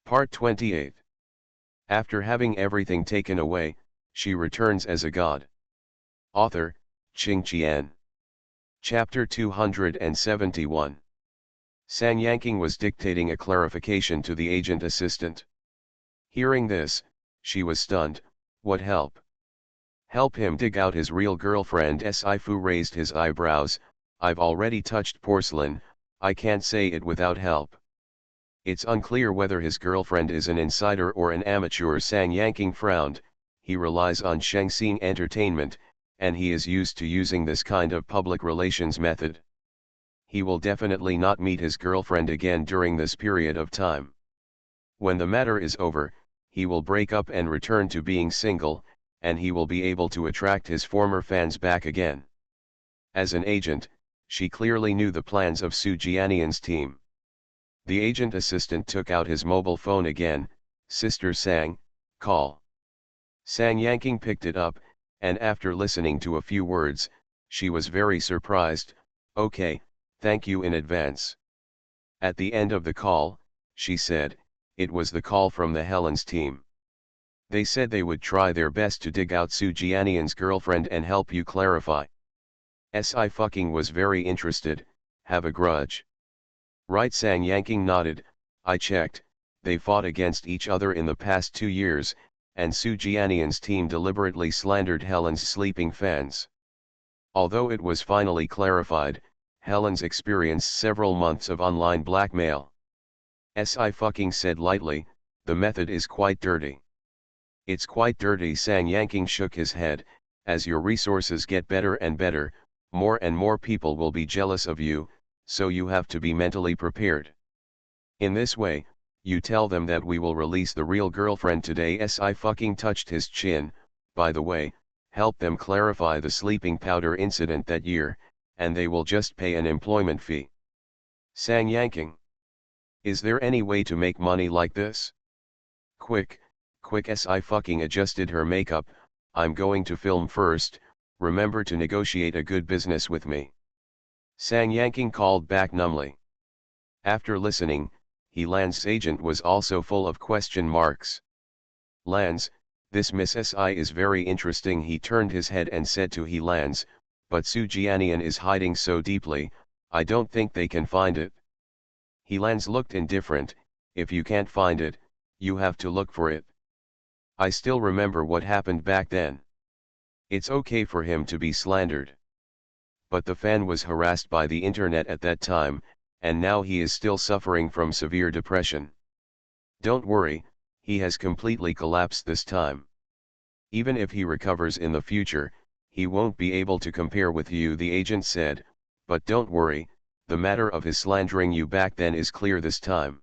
Part 28. After having everything taken away, she returns as a god. Author, Ching Qian. Chapter 271. Sang Yanking was dictating a clarification to the agent assistant. Hearing this, she was stunned. What help? Help him dig out his real girlfriend. Sci-fi raised his eyebrows. I've already touched porcelain, I can't say it without help. It's unclear whether his girlfriend is an insider or an amateur. Sang Yanking frowned. He relies on Shengxing Entertainment, and he is used to using this kind of public relations method. He will definitely not meet his girlfriend again during this period of time. When the matter is over, he will break up and return to being single, and he will be able to attract his former fans back again. As an agent, she clearly knew the plans of Su Jianian's team. The agent assistant took out his mobile phone again. Sister Sang, call. Sang Yanking picked it up, and after listening to a few words, she was very surprised. Okay, thank you in advance. At the end of the call, she said, it was the call from the Helen's team. They said they would try their best to dig out Su Jianian's girlfriend and help you clarify. Sci-fi was very interested. Have a grudge? Right. Sang Yanking nodded. I checked, they fought against each other in the past 2 years, and Su Jianian's team deliberately slandered Helen's sleeping fans. Although it was finally clarified, Helen's experienced several months of online blackmail. Sci-fi said lightly, the method is quite dirty. It's quite dirty. Sang Yanking shook his head. As your resources get better and better, more and more people will be jealous of you, so you have to be mentally prepared. In this way, you tell them that we will release the real girlfriend today. Sci-fi touched his chin. By the way, help them clarify the sleeping powder incident that year, and they will just pay an employment fee. Sang Yanking. Is there any way to make money like this? Quick. Sci-fi adjusted her makeup. I'm going to film first, remember to negotiate a good business with me. Sang Yanking called back numbly. After listening, Helan's agent was also full of question marks. Lans, this Miss Si is very interesting. He turned his head and said to Helans, but Su Jianian is hiding so deeply, I don't think they can find it. Helans looked indifferent. If you can't find it, you have to look for it. I still remember what happened back then. It's okay for him to be slandered. But the fan was harassed by the internet at that time, and now he is still suffering from severe depression. Don't worry, he has completely collapsed this time. Even if he recovers in the future, he won't be able to compare with you, the agent said, but don't worry, the matter of his slandering you back then is clear this time.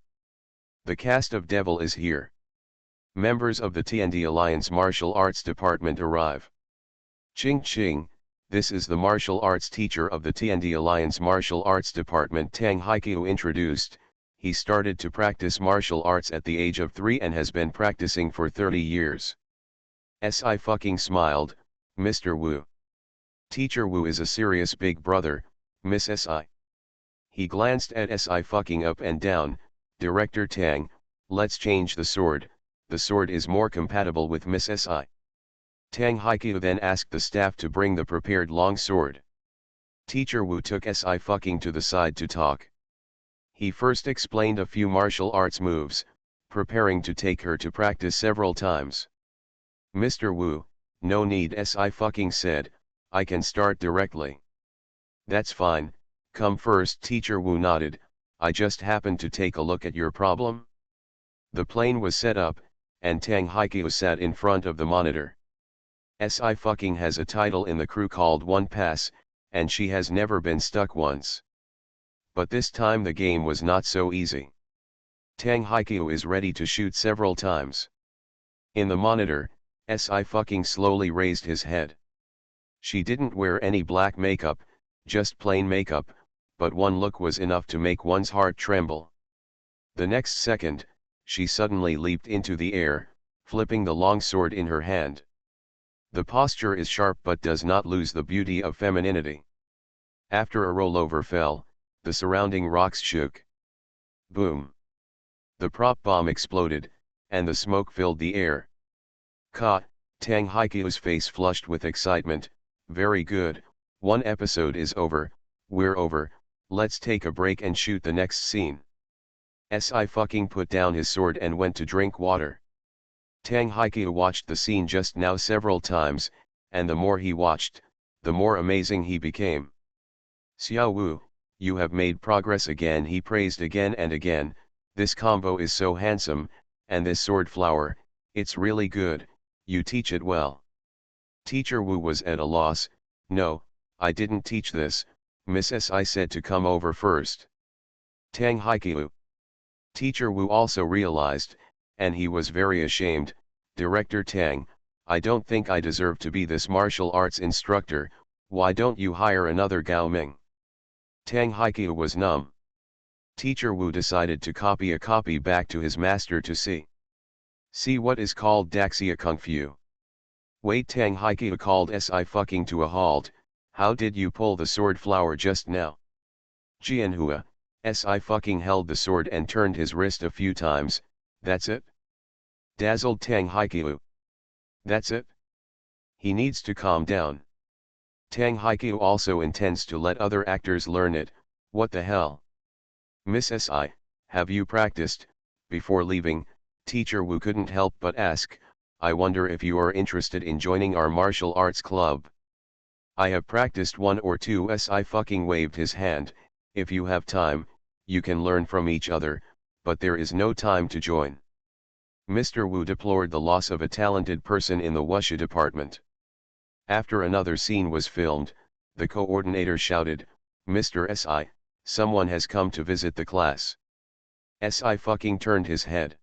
The cast of Devil is here. Members of the T&D Alliance Martial Arts Department arrive. Ching, this is the martial arts teacher of the T&D Alliance Martial Arts Department. Tang Haiqiu introduced. He started to practice martial arts at the age of 3 and has been practicing for 30 years. Sci-fi smiled. Mr. Wu. Teacher Wu is a serious big brother, Miss Si. He glanced at Sci-fi up and down. Director Tang, let's change the sword is more compatible with Miss Si. Tang Haiqiu then asked the staff to bring the prepared long sword. Teacher Wu took Sci-fi to the side to talk. He first explained a few martial arts moves, preparing to take her to practice several times. Mr. Wu, no need, Sci-fi said, I can start directly. That's fine, come first. Teacher Wu nodded. I just happened to take a look at your problem. The plane was set up, and Tang Haiqiu sat in front of the monitor. Sci-fi has a title in the crew called One Pass, and she has never been stuck once. But this time the game was not so easy. Tang Haiqiu is ready to shoot several times. In the monitor, Sci-fi slowly raised his head. She didn't wear any black makeup, just plain makeup, but one look was enough to make one's heart tremble. The next second, she suddenly leaped into the air, flipping the long sword in her hand. The posture is sharp but does not lose the beauty of femininity. After a rollover fell, the surrounding rocks shook. Boom! The prop bomb exploded, and the smoke filled the air. Tang Haikyu's face flushed with excitement. Very good, one episode is over, we're over, let's take a break and shoot the next scene. Si fucking put down his sword and went to drink water. Tang Haikyu watched the scene just now several times, and the more he watched, the more amazing he became. Xiao Wu, you have made progress again, he praised again and again. This combo is so handsome, and this sword flower, it's really good, you teach it well. Teacher Wu was at a loss. No, I didn't teach this, Miss Si said to come over first. Tang Haikyu. Teacher Wu also realized, and he was very ashamed. Director Tang, I don't think I deserve to be this martial arts instructor, why don't you hire another Gao Ming? Tang Haikyu was numb. Teacher Wu decided to copy a copy back to his master to see what is called Daxia Kung Fu. Wait, Tang Haikyu called Si fucking to a halt. How did you pull the sword flower just now? Jianhua, Si fucking held the sword and turned his wrist a few times. That's it? Dazzled Tang Haikyu. That's it? He needs to calm down. Tang Haikyu also intends to let other actors learn it. What the hell? Miss Si, have you practiced? Before leaving, Teacher Wu couldn't help but ask, I wonder if you are interested in joining our martial arts club. I have practiced one or two. Si fucking waved his hand. If you have time, you can learn from each other, but there is no time to join. Mr. Wu deplored the loss of a talented person in the wuxia department. After another scene was filmed, the coordinator shouted, Mr. Si, someone has come to visit the class. Si fucking turned his head.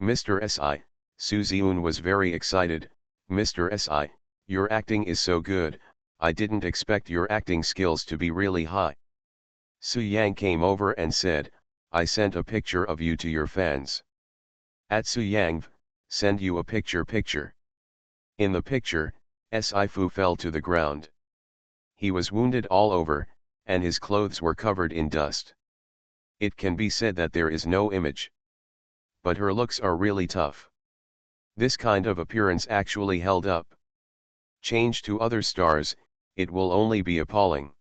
Mr. Si, Su Ziun was very excited. Mr. Si, your acting is so good, I didn't expect your acting skills to be really high. Su Yang came over and said, I sent a picture of you to your fans. At Su Yang, send you a picture. In the picture, Si Fu fell to the ground. He was wounded all over, and his clothes were covered in dust. It can be said that there is no image. But her looks are really tough. This kind of appearance actually held up. Changed to other stars, it will only be appalling.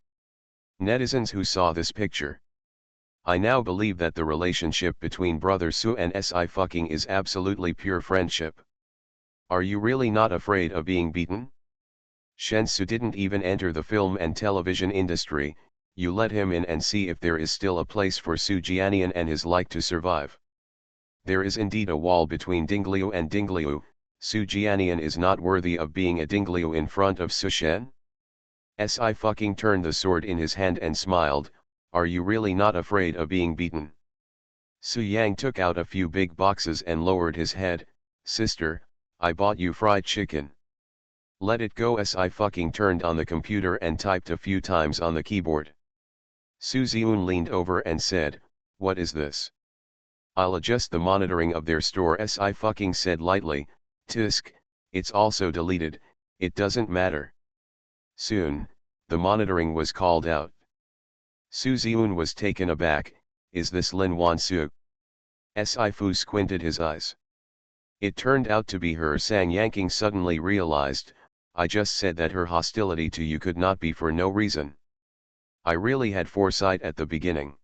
Netizens who saw this picture. I now believe that the relationship between brother Su and Si fucking is absolutely pure friendship. Are you really not afraid of being beaten? Shen Su didn't even enter the film and television industry, you let him in and see if there is still a place for Su Jianian and his like to survive. There is indeed a wall between Dingliu and Dingliu. Su Jianian is not worthy of being a Dingliu in front of Su Shen? Si fucking turned the sword in his hand and smiled, are you really not afraid of being beaten? Su Yang took out a few big boxes and lowered his head, sister, I bought you fried chicken. Let it go. Si fucking turned on the computer and typed a few times on the keyboard. Su Ziun leaned over and said, what is this? I'll adjust the monitoring of their store. Si fucking said lightly, tisk, it's also deleted, it doesn't matter. Soon, the monitoring was called out. Su Ziun was taken aback, is this Lin Wansu? Si Fu squinted his eyes. It turned out to be her. Sang Yanking suddenly realized, I just said that her hostility to you could not be for no reason. I really had foresight at the beginning.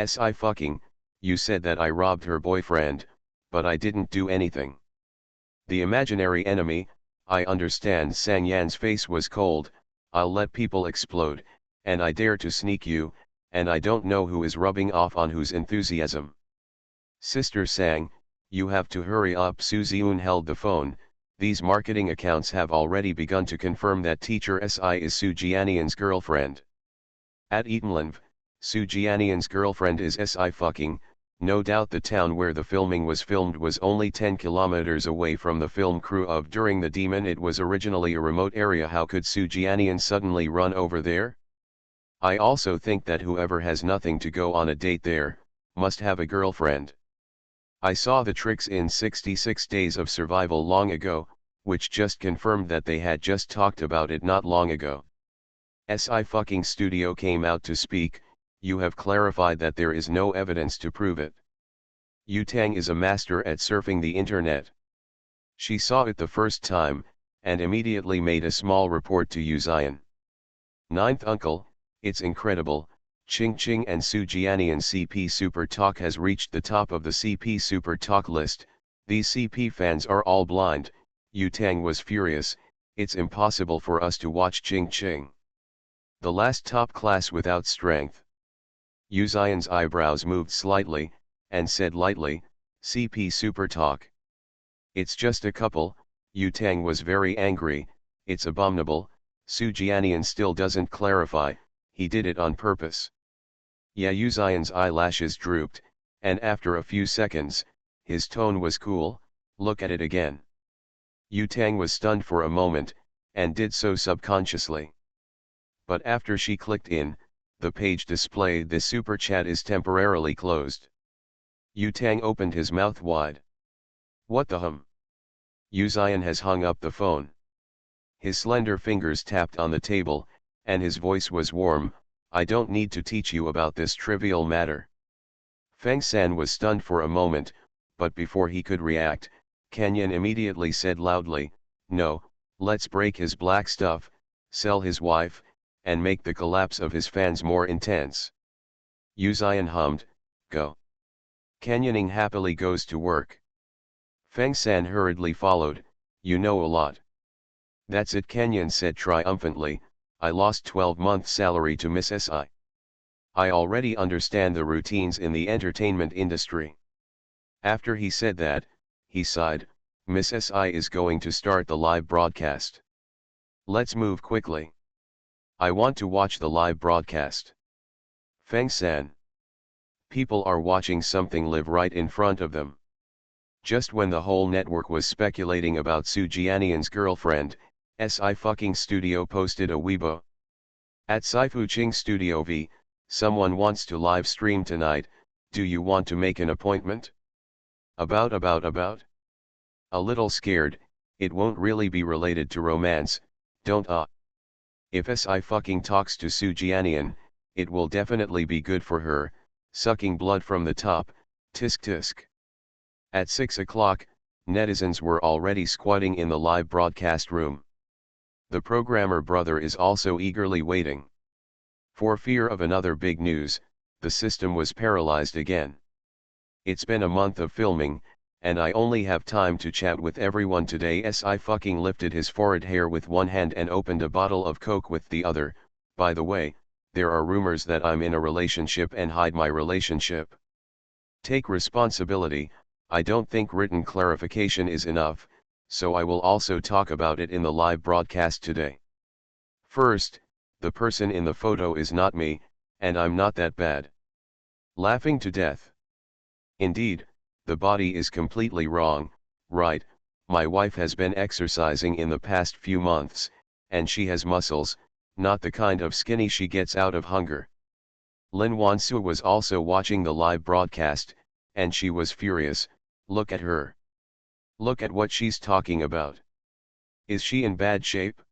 Si fucking, you said that I robbed her boyfriend, but I didn't do anything. The imaginary enemy, I understand. Sang Yan's face was cold, I'll let people explode, and I dare to sneak you, and I don't know who is rubbing off on whose enthusiasm. Sister Sang, you have to hurry up. Su Ziun held the phone, these marketing accounts have already begun to confirm that teacher Si is Su Jianian's girlfriend. At Eatonlanv, Su Jianian's girlfriend is Si fucking, no doubt the town where the filming was filmed was only 10 kilometers away from the film crew of During the Demon. It was originally a remote area. How could Su Jianian suddenly run over there? I also think that whoever has nothing to go on a date there, must have a girlfriend. I saw the tricks in 66 Days of Survival long ago, which just confirmed that they had just talked about it not long ago. Si fucking studio came out to speak, you have clarified that there is no evidence to prove it. Yu Tang is a master at surfing the internet. She saw it the first time, and immediately made a small report to Yu Zion. Ninth uncle, it's incredible, Ching Ching and Su Jianian CP Super Talk has reached the top of the CP Super Talk list. These CP fans are all blind. Yu Tang was furious, it's impossible for us to watch Ching Ching. The last top class without strength. Yu Zion's eyebrows moved slightly, and said lightly, CP Super Talk. It's just a couple. Yu Tang was very angry, it's abominable. Su Jianian still doesn't clarify, he did it on purpose. Yeah, Yu Zion's eyelashes drooped, and after a few seconds, his tone was cool, look at it again. Yu Tang was stunned for a moment, and did so subconsciously. But after she clicked in, the page displayed this super chat is temporarily closed. Yu Tang opened his mouth wide. What the hum? Yu Zion has hung up the phone. His slender fingers tapped on the table, and his voice was warm, I don't need to teach you about this trivial matter. Feng San was stunned for a moment, but before he could react, Kenyan immediately said loudly, no, let's break his black stuff, sell his wife, and make the collapse of his fans more intense. Yu Zion hummed, go. Kenyaning happily goes to work. Feng San hurriedly followed, you know a lot. That's it, Kenyan said triumphantly, I lost 12 months' salary to Miss Si. I already understand the routines in the entertainment industry. After he said that, he sighed, Miss Si is going to start the live broadcast. Let's move quickly. I want to watch the live broadcast. Feng San. People are watching something live right in front of them. Just when the whole network was speculating about Su Jianian's girlfriend, SI fucking Studio posted a Weibo. At Saifu Ching Studio V, someone wants to live stream tonight, do you want to make an appointment? About. A little scared, it won't really be related to romance, don't If SI fucking talks to Su Jianian, it will definitely be good for her, sucking blood from the top, tisk tisk. At 6 o'clock, netizens were already squatting in the live broadcast room. The programmer brother is also eagerly waiting. For fear of another big news, the system was paralyzed again. It's been a month of filming, and I only have time to chat with everyone today. Si fucking lifted his forehead hair with one hand and opened a bottle of Coke with the other. By the way, there are rumors that I'm in a relationship and hide my relationship. Take responsibility. I don't think written clarification is enough, so I will also talk about it in the live broadcast today. First, the person in the photo is not me, and I'm not that bad. Laughing to death. Indeed, the body is completely wrong, right? My wife has been exercising in the past few months, and she has muscles, not the kind of skinny she gets out of hunger. Lin Wansu was also watching the live broadcast, and she was furious. Look at her. Look at what she's talking about. Is she in bad shape?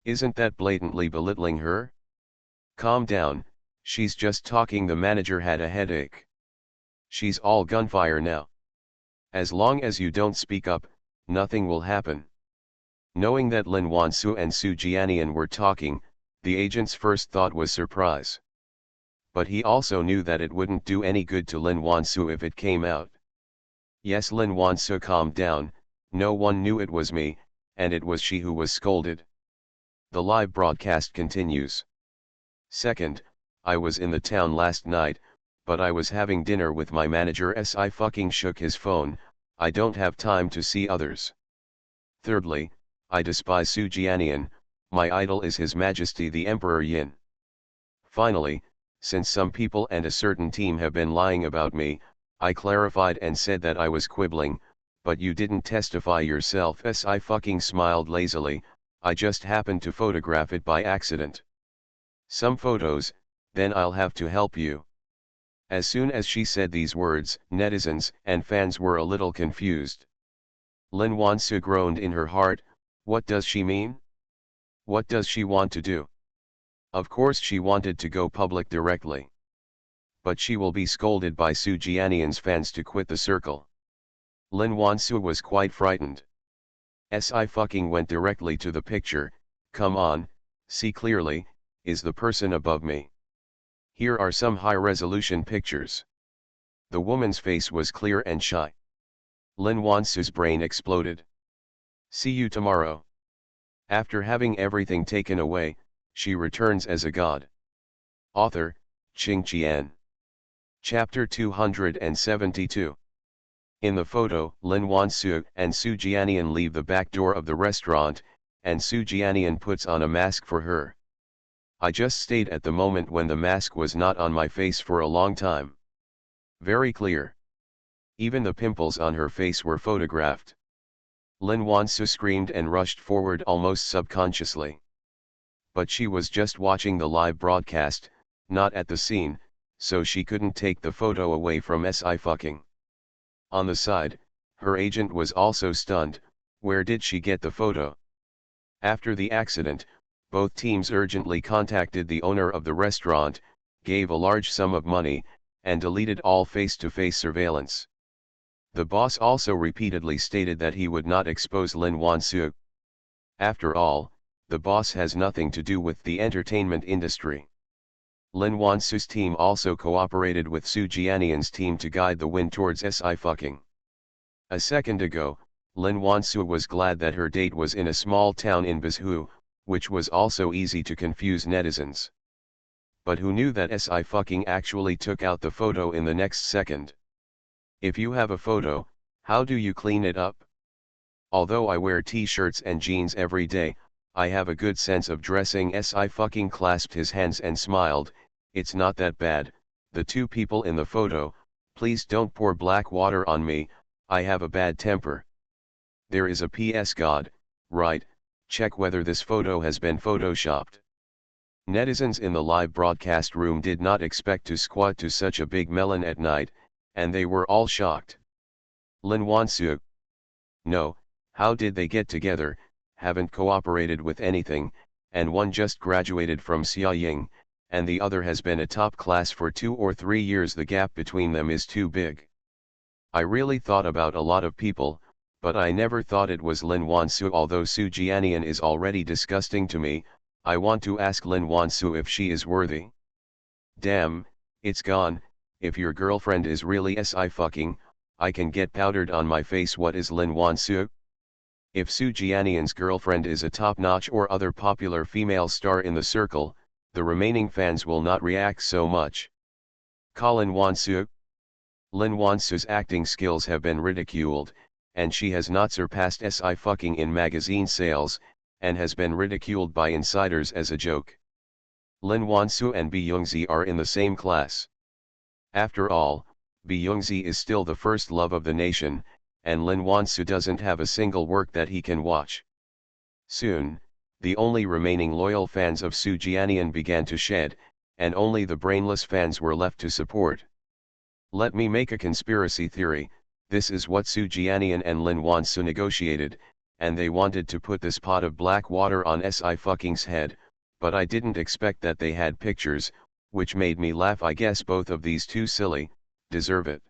Isn't that blatantly belittling her? Calm down, she's just talking. The manager had a headache. She's all gunfire now. As long as you don't speak up, nothing will happen. Knowing that Lin Wansu and Su Jianian were talking, the agent's first thought was surprise. But he also knew that it wouldn't do any good to Lin Wansu if it came out. Yes, Lin Wansu calmed down, no one knew it was me, and it was she who was scolded. The live broadcast continues. Second, I was in the town last night, but I was having dinner with my manager. Si fucking shook his phone, I don't have time to see others. Thirdly, I despise Su Jianian, my idol is His Majesty the Emperor Yin. Finally, since some people and a certain team have been lying about me, I clarified and said that I was quibbling, but you didn't testify yourself. Si fucking smiled lazily, I just happened to photograph it by accident. Some photos, then I'll have to help you. As soon as she said these words, netizens and fans were a little confused. Lin Wansu groaned in her heart, what does she mean? What does she want to do? Of course she wanted to go public directly. but she will be scolded by Soo Jianian's fans to quit the circle. Lin Wansu was quite frightened. Si fucking went directly to the picture. Come on, see clearly, is the person above me. Here are some high-resolution pictures. The woman's face was clear and shy. Lin Wansu's brain exploded. See you tomorrow. After having everything taken away, she returns as a god. Author, Qing Qian. Chapter 272. In the photo, Lin Wansu and Soo Jianian leave the back door of the restaurant, and Soo Jianian puts on a mask for her. I just stayed at the moment when the mask was not on my face for a long time. Very clear. Even the pimples on her face were photographed. Lin Wansu screamed and rushed forward almost subconsciously. But she was just watching the live broadcast, not at the scene, so she couldn't take the photo away from Si fucking. On the side, her agent was also stunned. Where did she get the photo? After the accident, both teams urgently contacted the owner of the restaurant, gave a large sum of money, and deleted all face-to-face surveillance. The boss also repeatedly stated that he would not expose Lin Wansu. After all, the boss has nothing to do with the entertainment industry. Lin Wansu's team also cooperated with Soo Jianian's team to guide the wind towards Si fucking. A second ago, Lin Wansu was glad that her date was in a small town in Bazhu, which was also easy to confuse netizens. But who knew that Si fucking actually took out the photo in the next second? If you have a photo, how do you clean it up? Although I wear t-shirts and jeans every day, I have a good sense of dressing. Si fucking clasped his hands and smiled. It's not that bad. The two people in the photo, please don't pour black water on me, I have a bad temper. There is a PS God, right, check whether this photo has been photoshopped. Netizens in the live broadcast room did not expect to squat to such a big melon at night, and they were all shocked. Lin Wansu. No, how did they get together, haven't cooperated with anything, and one just graduated from Xiaoying, and the other has been a top class for 2 or 3 years. The gap between them is too big. I really thought about a lot of people, but I never thought it was Lin Wansu. Although Soo Jianian is already disgusting to me, I want to ask Lin Wansu if she is worthy. Damn, it's gone. If your girlfriend is really Si fucking, I can get powdered on my face. What is Lin Wansu? If Soo Jianian's girlfriend is a top-notch or other popular female star in the circle, the remaining fans will not react so much. Lin Wansu. Lin Wansu's acting skills have been ridiculed, and she has not surpassed Si fucking in magazine sales, and has been ridiculed by insiders as a joke. Lin Wansu and Bi Youngzi are in the same class. After all, Bi Youngzi is still the first love of the nation, and Lin Wansu doesn't have a single work that he can watch. Soon, the only remaining loyal fans of Soo Jianian began to shed, and only the brainless fans were left to support. Let me make a conspiracy theory. This is what Soo Jianian and Lin Wansu negotiated, and they wanted to put this pot of black water on Si fucking's head, but I didn't expect that they had pictures, which made me laugh. I guess both of these two silly, deserve it.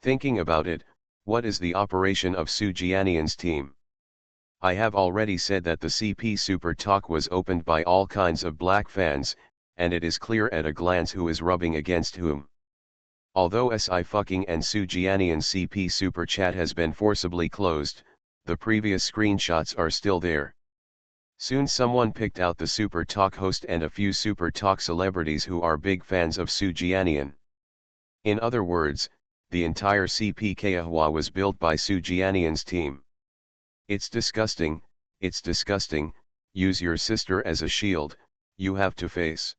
Thinking about it, what is the operation of Soo Jianian's team? I have already said that the CP Super Talk was opened by all kinds of black fans, and it is clear at a glance who is rubbing against whom. Although Si fucking and Soo Jianian's CP Super Chat has been forcibly closed, the previous screenshots are still there. Soon someone picked out the Super Talk host and a few Super Talk celebrities who are big fans of Soo Jianian. In other words, the entire CP Kahua was built by Soo Jianian's team. It's disgusting, use your sister as a shield, you have to face.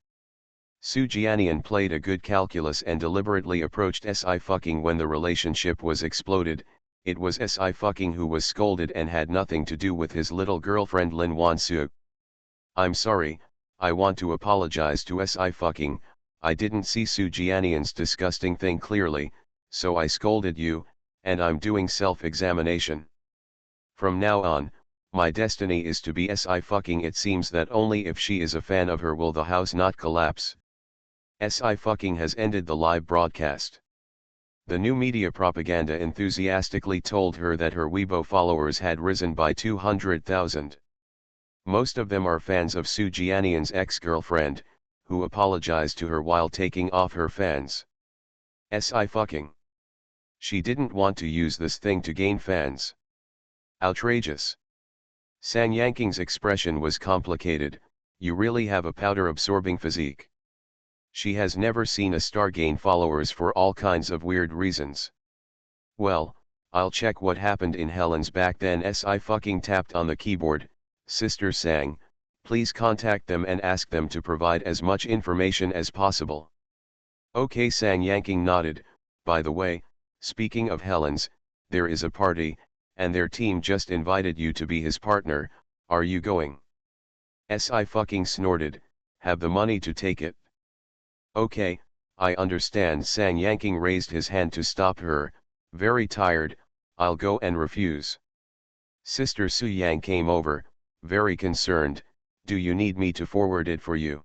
Soo Jianian played a good calculus and deliberately approached Si fucking when the relationship was exploded. It was Si fucking who was scolded and had nothing to do with his little girlfriend Lin Wansu. I'm sorry, I want to apologize to Si fucking, I didn't see Soo Jianian's disgusting thing clearly, so I scolded you, and I'm doing self-examination. From now on, my destiny is to be Si fucking. It seems that only if she is a fan of her will the house not collapse. Sci-fucking has ended the live broadcast. The new media propaganda enthusiastically told her that her Weibo followers had risen by 200,000. Most of them are fans of Su Jianian's ex-girlfriend, who apologized to her while taking off her fans. Sci-fucking. She didn't want to use this thing to gain fans. Outrageous. Sang Yanking's expression was complicated. You really have a powder-absorbing physique. She has never seen a star gain followers for all kinds of weird reasons. Well, I'll check what happened in Helen's back then. Sci-fucking tapped on the keyboard. Sister Sang, please contact them and ask them to provide as much information as possible. Okay, Sang Yanking nodded. By the way, speaking of Helen's, there is a party, and their team just invited you to be his partner. Are you going? Sci-fucking snorted. Have the money to take it. Okay, I understand. Sang Yanking raised his hand to stop her. Very tired, I'll go and refuse. Sister Su Yang came over, very concerned. Do you need me to forward it for you?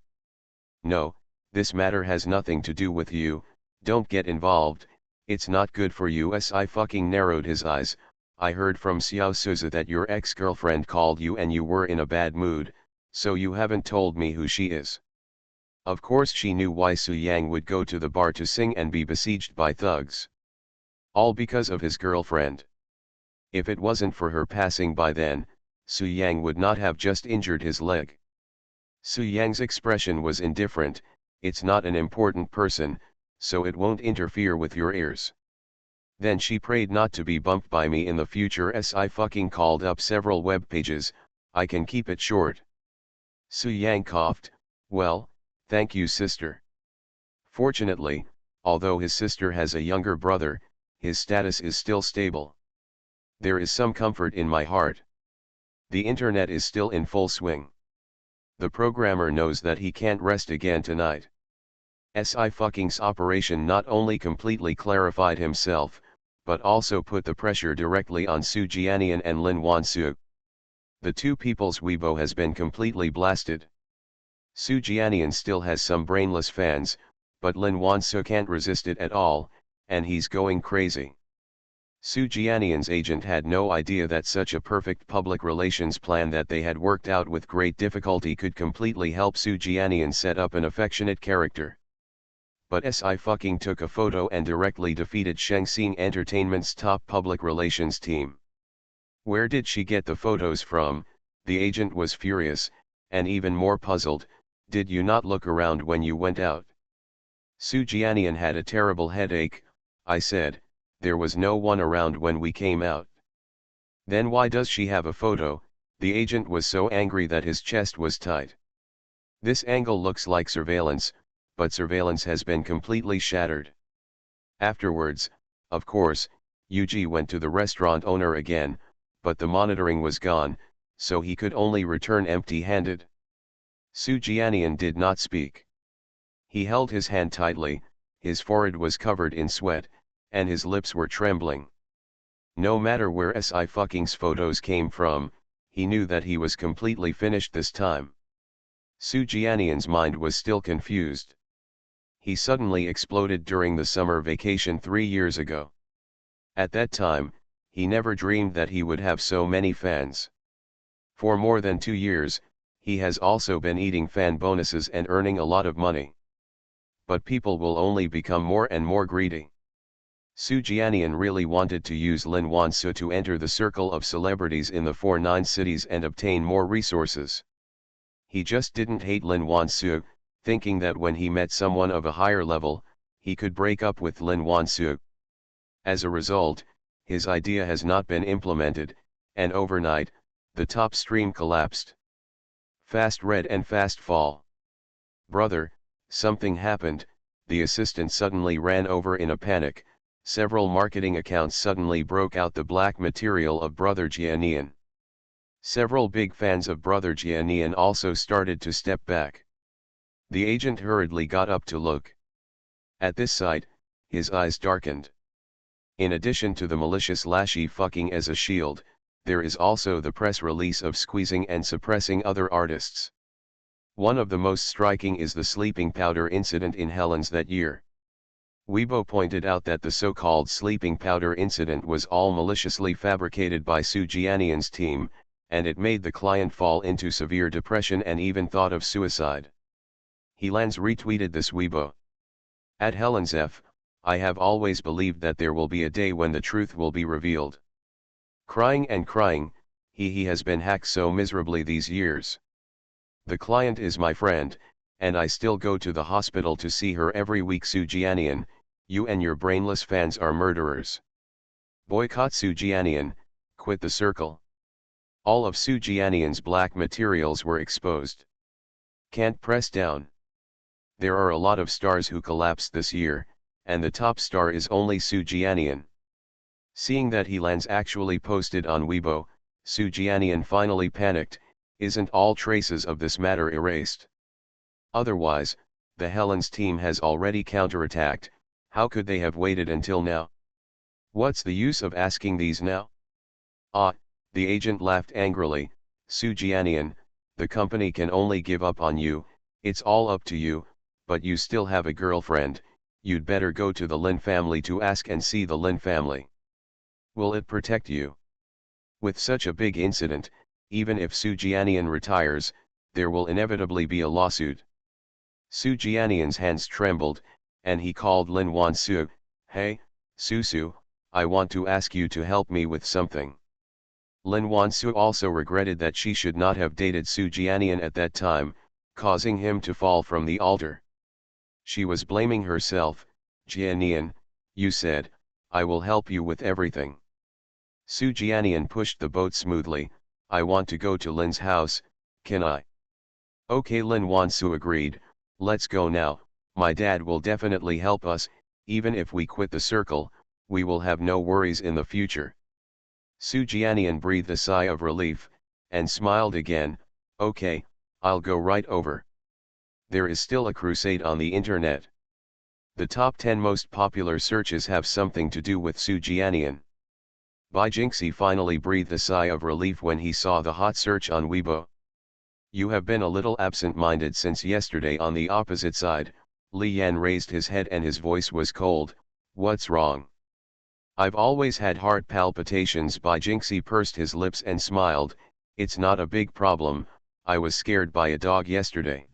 No, this matter has nothing to do with you, don't get involved, it's not good for you. Sci-fucking narrowed his eyes. I heard from Xiao Suza that your ex-girlfriend called you and you were in a bad mood, so you haven't told me who she is. Of course she knew why Su Yang would go to the bar to sing and be besieged by thugs. All because of his girlfriend. If it wasn't for her passing by then, Su Yang would not have just injured his leg. Su Yang's expression was indifferent. It's not an important person, so it won't interfere with your ears. Then she prayed not to be bumped by me in the future. Sci-fucking called up several web pages. I can keep it short. Su Yang coughed. Well, thank you, sister. Fortunately, although his sister has a younger brother, his status is still stable. There is some comfort in my heart. The internet is still in full swing. The programmer knows that he can't rest again tonight. Sci-fucking's operation not only completely clarified himself, but also put the pressure directly on Su Jianian and Lin Wansu. The two people's Weibo has been completely blasted. Su Jianian still has some brainless fans, but Lin Wansu can't resist it at all, and he's going crazy. Su Jianian's agent had no idea that such a perfect public relations plan that they had worked out with great difficulty could completely help Su Jianian set up an affectionate character. But Sci-fucking took a photo and directly defeated Shengxing Entertainment's top public relations team. Where did she get the photos from? The agent was furious, and even more puzzled. Did you not look around when you went out? Su Jianian had a terrible headache, I said. There was no one around when we came out. Then why does she have a photo? The agent was so angry that his chest was tight. This angle looks like surveillance, but surveillance has been completely shattered. Afterwards, of course, Yuji went to the restaurant owner again, but the monitoring was gone, so he could only return empty-handed. Su Jianian did not speak. He held his hand tightly, his forehead was covered in sweat, and his lips were trembling. No matter where Sci-fucking's photos came from, he knew that he was completely finished this time. Su Jianian's mind was still confused. He suddenly exploded during the summer vacation 3 years ago. At that time, he never dreamed that he would have so many fans. For more than 2 years, he has also been eating fan bonuses and earning a lot of money. But people will only become more and more greedy. Su Jianian really wanted to use Lin Wansu to enter the circle of celebrities in the 49 cities and obtain more resources. He just didn't hate Lin Wansu, thinking that when he met someone of a higher level, he could break up with Lin Wansu. As a result, his idea has not been implemented, and overnight, the top stream collapsed. Fast red and fast fall. Brother, something happened, the assistant suddenly ran over in a panic. Several marketing accounts suddenly broke out the black material of Brother Jianian. Several big fans of Brother Jianian also started to step back. The agent hurriedly got up to look. At this sight, his eyes darkened. In addition to the malicious Lashy fucking as a shield, there is also the press release of squeezing and suppressing other artists. One of the most striking is the sleeping powder incident in Helen's that year. Weibo pointed out that the so-called sleeping powder incident was all maliciously fabricated by Su Jianian's team, and it made the client fall into severe depression and even thought of suicide. Helan's retweeted this Weibo. At Helen's F, I have always believed that there will be a day when the truth will be revealed. Crying and crying, he has been hacked so miserably these years. The client is my friend, and I still go to the hospital to see her every week. Su Jianian, you and your brainless fans are murderers. Boycott Su Jianian, quit the circle. All of Su Jianian's black materials were exposed. Can't press down. There are a lot of stars who collapsed this year, and the top star is only Su Jianian. Seeing that Helan's actually posted on Weibo, Su Jianian finally panicked. Isn't all traces of this matter erased? Otherwise, the Helen's team has already counterattacked. How could they have waited until now? What's the use of asking these now? Ah, the agent laughed angrily. Su Jianian, the company can only give up on you, it's all up to you, but you still have a girlfriend, you'd better go to the Lin family to ask and see the Lin family. Will it protect you? With such a big incident, even if Su Jianian retires, there will inevitably be a lawsuit. Su Jianian's hands trembled, and he called Lin Wansu. Hey, Susu, I want to ask you to help me with something. Lin Wansu also regretted that she should not have dated Su Jianian at that time, causing him to fall from the altar. She was blaming herself. Jianian, you said, I will help you with everything. Su Jianian pushed the boat smoothly. I want to go to Lin's house, can I? Okay, Lin Wansu agreed. Let's go now. My dad will definitely help us. Even if we quit the circle, we will have no worries in the future. Su Jianian breathed a sigh of relief, and smiled again. Okay, I'll go right over. There is still a crusade on the internet. The top 10 most popular searches have something to do with Su Jianian. Bai Jingxi finally breathed a sigh of relief when he saw the hot search on Weibo. You have been a little absent-minded since yesterday. On the opposite side, Li Yan raised his head and his voice was cold. What's wrong? I've always had heart palpitations. Bai Jingxi pursed his lips and smiled. It's not a big problem, I was scared by a dog yesterday.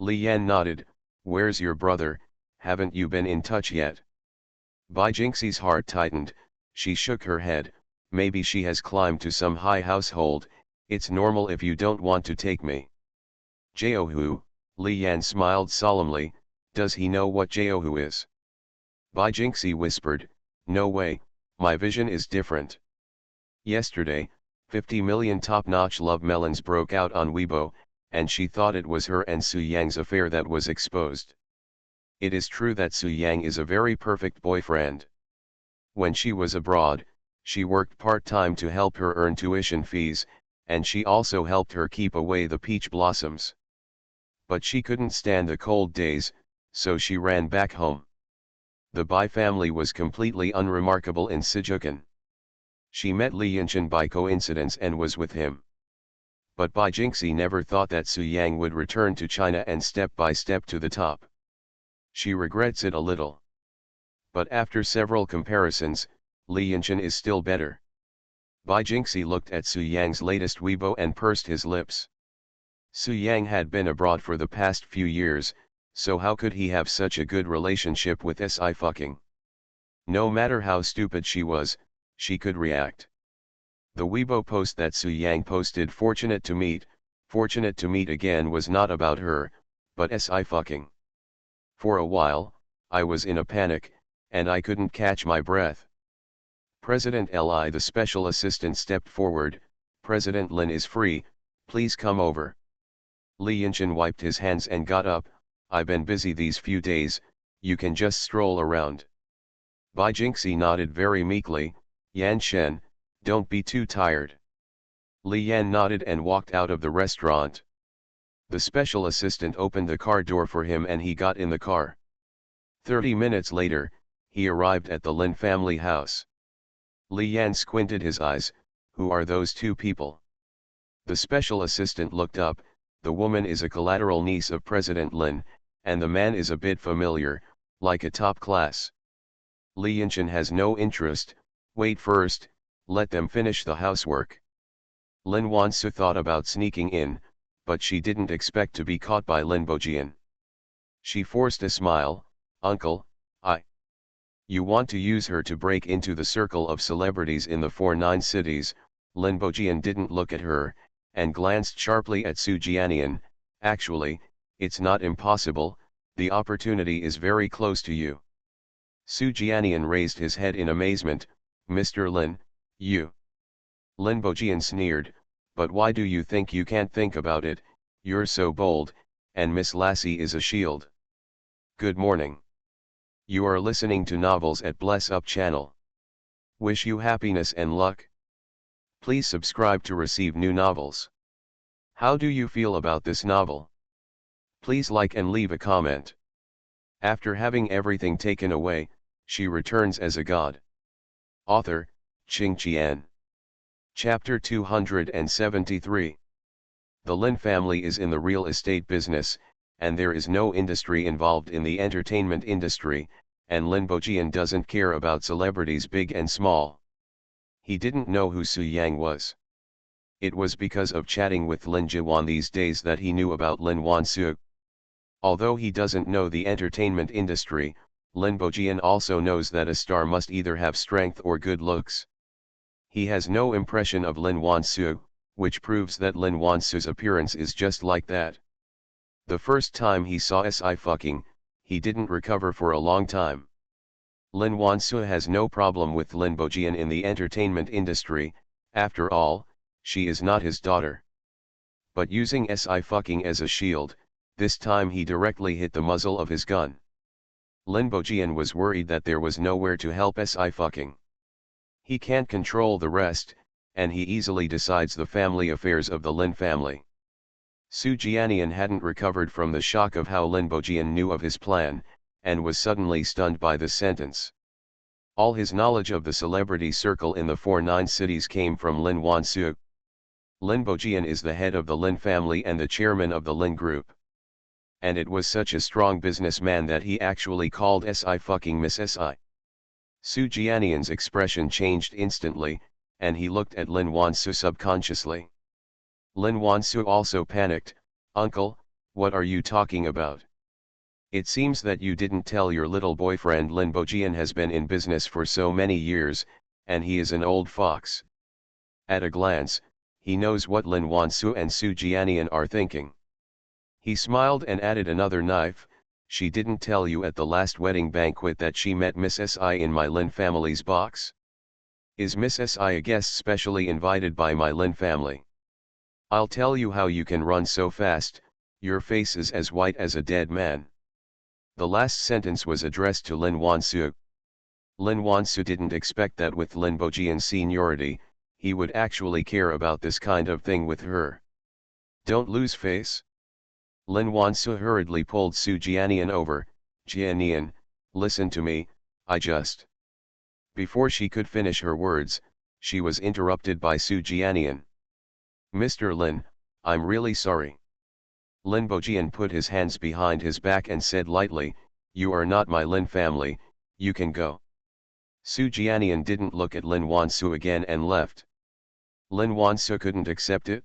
Li Yan nodded. Where's your brother, haven't you been in touch yet? Bai Jingxi's heart tightened. She shook her head. Maybe she has climbed to some high household. It's normal if you don't want to take me. Jeohu, Li Yan smiled solemnly. Does he know what Jeohu is? Bai Jingxi whispered. No way, my vision is different. Yesterday, 50 million top-notch love melons broke out on Weibo, and she thought it was her and Su Yang's affair that was exposed. It is true that Su Yang is a very perfect boyfriend. When she was abroad, she worked part-time to help her earn tuition fees, and she also helped her keep away the peach blossoms. But she couldn't stand the cold days, so she ran back home. The Bai family was completely unremarkable in Sijukan. She met Li Yinshan by coincidence and was with him. But Bai Jingxi never thought that Su Yang would return to China and step by step to the top. She regrets it a little. But after several comparisons, Li Yinshan is still better. Bai Jingxi looked at Su Yang's latest Weibo and pursed his lips. Su Yang had been abroad for the past few years, so how could he have such a good relationship with Sci-fi? No matter how stupid she was, she could react. The Weibo post that Su Yang posted fortunate to meet again was not about her, but Sci-fi. For a while, I was in a panic, and I couldn't catch my breath. President Li, the special assistant, stepped forward. President Lin is free, please come over. Li Yinshan wiped his hands and got up. I've been busy these few days, you can just stroll around. Bai Jingxi nodded very meekly. Yan Shen, don't be too tired. Li Yan nodded and walked out of the restaurant. The special assistant opened the car door for him and he got in the car. 30 minutes later, he arrived at the Lin family house. Li Yan squinted his eyes. Who are those two people? The special assistant looked up. the woman is a collateral niece of President Lin, and the man is a bit familiar, like a top class. Li Yinshan has no interest. Wait first, let them finish the housework. Lin Wansu thought about sneaking in, but she didn't expect to be caught by Lin Bojian. She forced a smile. Uncle, You want to use her to break into the circle of celebrities in the 49 cities. Lin Bojian didn't look at her, and glanced sharply at Su Jianian. Actually, it's not impossible, the opportunity is very close to you. Su Jianian raised his head in amazement. Mr. Lin, you. Lin Bojian sneered, but why do you think you can't think about it? You're so bold, and Miss Lassie is a shield. Good morning. You are listening to Novels at Bless Up channel. Wish you happiness and luck. Please subscribe to receive new novels. How do you feel about this novel? Please like and leave a comment. After having everything taken away, she returns as a god. Author, Qing Qian. Chapter 273. The Lin family is in the real estate business, and there is no industry involved in the entertainment industry, and Lin Bojian doesn't care about celebrities big and small. He didn't know who Su Yang was. It was because of chatting with Lin Jiwan these days that he knew about Lin Wansu. Although he doesn't know the entertainment industry, Lin Bojian also knows that a star must either have strength or good looks. He has no impression of Lin Wansu, which proves that Lin Wansu's appearance is just like that. The first time he saw Si fucking, he didn't recover for a long time. Lin Wansu has no problem with Lin Bojian in the entertainment industry. After all, she is not his daughter. But using Si fucking as a shield, this time he directly hit the muzzle of his gun. Lin Bojian was worried that there was nowhere to help Si fucking. He can't control the rest, and he easily decides the family affairs of the Lin family. Su Jianian hadn't recovered from the shock of how Lin Bojian knew of his plan, and was suddenly stunned by the sentence. All his knowledge of the celebrity circle in the 49 cities came from Lin Wansu. Lin Bojian is the head of the Lin family and the chairman of the Lin group. And it was such a strong businessman that he actually called Si fucking Miss Si. Su Jianian's expression changed instantly, and he looked at Lin Wansu subconsciously. Lin Wansu also panicked. Uncle, what are you talking about? It seems that you didn't tell your little boyfriend Lin Bojian has been in business for so many years, and he is an old fox. At a glance, he knows what Lin Wansu and Su Jianian are thinking. He smiled and added another knife. She didn't tell you at the last wedding banquet that she met Miss Si in my Lin family's box? Is Miss Si a guest specially invited by my Lin family? I'll tell you how you can run so fast, your face is as white as a dead man. The last sentence was addressed to Lin Wansu. Lin Wansu didn't expect that with Lin Bojian's seniority, he would actually care about this kind of thing with her. Don't lose face. Lin Wansu hurriedly pulled Su Jianian over. Jianian, listen to me, I just... Before she could finish her words, she was interrupted by Su Jianian. Mr. Lin, I'm really sorry. Lin Bojian put his hands behind his back and said lightly, you are not my Lin family, you can go. Su Jianian didn't look at Lin Wansu again and left. Lin Wansu couldn't accept it.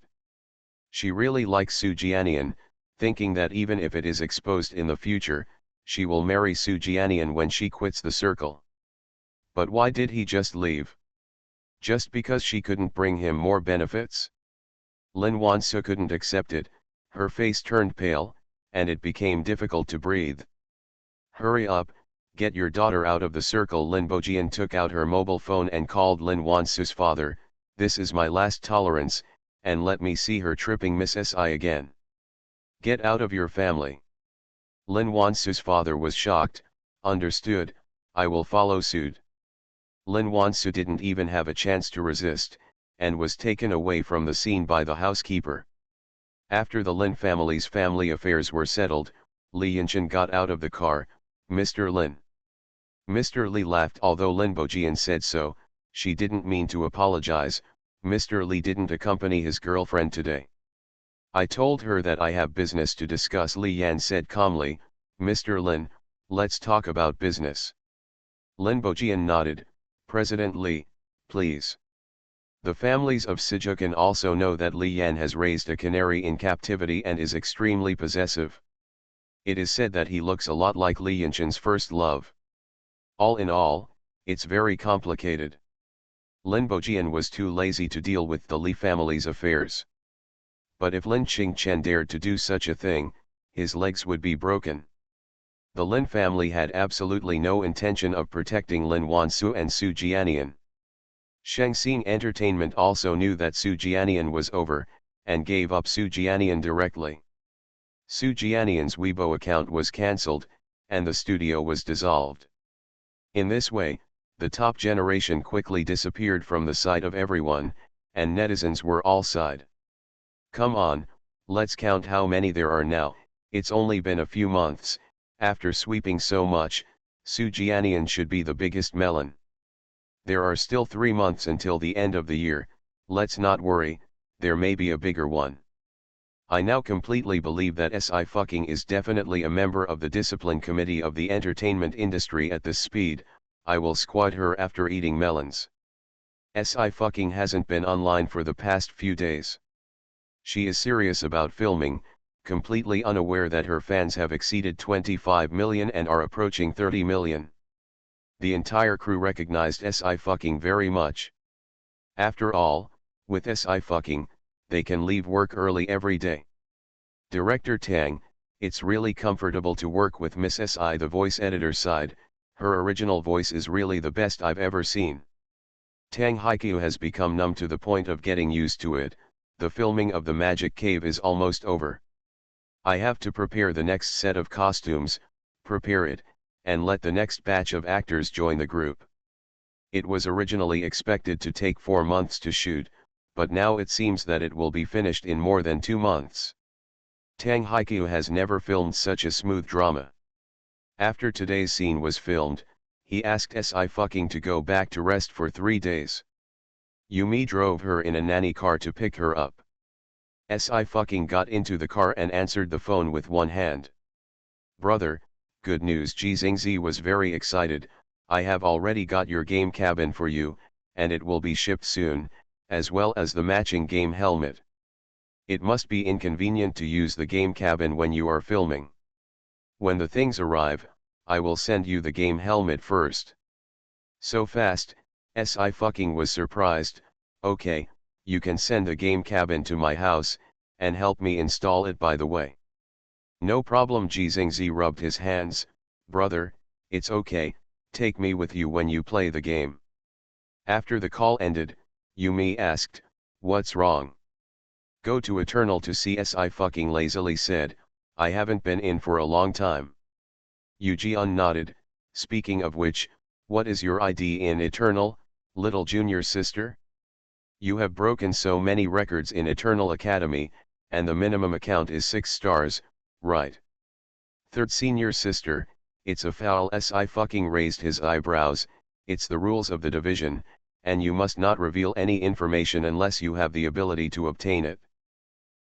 She really likes Su Jianian, thinking that even if it is exposed in the future, she will marry Su Jianian when she quits the circle. But why did he just leave? Just because she couldn't bring him more benefits? Lin Wansu couldn't accept it, her face turned pale, and it became difficult to breathe. Hurry up, get your daughter out of the circle. Lin Bojian took out her mobile phone and called Lin Wansu's father. This is my last tolerance, and let me see her tripping Miss Si again. Get out of your family. Lin Wansu's father was shocked. Understood, I will follow suit. Lin Wansu didn't even have a chance to resist, and was taken away from the scene by the housekeeper. After the Lin family's family affairs were settled, Li Yinshan got out of the car. Mr. Lin. Mr. Li laughed. Although Lin Bojian said so, she didn't mean to apologize. Mr. Li didn't accompany his girlfriend today. I told her that I have business to discuss. Li Yan said calmly, Mr. Lin, let's talk about business. Lin Bojian nodded, President Li, please. The families of Sijukan also know that Li Yan has raised a canary in captivity and is extremely possessive. It is said that he looks a lot like Li Yanshan's first love. All in all, it's very complicated. Lin Bojian was too lazy to deal with the Li family's affairs. But if Lin Qingchen dared to do such a thing, his legs would be broken. The Lin family had absolutely no intention of protecting Lin Wansu and Su Jianian. Shangxing Entertainment also knew that Su Jianian was over, and gave up Su Jianian directly. Su Jianian's Weibo account was cancelled, and the studio was dissolved. In this way, the top generation quickly disappeared from the sight of everyone, and netizens were all side. Come on, let's count how many there are now. It's only been a few months. After sweeping so much, Su Jianian should be the biggest melon. There are still 3 months until the end of the year, let's not worry, there may be a bigger one. I now completely believe that Sci-Fucking is definitely a member of the discipline committee of the entertainment industry. At this speed, I will squat her after eating melons. Sci-Fucking hasn't been online for the past few days. She is serious about filming, completely unaware that her fans have exceeded 25 million and are approaching 30 million. The entire crew recognized Sci-Fucking very much. After all, with Sci-Fucking, they can leave work early every day. Director Tang, it's really comfortable to work with Miss Si. The voice editor sighed, her original voice is really the best I've ever seen. Tang Haikyuu has become numb to the point of getting used to it. The filming of the Magic Cave is almost over. I have to prepare the next set of costumes, prepare it, and let the next batch of actors join the group. It was originally expected to take 4 months to shoot, but now it seems that it will be finished in more than 2 months. Tang Haikyuu has never filmed such a smooth drama. After today's scene was filmed, he asked Sci-Fucking to go back to rest for 3 days. Yumi drove her in a nanny car to pick her up. Sci-Fucking got into the car and answered the phone with one hand. Brother, good news. Ji Xingzi was very excited, I have already got your game cabin for you, and it will be shipped soon, as well as the matching game helmet. It must be inconvenient to use the game cabin when you are filming. When the things arrive, I will send you the game helmet first. So fast, Sci-Fucking was surprised. Okay, you can send the game cabin to my house, and help me install it by the way. No problem. Ji Xingzi rubbed his hands, brother, it's okay, take me with you when you play the game. After the call ended, Yumi asked, what's wrong? Go to Eternal to see Sci-Fucking lazily said, I haven't been in for a long time. Yujian nodded, speaking of which, what is your ID in Eternal, little junior sister? You have broken so many records in Eternal Academy, and the minimum account is 6 stars, right? Third senior sister, it's a foul. Sci-Fucking raised his eyebrows, it's the rules of the division, and you must not reveal any information unless you have the ability to obtain it.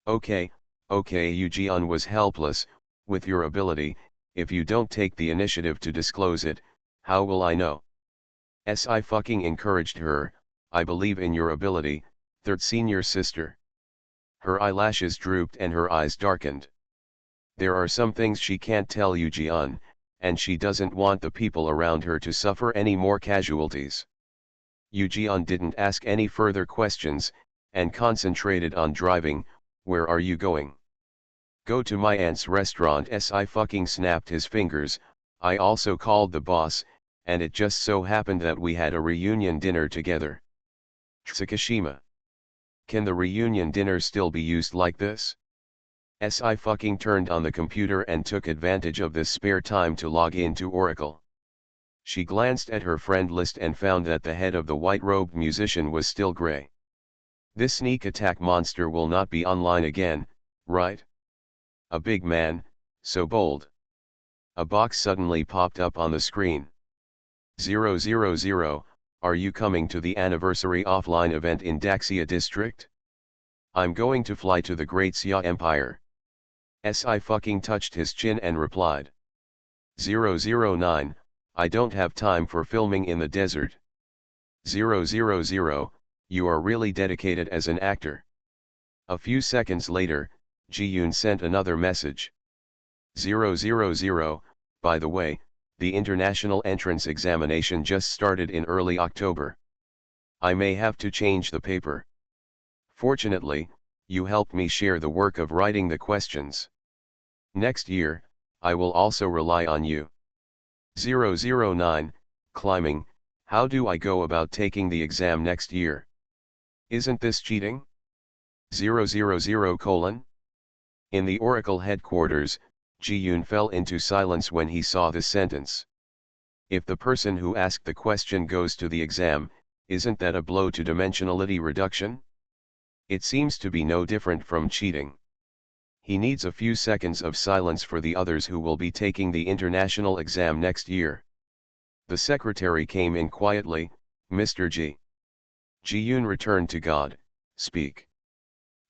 Okay, Yujian was helpless, with your ability, if you don't take the initiative to disclose it, how will I know? Sci-Fucking encouraged her, I believe in your ability, third senior sister. Her eyelashes drooped and her eyes darkened. There are some things she can't tell Yujian, and she doesn't want the people around her to suffer any more casualties. Yujian didn't ask any further questions, and concentrated on driving. Where are you going? Go to my aunt's restaurant. Sci-Fucking snapped his fingers, I also called the boss, and it just so happened that we had a reunion dinner together. Tsukishima. Can the reunion dinner still be used like this? Sci-Fucking turned on the computer and took advantage of this spare time to log into Oracle. She glanced at her friend list and found that the head of the white-robed musician was still gray. This sneak attack monster will not be online again, right? A big man, so bold. A box suddenly popped up on the screen. 000, are you coming to the anniversary offline event in Daxia district? I'm going to fly to the Great Xia Empire. Si fucking touched his chin and replied. 009, I don't have time for filming in the desert. 000, you are really dedicated as an actor. A few seconds later, Ji-yoon sent another message. 000, by the way, the international entrance examination just started in early October. I may have to change the paper. Fortunately, you helped me share the work of writing the questions. Next year, I will also rely on you. 009, climbing, how do I go about taking the exam next year? Isn't this cheating? 000:. In the Oracle headquarters, Ji-yoon fell into silence when he saw this sentence. If the person who asked the question goes to the exam, isn't that a blow to dimensionality reduction? It seems to be no different from cheating. He needs a few seconds of silence for the others who will be taking the international exam next year. The secretary came in quietly. Mr. Ji. Ji-yoon returned to God. Speak.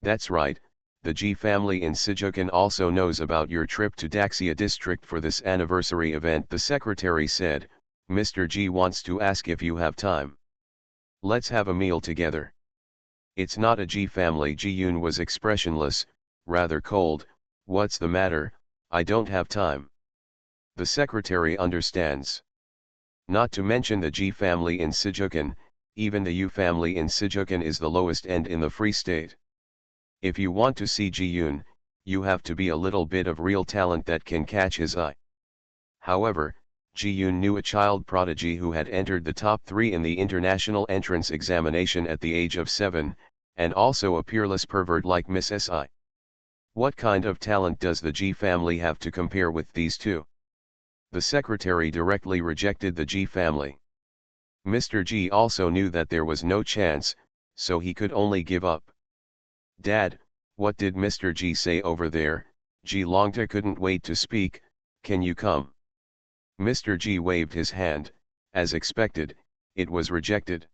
That's right, the Ji family in Sijukan also knows about your trip to Daxia district for this anniversary event. The secretary said, Mr. Ji wants to ask if you have time. Let's have a meal together. It's not a Ji family. Ji-yoon was expressionless, rather cold. What's the matter? I don't have time. The secretary understands. Not to mention the Ji family in Sijukan, even the U family in Sijukan is the lowest end in the Free State. If you want to see Ji-yoon, you have to be a little bit of real talent that can catch his eye. However, Ji-yoon knew a child prodigy who had entered the top 3 in the international entrance examination at the age of 7, and also a peerless pervert like Miss Si. What kind of talent does the Ji family have to compare with these two? The secretary directly rejected the Ji family. Mr. Ji also knew that there was no chance, so he could only give up. Dad, what did Mr. Ji say over there? Ji Longta couldn't wait to speak. Can you come? Mr. Ji waved his hand. As expected, it was rejected.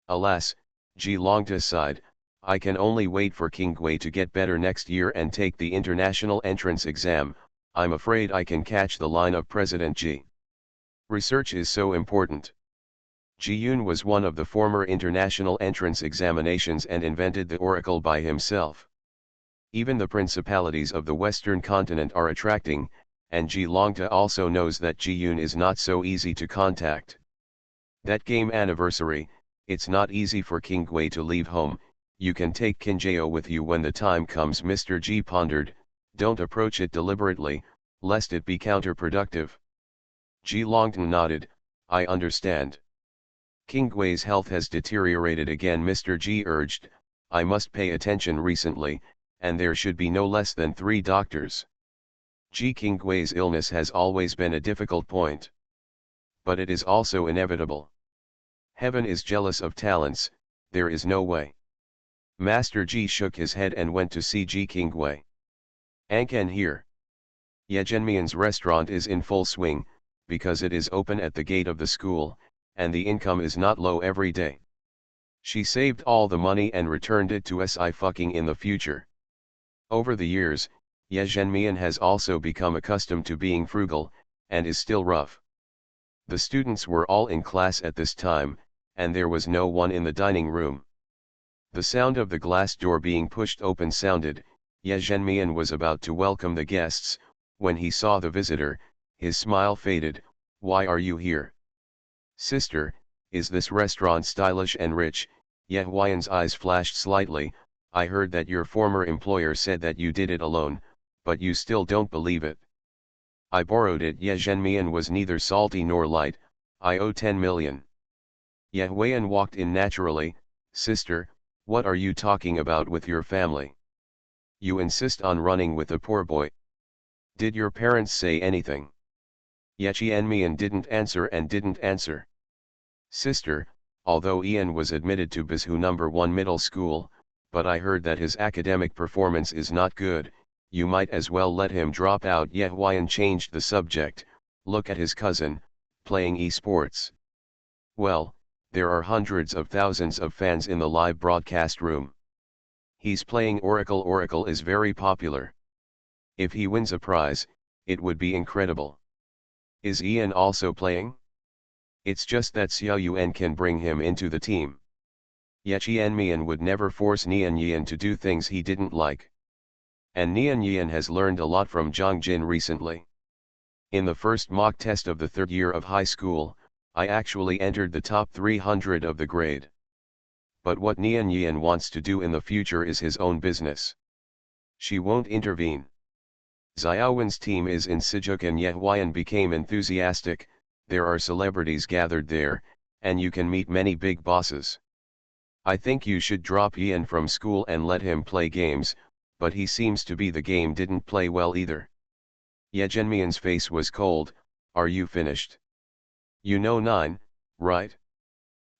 Alas, Ji Longta sighed, I can only wait for King Gui to get better next year and take the international entrance exam. I'm afraid I can catch the line of President Ji. Research is so important. Ji-yoon was one of the former international entrance examinations and invented the oracle by himself. Even the principalities of the western continent are attracting, and Ji Longta also knows that Ji-yoon is not so easy to contact. That game anniversary, it's not easy for King Gui to leave home. You can take Kinjao with you when the time comes. Mr. Ji pondered, don't approach it deliberately, lest it be counterproductive. Ji Longta nodded, I understand. King Gui's health has deteriorated again. Mr. Ji urged, I must pay attention recently, and there should be no less than 3 doctors. King Gui's illness has always been a difficult point. But it is also inevitable. Heaven is jealous of talents, there is no way. Master Ji shook his head and went to see King Gui. Ankan here. Yejenmian's restaurant is in full swing, because it is open at the gate of the school, and the income is not low every day. She saved all the money and returned it to Si fucking in the future. Over the years, Yejenmian has also become accustomed to being frugal, and is still rough. The students were all in class at this time, and there was no one in the dining room. The sound of the glass door being pushed open sounded. Yejenmian was about to welcome the guests, when he saw the visitor. His smile faded. Why are you here? Sister, is this restaurant stylish and rich? Yehuayan's eyes flashed slightly. I heard that your former employer said that you did it alone, but you still don't believe it. I borrowed it. Yejenmian was neither salty nor light. I owe 10 million. Yehuayan walked in naturally. Sister, what are you talking about with your family? You insist on running with a poor boy. Did your parents say anything? Yejenmian didn't answer. Sister, although Ian was admitted to Bizhu No. 1 middle school, but I heard that his academic performance is not good. You might as well let him drop out. Yehuayan changed the subject. Look at his cousin, playing esports. Well, there are hundreds of thousands of fans in the live broadcast room. He's playing Oracle. Oracle is very popular. If he wins a prize, it would be incredible. Is Ian also playing? It's just that Xiao Yuan can bring him into the team. Yet Mian would never force Nian Yian to do things he didn't like. And Nian Yian has learned a lot from Zhang Jin recently. In the first mock test of the third year of high school, I actually entered the top 300 of the grade. But what Nian Yian wants to do in the future is his own business. She won't intervene. Xiaowen's team is in Sijuk and Ye Huayan became enthusiastic. There are celebrities gathered there, and you can meet many big bosses. I think you should drop Ian from school and let him play games, but he seems to be the game didn't play well either. Ye Zhenmian's face was cold. Are you finished? You know 9, right?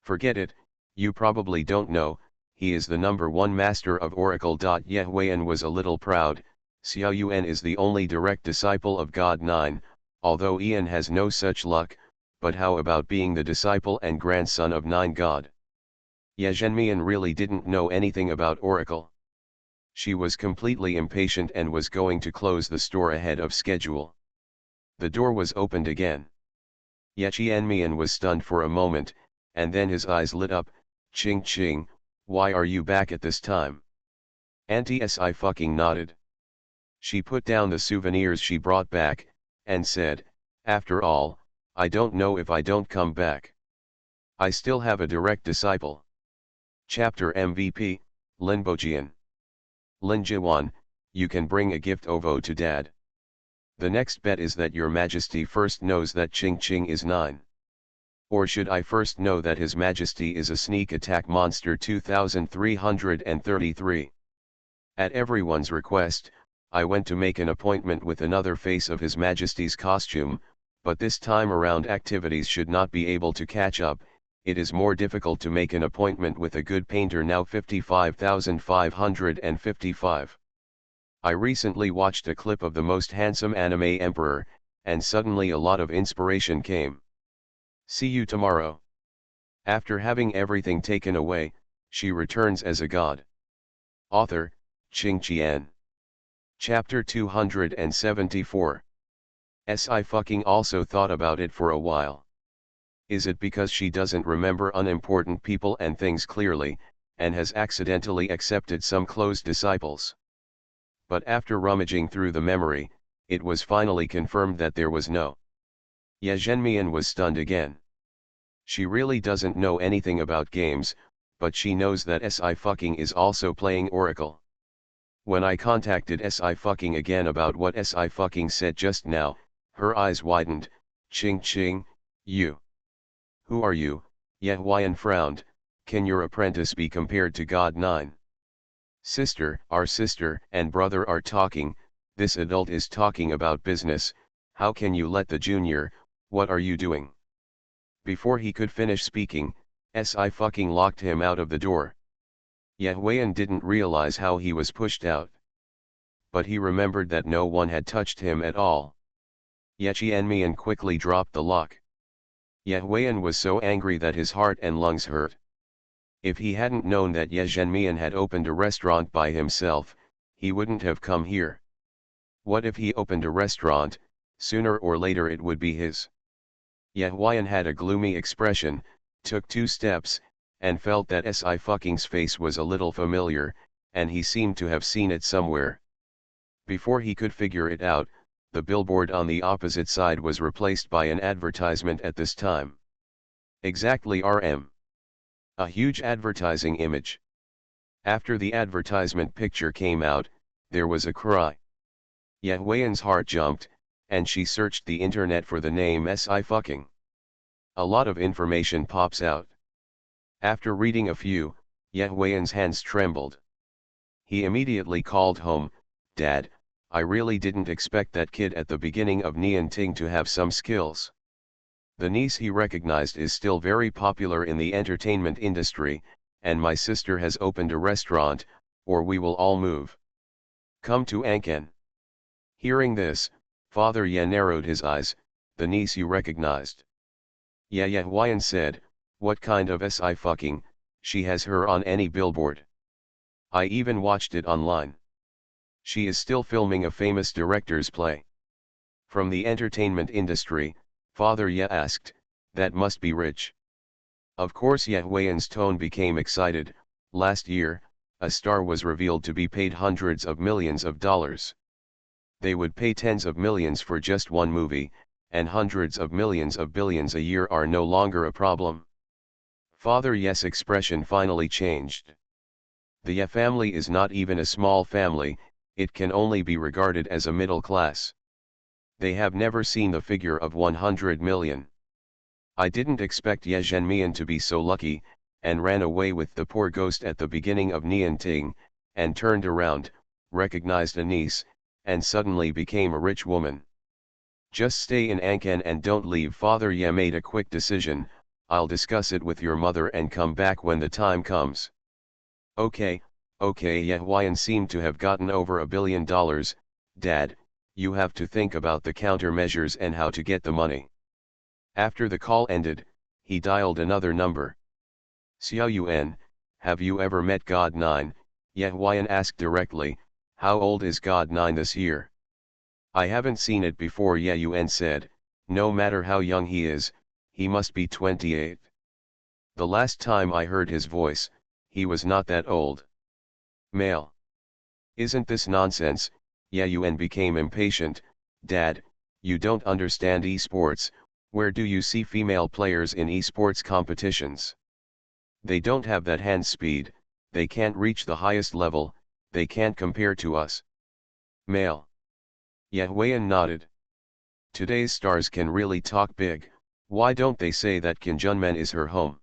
Forget it, you probably don't know, he is the #1 master of Oracle. Ye Huayan was a little proud. Xiao Yuan is the only direct disciple of God 9, although Ian has no such luck, but how about being the disciple and grandson of 9 God? Ye Zhenmian really didn't know anything about Oracle. She was completely impatient and was going to close the store ahead of schedule. The door was opened again. Ye Zhenmian was stunned for a moment, and then his eyes lit up. Ching Ching, why are you back at this time? Auntie Si fucking nodded. She put down the souvenirs she brought back, and said, after all, I don't know if I don't come back. I still have a direct disciple. Chapter MVP, Lin Bojian. Lin Jiwan, you can bring a gift ovo to dad. The next bet is that your majesty first knows that Ching Ching is 9. Or should I first know that his majesty is a sneak attack monster? 2333. At everyone's request, I went to make an appointment with another face of his majesty's costume, but this time around activities should not be able to catch up. It is more difficult to make an appointment with a good painter now. 55,555. I recently watched a clip of the most handsome anime emperor, and suddenly a lot of inspiration came. See you tomorrow. After having everything taken away, she returns as a god. Author, Qing Qian. Chapter 274. Si fucking also thought about it for a while. Is it because she doesn't remember unimportant people and things clearly, and has accidentally accepted some closed disciples? But after rummaging through the memory, it was finally confirmed that there was no. Ye Zhenmian was stunned again. She really doesn't know anything about games, but she knows that Si fucking is also playing Oracle. When I contacted Si fucking again about what Si fucking said just now, her eyes widened. Ching Ching, you. Who are you? Ye Huayan frowned. Can your apprentice be compared to God 9? Sister, our sister and brother are talking, this adult is talking about business, how can you let the junior, what are you doing? Before he could finish speaking, Si fucking locked him out of the door. Ye Huayan didn't realize how he was pushed out. But he remembered that no one had touched him at all. Ye Zhenmian quickly dropped the lock. Ye Huayan was so angry that his heart and lungs hurt. If he hadn't known that Ye Zhenmian had opened a restaurant by himself, he wouldn't have come here. What if he opened a restaurant? Sooner or later it would be his. Ye Huayan had a gloomy expression, took 2 steps, and felt that Si fucking's face was a little familiar, and he seemed to have seen it somewhere. Before he could figure it out, the billboard on the opposite side was replaced by an advertisement at this time. Exactly RM. A huge advertising image. After the advertisement picture came out, there was a cry. Ye Huayan's heart jumped, and she searched the internet for the name Si fucking. A lot of information pops out. After reading a few, Ye Huayan's hands trembled. He immediately called home. Dad, I really didn't expect that kid at the beginning of Nian Ting to have some skills. The niece he recognized is still very popular in the entertainment industry, and my sister has opened a restaurant, or we will all move. Come to Anken. Hearing this, Father Ye narrowed his eyes. The niece you recognized. Ye Huayan said, what kind of Si fucking, she has her on any billboard. I even watched it online. She is still filming a famous director's play. From the entertainment industry, Father Ye asked, that must be rich. Of course Ye Huiyan's tone became excited. Last year, a star was revealed to be paid hundreds of millions of dollars. They would pay tens of millions for just one movie, and hundreds of millions of billions a year are no longer a problem. Father Ye's expression finally changed. The Ye family is not even a small family, it can only be regarded as a middle class. They have never seen the figure of 100 million. I didn't expect Ye Zhenmian to be so lucky, and ran away with the poor ghost at the beginning of Nian Ting, and turned around, recognized a niece, and suddenly became a rich woman. Just stay in Angkan and don't leave. Father Ye made a quick decision. I'll discuss it with your mother and come back when the time comes. Okay, Ye Huiyan seemed to have gotten over $1 billion. Dad, you have to think about the countermeasures and how to get the money. After the call ended, he dialed another number. Xiao Yuan, have you ever met God 9? Ye Huiyan asked directly. How old is God 9 this year? I haven't seen it before. Ye Yuan said. No matter how young he is, he must be 28. The last time I heard his voice, he was not that old. Male. Isn't this nonsense? Ye Yuan became impatient. Dad, you don't understand esports. Where do you see female players in esports competitions? They don't have that hand speed, they can't reach the highest level, they can't compare to us. Male. Ye Huiyan nodded. Today's stars can really talk big. Why don't they say that Kinjunmen is her home?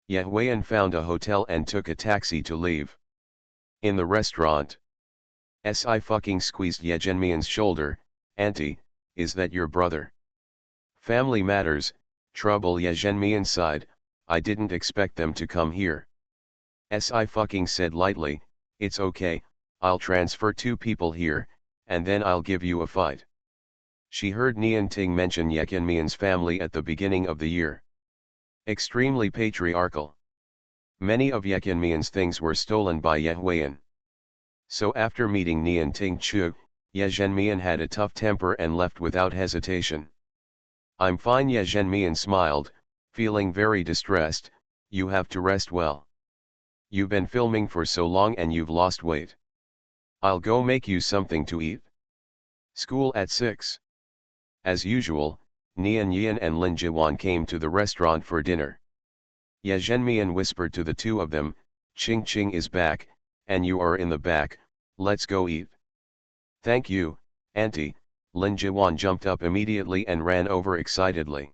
Ye Huiyan found a hotel and took a taxi to leave. In the restaurant, Si squeezed Ye Zhenmian's shoulder. Auntie, is that your brother? Family matters, trouble. Ye Zhenmian sighed. I didn't expect them to come here. Si said lightly, it's okay, I'll transfer 2 people here, and then I'll give you a fight. She heard Nian Ting mention Ye Zhenmian's family at the beginning of the year. Extremely patriarchal. Many of Ye Zhenmian's things were stolen by Ye Huiyan. So after meeting Nian Ting Chu, Ye Zhenmian had a tough temper and left without hesitation. I'm fine. Ye Zhenmian smiled, feeling very distressed. You have to rest well. You've been filming for so long and you've lost weight. I'll go make you something to eat. School at 6. As usual, Nian Yian and Lin Jiwan came to the restaurant for dinner. Ye Zhenmian whispered to the 2 of them, Ching Ching is back, and you are in the back, let's go eat. Thank you, Auntie. Lin Jiwan jumped up immediately and ran over excitedly.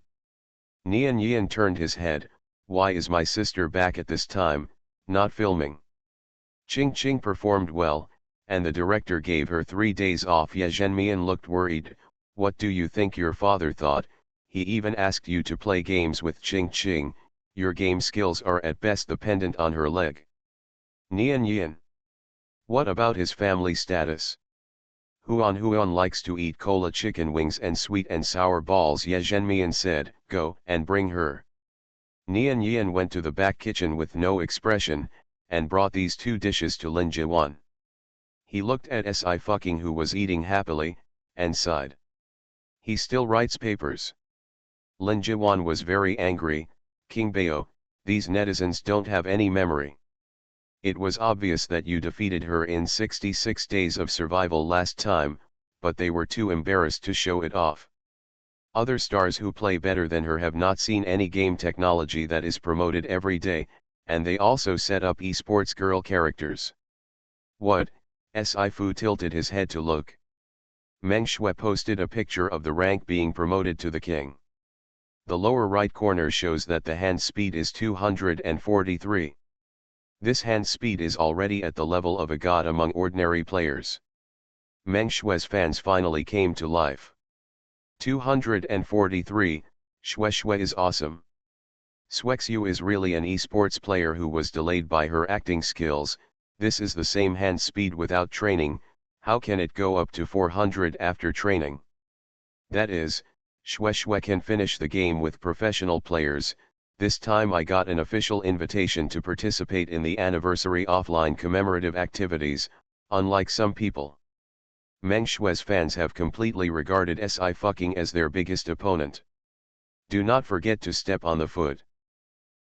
Nian Yian turned his head. Why is my sister back at this time, not filming? Ching Ching performed well, and the director gave her 3 days off. Ye Zhenmian looked worried. What do you think your father thought? He even asked you to play games with Ching Ching. Your game skills are at best dependent on her leg. Nian Yian. What about his family status? Huan likes to eat cola chicken wings and sweet and sour balls. Ye Zhenmian said, go and bring her. Nian Yian went to the back kitchen with no expression, and brought these 2 dishes to Lin Jiwan. He looked at Si who was eating happily, and sighed. He still writes papers. Lin Jiwan was very angry. King Bao, these netizens don't have any memory. It was obvious that you defeated her in 66 days of survival last time, but they were too embarrassed to show it off. Other stars who play better than her have not seen any game technology that is promoted every day, and they also set up esports girl characters. What? Si tilted his head to look. Meng Shui posted a picture of the rank being promoted to the king. The lower right corner shows that the hand speed is 243. This hand speed is already at the level of a god among ordinary players. Meng Shui's fans finally came to life. 243, Shui is awesome. Xuexiu is really an esports player who was delayed by her acting skills. This is the same hand speed without training. How can it go up to 400 after training? That is, Shui can finish the game with professional players. This time I got an official invitation to participate in the anniversary offline commemorative activities, unlike some people. Meng Shui's fans have completely regarded Sci-fucking as their biggest opponent. Do not forget to step on the foot.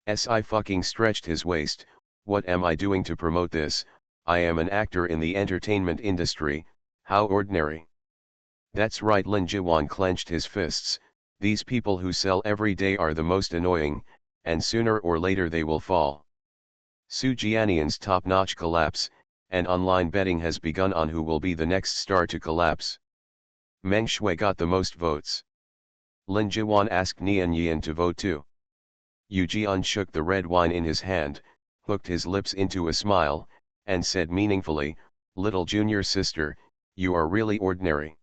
Sci-fucking stretched his waist. What am I doing to promote this? I am an actor in the entertainment industry, how ordinary. That's right, Lin Jiwan clenched his fists. These people who sell every day are the most annoying, and sooner or later they will fall. Su Jianian's top-notch collapse, and online betting has begun on who will be the next star to collapse. Meng Shui got the most votes. Lin Jiwan asked Nian Yian to vote too. Yu Jian shook the red wine in his hand, hooked his lips into a smile, and said meaningfully, "Little junior sister, you are really ordinary."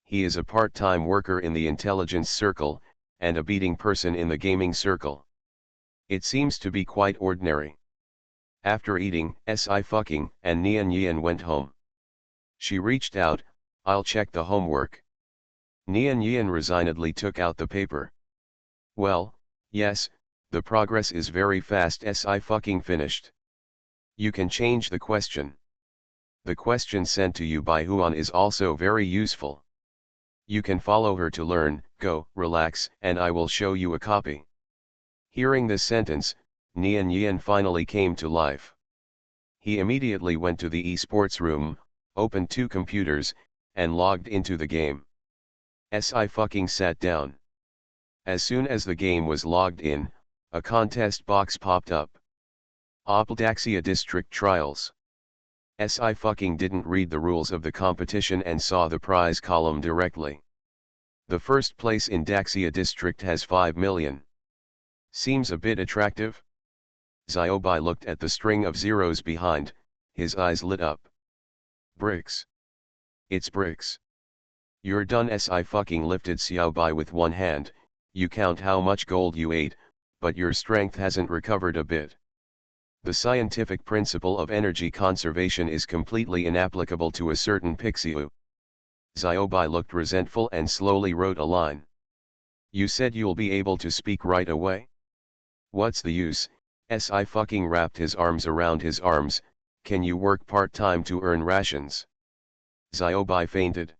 He is a part-time worker in the intelligence circle, and a beating person in the gaming circle. It seems to be quite ordinary. After eating, Sci-fucking, and Nian Yian went home. She reached out, "I'll check the homework." Nian Yian resignedly took out the paper. "Well, yes, the progress is very fast." Sci-fucking finished. "You can change the question. The question sent to you by Huan is also very useful. You can follow her to learn. Go, relax, and I will show you a copy." Hearing this sentence, Nian Yian finally came to life. He immediately went to the esports room, opened 2 computers, and logged into the game. Sci-fucking sat down. As soon as the game was logged in, a contest box popped up. Daxia District Trials. Sci-fucking didn't read the rules of the competition and saw the prize column directly. The first place in Daxia District has 5 million. Seems a bit attractive? Xiaobai looked at the string of zeros behind, his eyes lit up. Bricks. It's bricks. You're done. Sci-fucking lifted Xiaobai with one hand. You count how much gold you ate, but your strength hasn't recovered a bit. The scientific principle of energy conservation is completely inapplicable to a certain Pixiu. Xiaobai looked resentful and slowly wrote a line. You said you'll be able to speak right away? What's the use? Sci-fucking wrapped his arms around his arms. Can you work part-time to earn rations? Xiaobai fainted.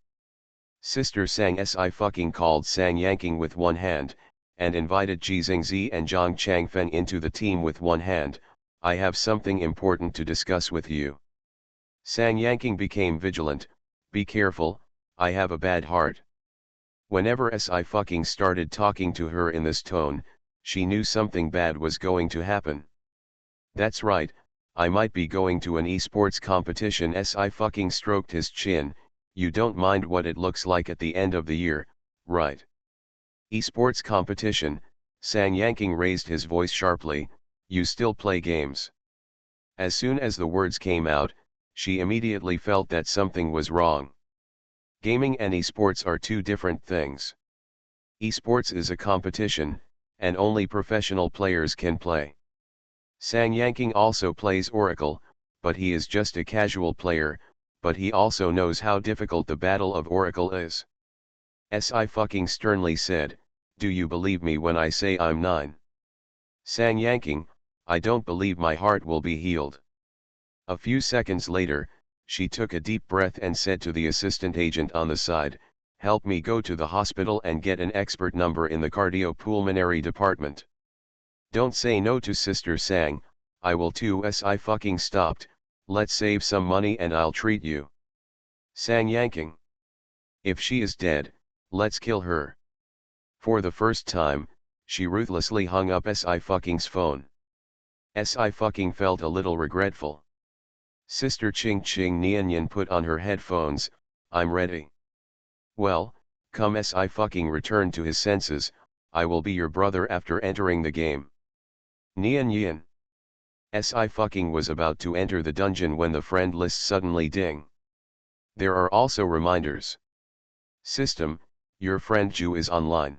Sister Sang. Sci-fucking called Sang Yanking with one hand, and invited Ji Xingzi and Zhang Changfeng into the team with one hand. I have something important to discuss with you. Sang Yanking became vigilant. Be careful, I have a bad heart. Whenever Sci-fucking started talking to her in this tone, she knew something bad was going to happen. That's right, I might be going to an esports competition. Sci-fucking stroked his chin. You don't mind what it looks like at the end of the year, right? Esports competition. Sang Yanking raised his voice sharply. You still play games? As soon as the words came out, she immediately felt that something was wrong. Gaming and esports are 2 different things. Esports is a competition, and only professional players can play. Sang Yanking also plays Oracle, but he is just a casual player, but he also knows how difficult the Battle of Oracle is. Sci-fucking sternly said, do you believe me when I say I'm 9? Sang Yanking, I don't believe my heart will be healed. A few seconds later, she took a deep breath and said to the assistant agent on the side, help me go to the hospital and get an expert number in the cardiopulmonary department. Don't say no to Sister Sang, I will too. Sci-fucking stopped, let's save some money and I'll treat you. Sang Yanking. If she is dead, let's kill her. For the first time, she ruthlessly hung up Sci-fucking's phone. Sci-fucking felt a little regretful. Sister Ching Ching Nianyan put on her headphones, I'm ready. Well, come. Sci-fucking returned to his senses, I will be your brother after entering the game. Nianyan. Sci-fucking was about to enter the dungeon when the friend list suddenly ding. There are also reminders. System, your friend Ju is online.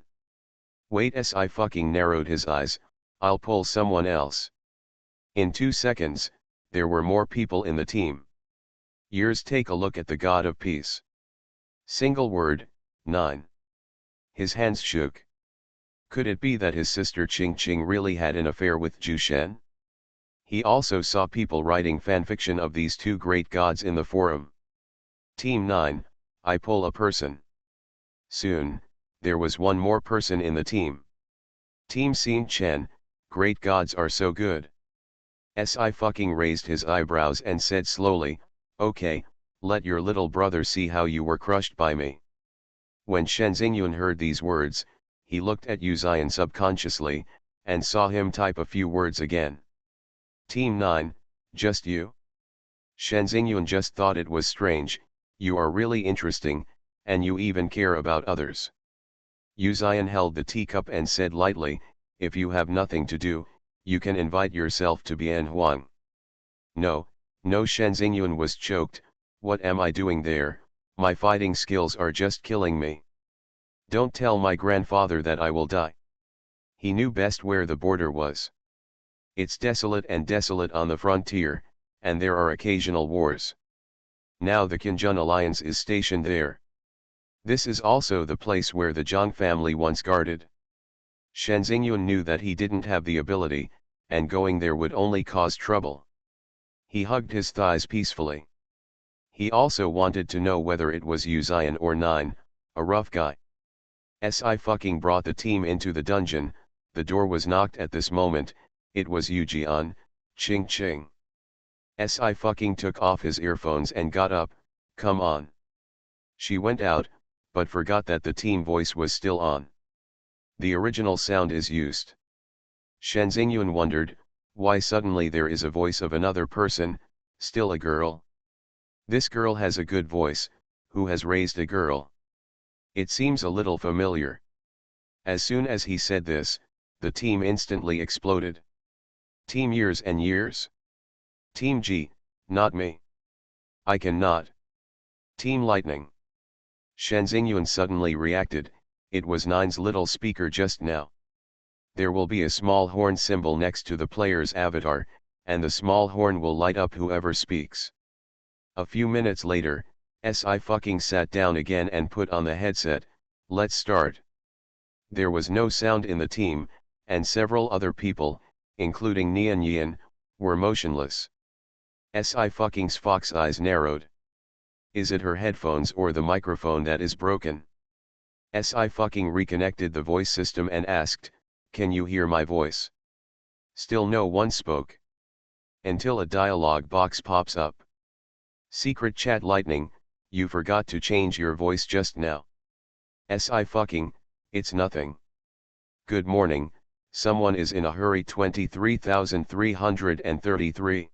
Wait. Sci-fucking narrowed his eyes, I'll pull someone else. In 2 seconds, there were more people in the team. Years. Take a look at the God of Peace. Single word, 9. His hands shook. Could it be that his sister Qing Qing really had an affair with Zhu Shen? He also saw people writing fanfiction of these two great gods in the forum. Team 9, I pull a person. Soon, there was one more person in the team. Team Xing Chen, great gods are so good. Si fucking raised his eyebrows and said slowly, okay, let your little brother see how you were crushed by me. When Shen Xingyun heard these words, he looked at Yu Ziyan subconsciously, and saw him type a few words again. Team 9, just you? Shen Xingyun just thought it was strange, you are really interesting, and you even care about others. Yu Ziyan held the teacup and said lightly, if you have nothing to do, you can invite yourself to Bian Huang. No, no, Shen Xingyun was choked, what am I doing there, my fighting skills are just killing me. Don't tell my grandfather that I will die. He knew best where the border was. It's desolate and desolate on the frontier, and there are occasional wars. Now the Qinjun alliance is stationed there. This is also the place where the Zhang family once guarded. Shen Xingyun knew that he didn't have the ability, and going there would only cause trouble. He hugged his thighs peacefully. He also wanted to know whether it was Yu Ziyan or Nine, a rough guy. Si fucking brought the team into the dungeon, the door was knocked at this moment, it was Yu Jian, Qing Qing. Si fucking took off his earphones and got up, come on. She went out, but forgot that the team voice was still on. The original sound is used. Shen Xingyun wondered, why suddenly there is a voice of another person, still a girl? This girl has a good voice, who has raised a girl? It seems a little familiar. As soon as he said this, the team instantly exploded. Team Years and Years? Team G, not me. I cannot. Team Lightning. Shen Xingyun suddenly reacted, it was Nine's little speaker just now. There will be a small horn symbol next to the player's avatar, and the small horn will light up whoever speaks. A few minutes later, Si fucking sat down again and put on the headset, let's start. There was no sound in the team, and several other people, including Nian Yan, were motionless. Si fucking's fox eyes narrowed. Is it her headphones or the microphone that is broken? Si fucking reconnected the voice system and asked, can you hear my voice? Still no one spoke. Until a dialog box pops up. Secret chat Lightning, you forgot to change your voice just now. Si fucking, it's nothing. Good morning, someone is in a hurry 23,333.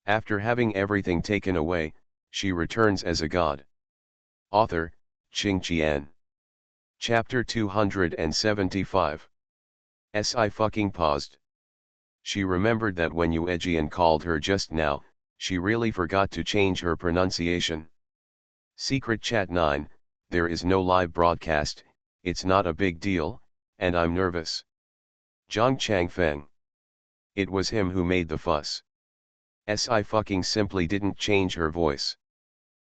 After having everything taken away, she returns as a god. Author, Qing Qian. Chapter 275. Si fucking paused. She remembered that when Yu Ejian called her just now, she really forgot to change her pronunciation. Secret chat 9, there is no live broadcast, it's not a big deal, and I'm nervous. Zhang Changfeng. It was him who made the fuss. Si fucking simply didn't change her voice.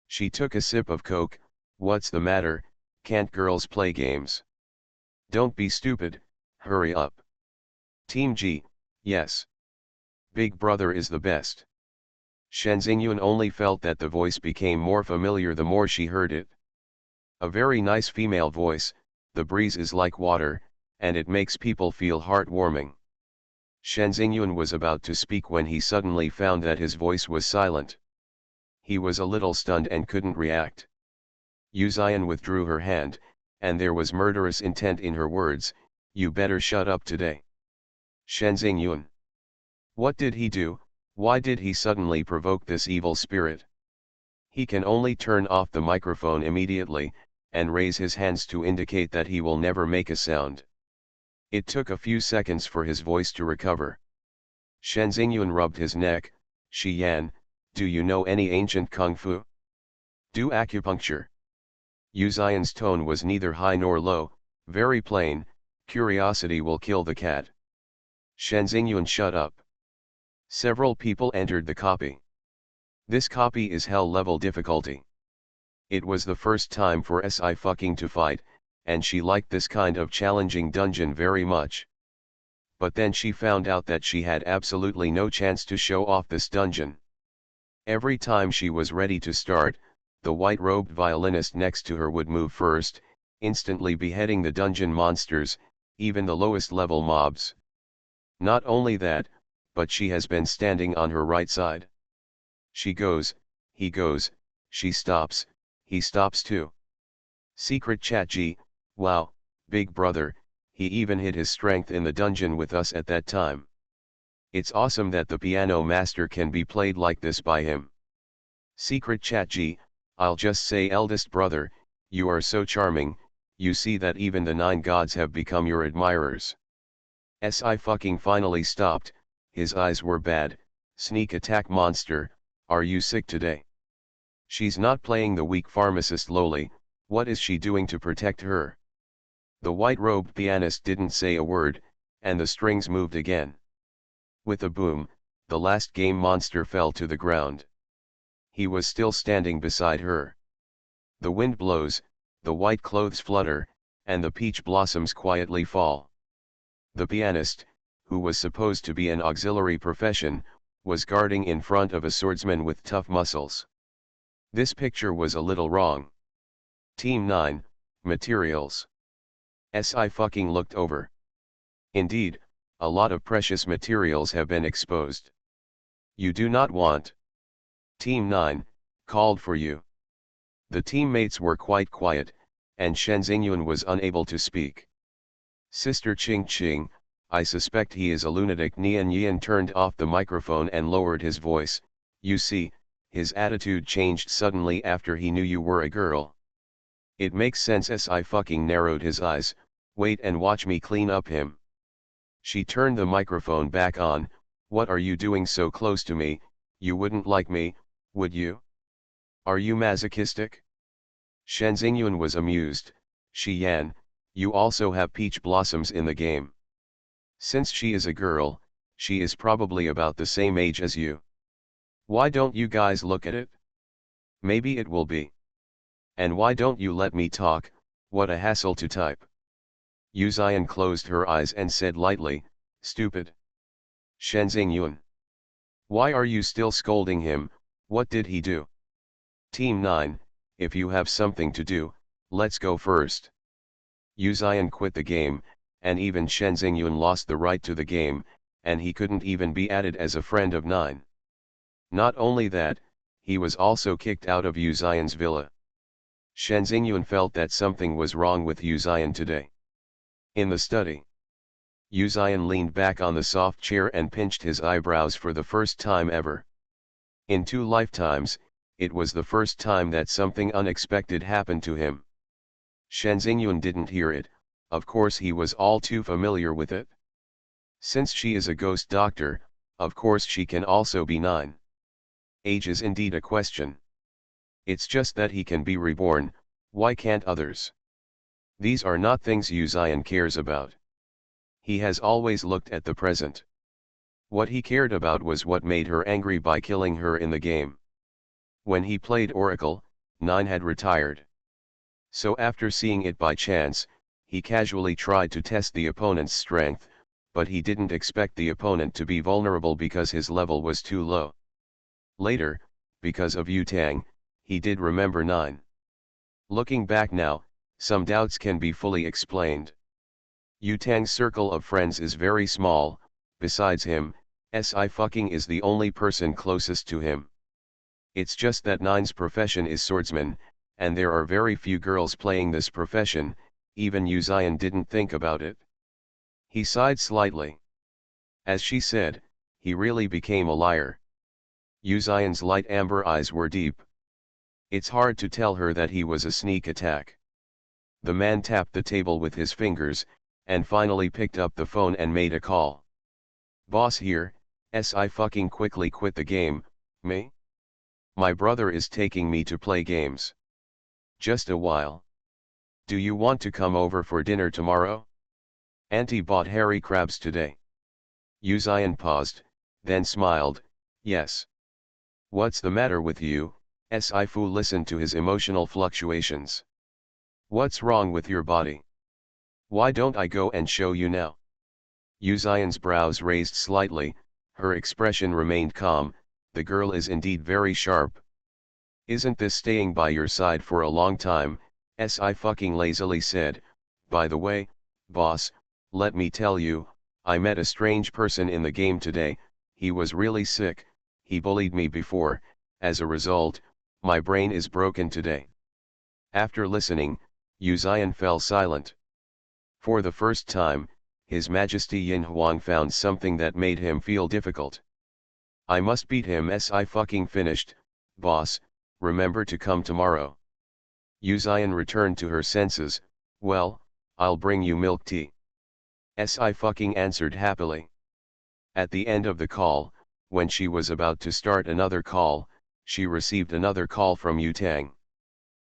She took a sip of Coke, what's the matter, can't girls play games? Don't be stupid, hurry up. Team G, yes. Big Brother is the best. Shen Xingyun only felt that the voice became more familiar the more she heard it. A very nice female voice, the breeze is like water, and it makes people feel heartwarming. Shen Xingyun was about to speak when he suddenly found that his voice was silent. He was a little stunned and couldn't react. Yu Ziyan withdrew her hand, and there was murderous intent in her words, you better shut up today. Shen Xingyun. What did he do? Why did he suddenly provoke this evil spirit? He can only turn off the microphone immediately, and raise his hands to indicate that he will never make a sound. It took a few seconds for his voice to recover. Shen Xingyun rubbed his neck, Shi Yan, do you know any ancient kung fu? Do acupuncture. Yu Ziyan's tone was neither high nor low, very plain, curiosity will kill the cat. Shen Xingyun shut up. Several people entered the copy. This copy is hell level difficulty. It was the first time for Si fucking to fight, and she liked this kind of challenging dungeon very much. But then she found out that she had absolutely no chance to show off this dungeon. Every time she was ready to start, the white-robed violinist next to her would move first, instantly beheading the dungeon monsters, even the lowest level mobs. Not only that, but she has been standing on her right side. She goes, he goes, she stops, he stops too. Secret chat G, wow, big brother, he even hid his strength in the dungeon with us at that time. It's awesome that the piano master can be played like this by him. Secret chat G, I'll just say eldest brother, you are so charming, you see that even the 9 gods have become your admirers. Si fucking finally stopped, his eyes were bad, sneak attack monster, are you sick today? She's not playing the weak pharmacist lowly, what is she doing to protect her? The white-robed pianist didn't say a word, and the strings moved again. With a boom, the last game monster fell to the ground. He was still standing beside her. The wind blows, the white clothes flutter, and the peach blossoms quietly fall. The pianist, who was supposed to be an auxiliary profession, was guarding in front of a swordsman with tough muscles. This picture was a little wrong. Team 9, materials. Si fucking looked over. Indeed, a lot of precious materials have been exposed. You do not want. Team 9, called for you. The teammates were quite quiet, and Shen Xingyun was unable to speak. Sister Ching Ching, I suspect he is a lunatic. Nian Yan turned off the microphone and lowered his voice. You see, his attitude changed suddenly after he knew you were a girl. It makes sense. Si fucking narrowed his eyes, wait and watch me clean up him. She turned the microphone back on. What are you doing so close to me? You wouldn't like me, would you? Are you masochistic? Shen Xingyun was amused. Shi Yan, you also have peach blossoms in the game. Since she is a girl, she is probably about the same age as you. Why don't you guys look at it? Maybe it will be. And why don't you let me talk, what a hassle to type. Yu Xian closed her eyes and said lightly, stupid. Shen Xingyun. Why are you still scolding him, what did he do? Team 9, if you have something to do, let's go first. Yu Xian quit the game, and even Shen Xingyun lost the right to the game, and he couldn't even be added as a friend of 9. Not only that, he was also kicked out of Yu Xian's villa. Shen Xingyun felt that something was wrong with Yu Xian today. In the study, Yu Xian leaned back on the soft chair and pinched his eyebrows for the first time ever. In 2 lifetimes, it was the first time that something unexpected happened to him. Shen Xingyun didn't hear it, of course he was all too familiar with it. Since she is a ghost doctor, of course she can also be 9. Age is indeed a question. It's just that he can be reborn, why can't others? These are not things Yu Xian cares about. He has always looked at the present. What he cared about was what made her angry by killing her in the game. When he played Oracle, 9 had retired. So after seeing it by chance, he casually tried to test the opponent's strength, but he didn't expect the opponent to be vulnerable because his level was too low. Later, because of Yu Tang, he did remember 9. Looking back now, some doubts can be fully explained. Yu Tang's circle of friends is very small, besides him, Si fucking is the only person closest to him. It's just that 9's profession is swordsman, and there are very few girls playing this profession, even Yu Xian didn't think about it. He sighed slightly. As she said, he really became a liar. Yu Xian's light amber eyes were deep. It's hard to tell her that he was a sneak attack. The man tapped the table with his fingers, and finally picked up the phone and made a call. Boss here, Si fucking quickly quit the game, me? My brother is taking me to play games. Just a while. Do you want to come over for dinner tomorrow? Auntie bought hairy crabs today. Yu Xian paused, then smiled, yes. What's the matter with you? Si Fu listened to his emotional fluctuations. What's wrong with your body? Why don't I go and show you now? Uzian's brows raised slightly, her expression remained calm. The girl is indeed very sharp. Isn't this staying by your side for a long time? Si fucking lazily said. By the way, boss, let me tell you, I met a strange person in the game today. He was really sick, he bullied me before, as a result, my brain is broken today. After listening, Uzian fell silent. For the first time, His Majesty Yin Huang found something that made him feel difficult. I must beat him. Si fucking finished, boss, remember to come tomorrow. Uzian returned to her senses. Well, I'll bring you milk tea. Si fucking answered happily. At the end of the call, when she was about to start another call, she received another call from Yu Tang.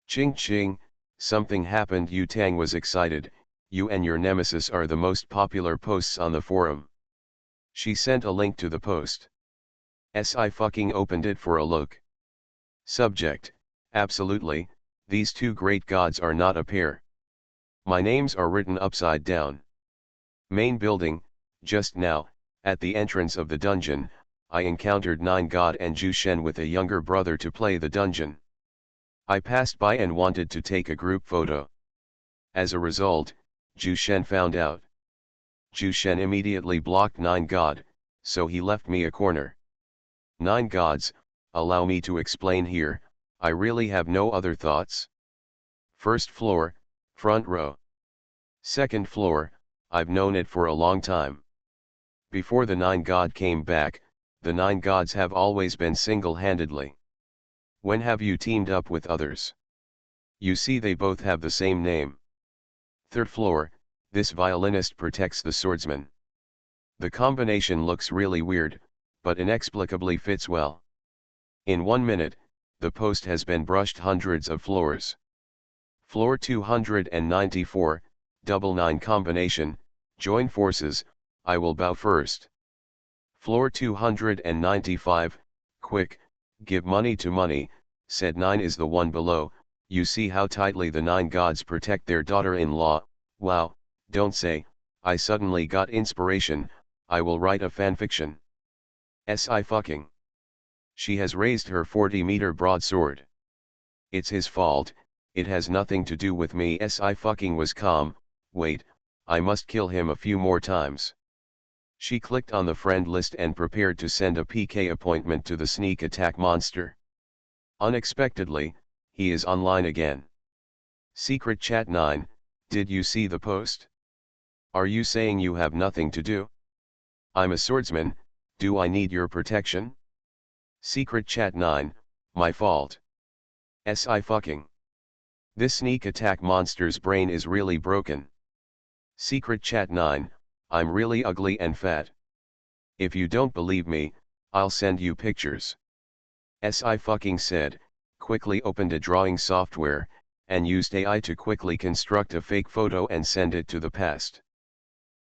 Ching ching, something happened. Yu Tang was excited. You and your nemesis are the most popular posts on the forum. She sent a link to the post. Si fucking opened it for a look. Subject, absolutely, these two great gods are not a pair. My names are written upside down. Main building, just now, at the entrance of the dungeon, I encountered Nine God and Zhu Shen with a younger brother to play the dungeon. I passed by and wanted to take a group photo. As a result, Zhu Shen found out. Zhu Shen immediately blocked Nine God, so he left me a corner. Nine Gods, allow me to explain here, I really have no other thoughts. First floor, front row. Second floor, I've known it for a long time. Before the Nine God came back, the Nine Gods have always been single-handedly. When have you teamed up with others? You see, they both have the same name. Third floor, this violinist protects the swordsman. The combination looks really weird, but inexplicably fits well. In 1 minute, the post has been brushed hundreds of floors. Floor 294, double 9 combination, join forces, I will bow first. Floor 295, quick, give money to money, said 9 is the one below. You see how tightly the Nine Gods protect their daughter-in-law. Wow, don't say, I suddenly got inspiration, I will write a fanfiction. Si fucking. She has raised her 40-meter broadsword. It's his fault, it has nothing to do with me. Si fucking was calm. Wait, I must kill him a few more times. She clicked on the friend list and prepared to send a PK appointment to the sneak attack monster. Unexpectedly, he is online again. Secret chat 9, did you see the post? Are you saying you have nothing to do? I'm a swordsman, do I need your protection? Secret chat 9, my fault. Si fucking. This sneak attack monster's brain is really broken. Secret chat 9, I'm really ugly and fat. If you don't believe me, I'll send you pictures. Si fucking said, quickly opened a drawing software, and used AI to quickly construct a fake photo and send it to the past.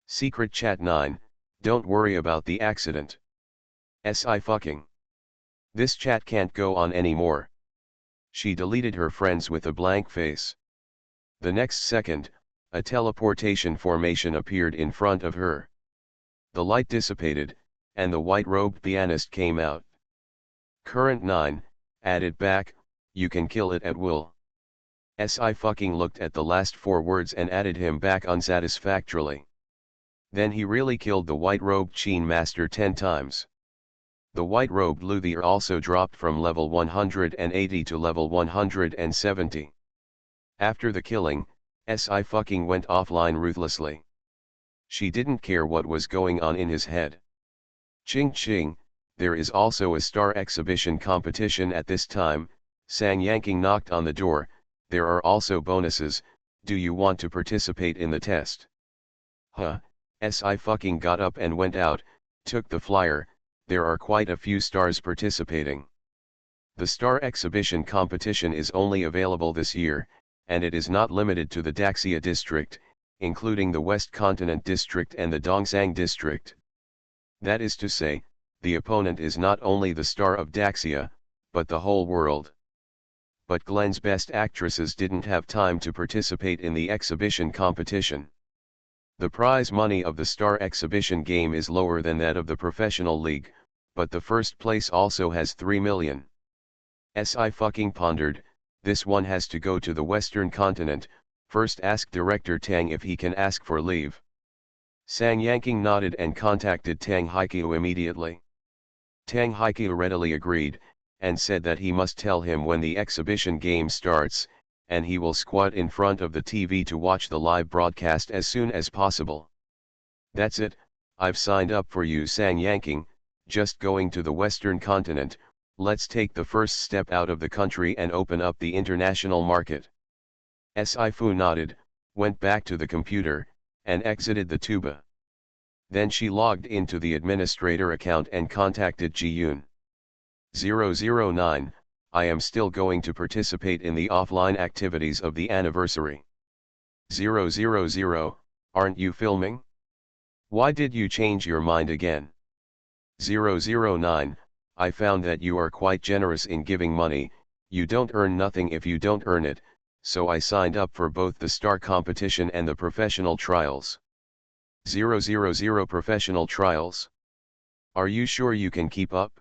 Secret chat 9, don't worry about the accident. Si fucking. This chat can't go on anymore. She deleted her friends with a blank face. The next second, a teleportation formation appeared in front of her. The light dissipated, and the white-robed pianist came out. Current 9, add it back, you can kill it at will. Si fucking looked at the last 4 words and added him back unsatisfactorily. Then he really killed the white-robed Qin master 10 times. The white-robed luthier also dropped from level 180 to level 170. After the killing, Si fucking went offline ruthlessly. She didn't care what was going on in his head. Ching ching, there is also a star exhibition competition at this time. Sang Yanking knocked on the door. There are also bonuses, do you want to participate in the test? Huh, Si fucking got up and went out, took the flyer, there are quite a few stars participating. The star exhibition competition is only available this year, and it is not limited to the Daxia district, including the West Continent district and the Dongsang district. That is to say, the opponent is not only the star of Daxia, but the whole world. but Glenn's best actresses didn't have time to participate in the exhibition competition. The prize money of the Star Exhibition game is lower than that of the professional league, but the first place also has 3 million. I fucking pondered, this one has to go to the Western continent. First ask director Tang if he can ask for leave. Sang Yanking nodded and contacted Tang Haikiu immediately. Tang Haikiu readily agreed, and said that he must tell him when the exhibition game starts, and he will squat in front of the TV to watch the live broadcast as soon as possible. That's it, I've signed up for you, sang Yanking, just going to the Western continent. Let's take the first step out of the country and open up the international market. Fu nodded, went back to the computer, and exited the tuba. Then she logged into the administrator account and contacted Ji-yoon. 009, I am still going to participate in the offline activities of the anniversary. 000, aren't you filming? Why did you change your mind again? 009, I found that you are quite generous in giving money. You don't earn nothing if you don't earn it, so I signed up for both the star competition and the professional trials. 000 professional trials? Are you sure you can keep up?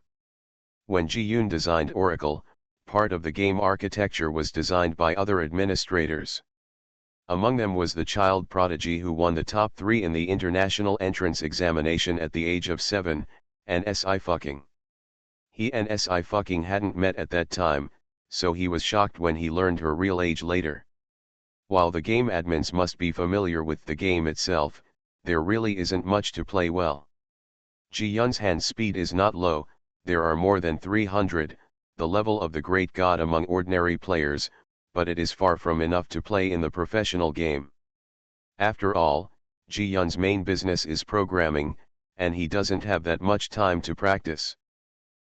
When Ji-yoon designed Oracle, part of the game architecture was designed by other administrators. Among them was the child prodigy who won the top 3 in the international entrance examination at the age of 7, and Si fucking. He and Si fucking hadn't met at that time, so he was shocked when he learned her real age later. While the game admins must be familiar with the game itself, there really isn't much to play well. Ji-yoon's hand speed is not low, there are more than 300, the level of the great god among ordinary players, but it is far from enough to play in the professional game. After all, Ji-yoon's main business is programming, and he doesn't have that much time to practice.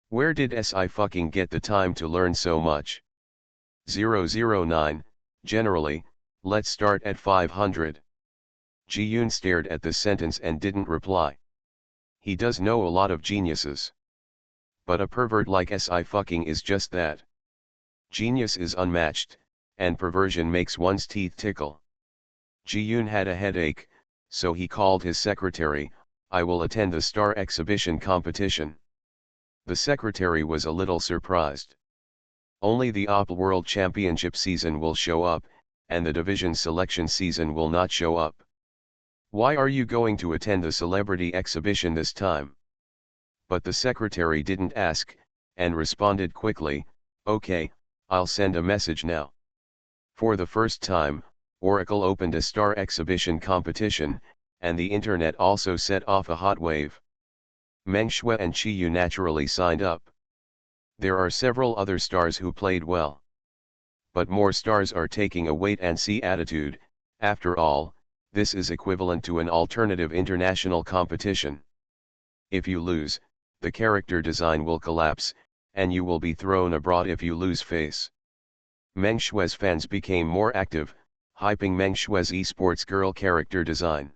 Where did Si fucking get the time to learn so much? 009, generally, let's start at 500. Ji-yoon stared at the sentence and didn't reply. He does know a lot of geniuses. But a pervert like Si fucking is just that. Genius is unmatched, and perversion makes one's teeth tickle. Ji-yoon had a headache, so he called his secretary, I will attend the star exhibition competition. The secretary was a little surprised. Only the OP World Championship season will show up, and the division selection season will not show up. Why are you going to attend the celebrity exhibition this time? But the secretary didn't ask, and responded quickly, okay, I'll send a message now. For the first time, Oracle opened a star exhibition competition, and the internet also set off a hot wave. Meng Shui and Chi Yu naturally signed up. There are several other stars who played well. But more stars are taking a wait-and-see attitude. After all, this is equivalent to an alternative international competition. If you lose, the character design will collapse, and you will be thrown abroad if you lose face. Meng Shui's fans became more active, hyping Meng Shui's esports girl character design.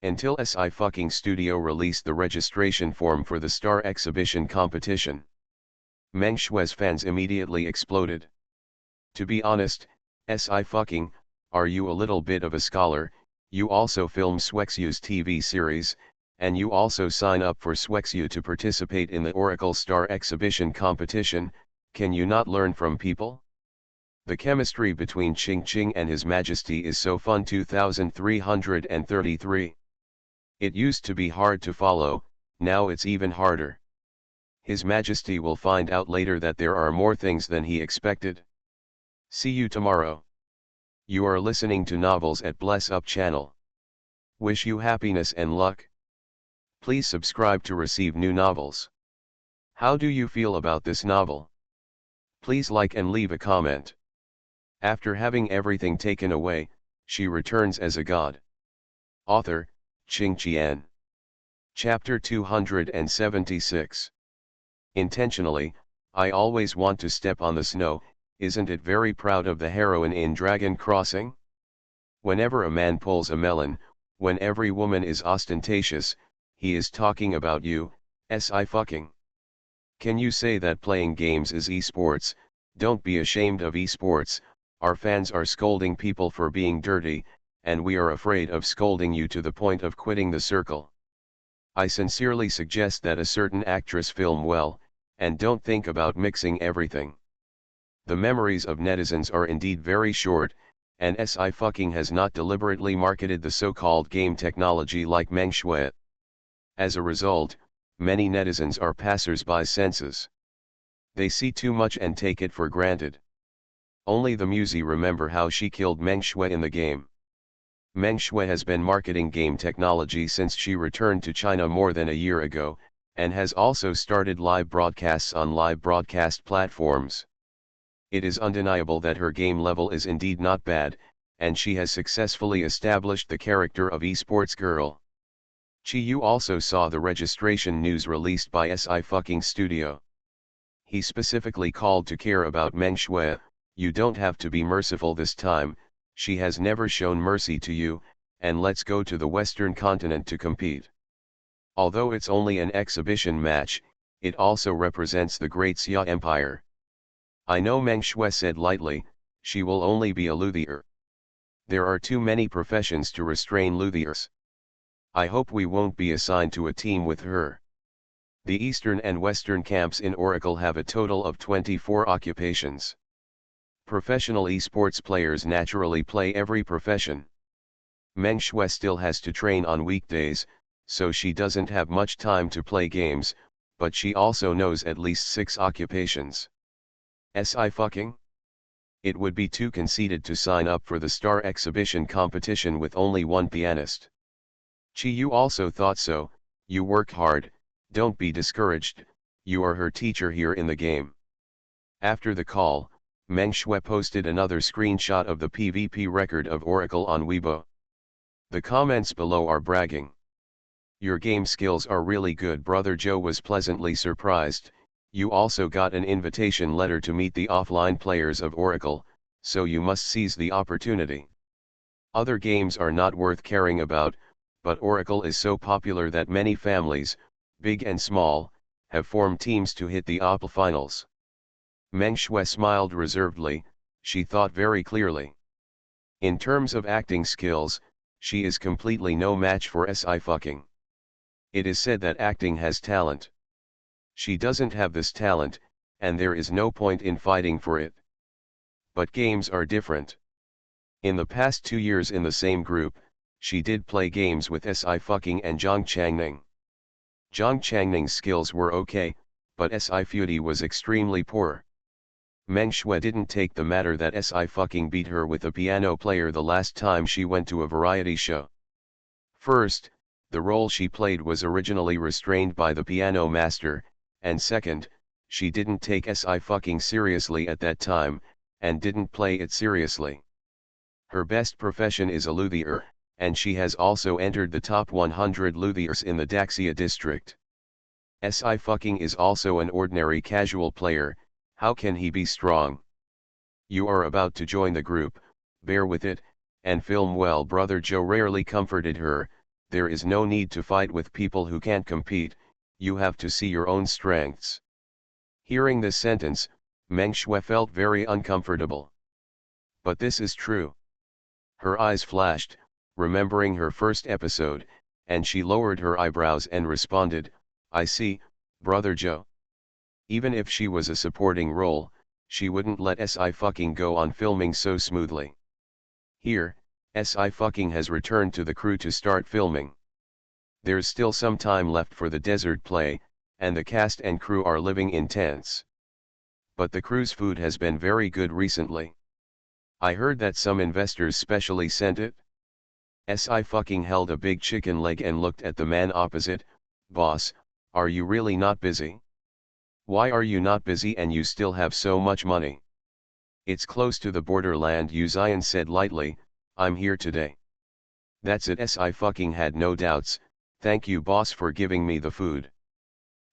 Until Si fucking Studio released the registration form for the Star Exhibition competition. Meng Shui's fans immediately exploded. To be honest, Si fucking, are you a little bit of a scholar? You also film Swexu's TV series, and you also sign up for Swexu to participate in the Oracle Star Exhibition competition. Can you not learn from people? The chemistry between Ching Ching and His Majesty is so fun. 2333. It used to be hard to follow, now it's even harder. His Majesty will find out later that there are more things than he expected. See you tomorrow. You are listening to Novels at Bless Up channel. Wish you happiness and luck. Please subscribe to receive new novels. How do you feel about this novel? Please like and leave a comment. After having everything taken away, she returns as a god. Author, Ching Qian. Chapter 276. Intentionally, I always want to step on the snow. Isn't it very proud of the heroine in Dragon Crossing? Whenever a man pulls a melon, when every woman is ostentatious, he is talking about you, Si fucking. Can you say that playing games is esports? Don't be ashamed of esports, our fans are scolding people for being dirty, and we are afraid of scolding you to the point of quitting the circle. I sincerely suggest that a certain actress film well, and don't think about mixing everything. The memories of netizens are indeed very short, and Sci-fucking has not deliberately marketed the so-called game technology like Meng Shui. As a result, many netizens are passers-by senses. They see too much and take it for granted. Only the Musi remember how she killed Meng Shui in the game. Meng Shui has been marketing game technology since she returned to China more than a year ago, and has also started live broadcasts on live broadcast platforms. It is undeniable that her game level is indeed not bad, and she has successfully established the character of esports girl. Chi Yu also saw the registration news released by Sci-fucking Studio. He specifically called to care about Meng Shui. You don't have to be merciful this time, she has never shown mercy to you, and let's go to the Western continent to compete. Although it's only an exhibition match, it also represents the great Xia Empire. I know Meng Shui said lightly, she will only be a luthier. There are too many professions to restrain luthiers. I hope we won't be assigned to a team with her. The Eastern and Western camps in Oracle have a total of 24 occupations. Professional esports players naturally play every profession. Meng Shui still has to train on weekdays, so she doesn't have much time to play games, but she also knows at least 6 occupations. Sci-fucking? It would be too conceited to sign up for the Star Exhibition competition with only one pianist. Chi Yu also thought so. You work hard, don't be discouraged, you are her teacher here in the game. After the call, Meng Shui posted another screenshot of the PvP record of Oracle on Weibo. The comments below are bragging. Your game skills are really good. Brother Joe was pleasantly surprised. You also got an invitation letter to meet the offline players of Oracle, so you must seize the opportunity. Other games are not worth caring about, but Oracle is so popular that many families, big and small, have formed teams to hit the OPL finals. Meng Shui smiled reservedly, she thought very clearly. In terms of acting skills, she is completely no match for Sci-fucking. It is said that acting has talent. She doesn't have this talent, and there is no point in fighting for it. But games are different. In the past 2 years in the same group, she did play games with Sci-fucking and Zhang Changning. Zhang Changning's skills were okay, but Sci-futy was extremely poor. Meng Shui didn't take the matter that Sci-fucking beat her with a piano player the last time she went to a variety show. First, the role she played was originally restrained by the piano master, and second, she didn't take Sci-fucking seriously at that time, and didn't play it seriously. Her best profession is a luthier, and she has also entered the top 100 luthiers in the Daxia district. Sci-fucking is also an ordinary casual player. How can he be strong? You are about to join the group, bear with it, and film well. Brother Joe rarely comforted her. There is no need to fight with people who can't compete, you have to see your own strengths. Hearing this sentence, Meng Shui felt very uncomfortable. But this is true. Her eyes flashed, remembering her first episode, and she lowered her eyebrows and responded, I see, Brother Joe. Even if she was a supporting role, she wouldn't let Sci-fucking go on filming so smoothly. Here, Sci-fucking has returned to the crew to start filming. There's still some time left for the desert play, and the cast and crew are living in tents. But the crew's food has been very good recently. I heard that some investors specially sent it. Sci-fucking held a big chicken leg and looked at the man opposite. Boss, are you really not busy? Why are you not busy and you still have so much money? It's close to the borderland. Uzian said lightly, I'm here today. That's it. Sci-fucking had no doubts. Thank you boss for giving me the food.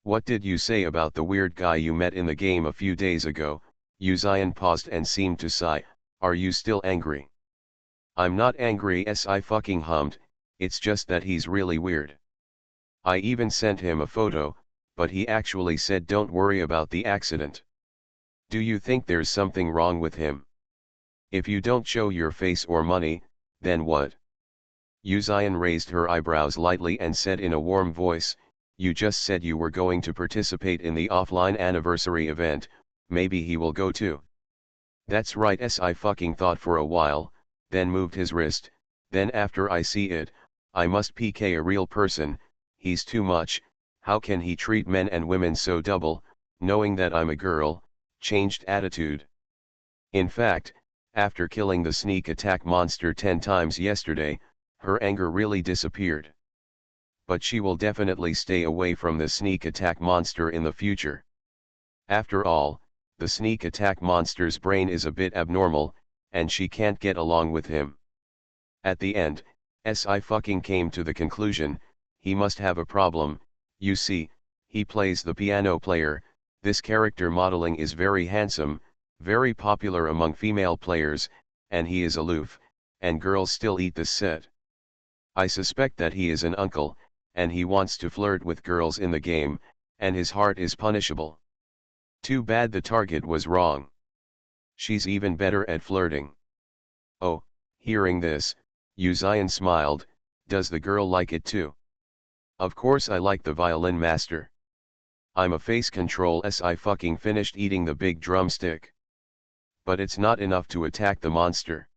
What did you say about the weird guy you met in the game a few days ago? Uzian paused and seemed to sigh. Are you still angry? I'm not angry. Sci-fucking hummed, it's just that he's really weird. I even sent him a photo, but he actually said don't worry about the accident. Do you think there's something wrong with him? If you don't show your face or money, then what? Yuzian raised her eyebrows lightly and said in a warm voice, you just said you were going to participate in the offline anniversary event, maybe he will go too. That's right. I fucking thought for a while, then moved his wrist, then after I see it, I must PK a real person, he's too much, how can he treat men and women so double, knowing that I'm a girl, changed attitude. In fact, after killing the sneak attack monster 10 times yesterday, her anger really disappeared. But she will definitely stay away from the sneak attack monster in the future. After all, the sneak attack monster's brain is a bit abnormal, and she can't get along with him. At the end, I fucking came to the conclusion, he must have a problem. You see, he plays the piano player, this character modeling is very handsome, very popular among female players, and he is aloof, and girls still eat this set. I suspect that he is an uncle, and he wants to flirt with girls in the game, and his heart is punishable. Too bad the target was wrong. She's even better at flirting. Oh, hearing this, Yuzian smiled, does the girl like it too? Of course I like the violin master. I'm a face control. I fucking finished eating the big drumstick. But it's not enough to attack the monster.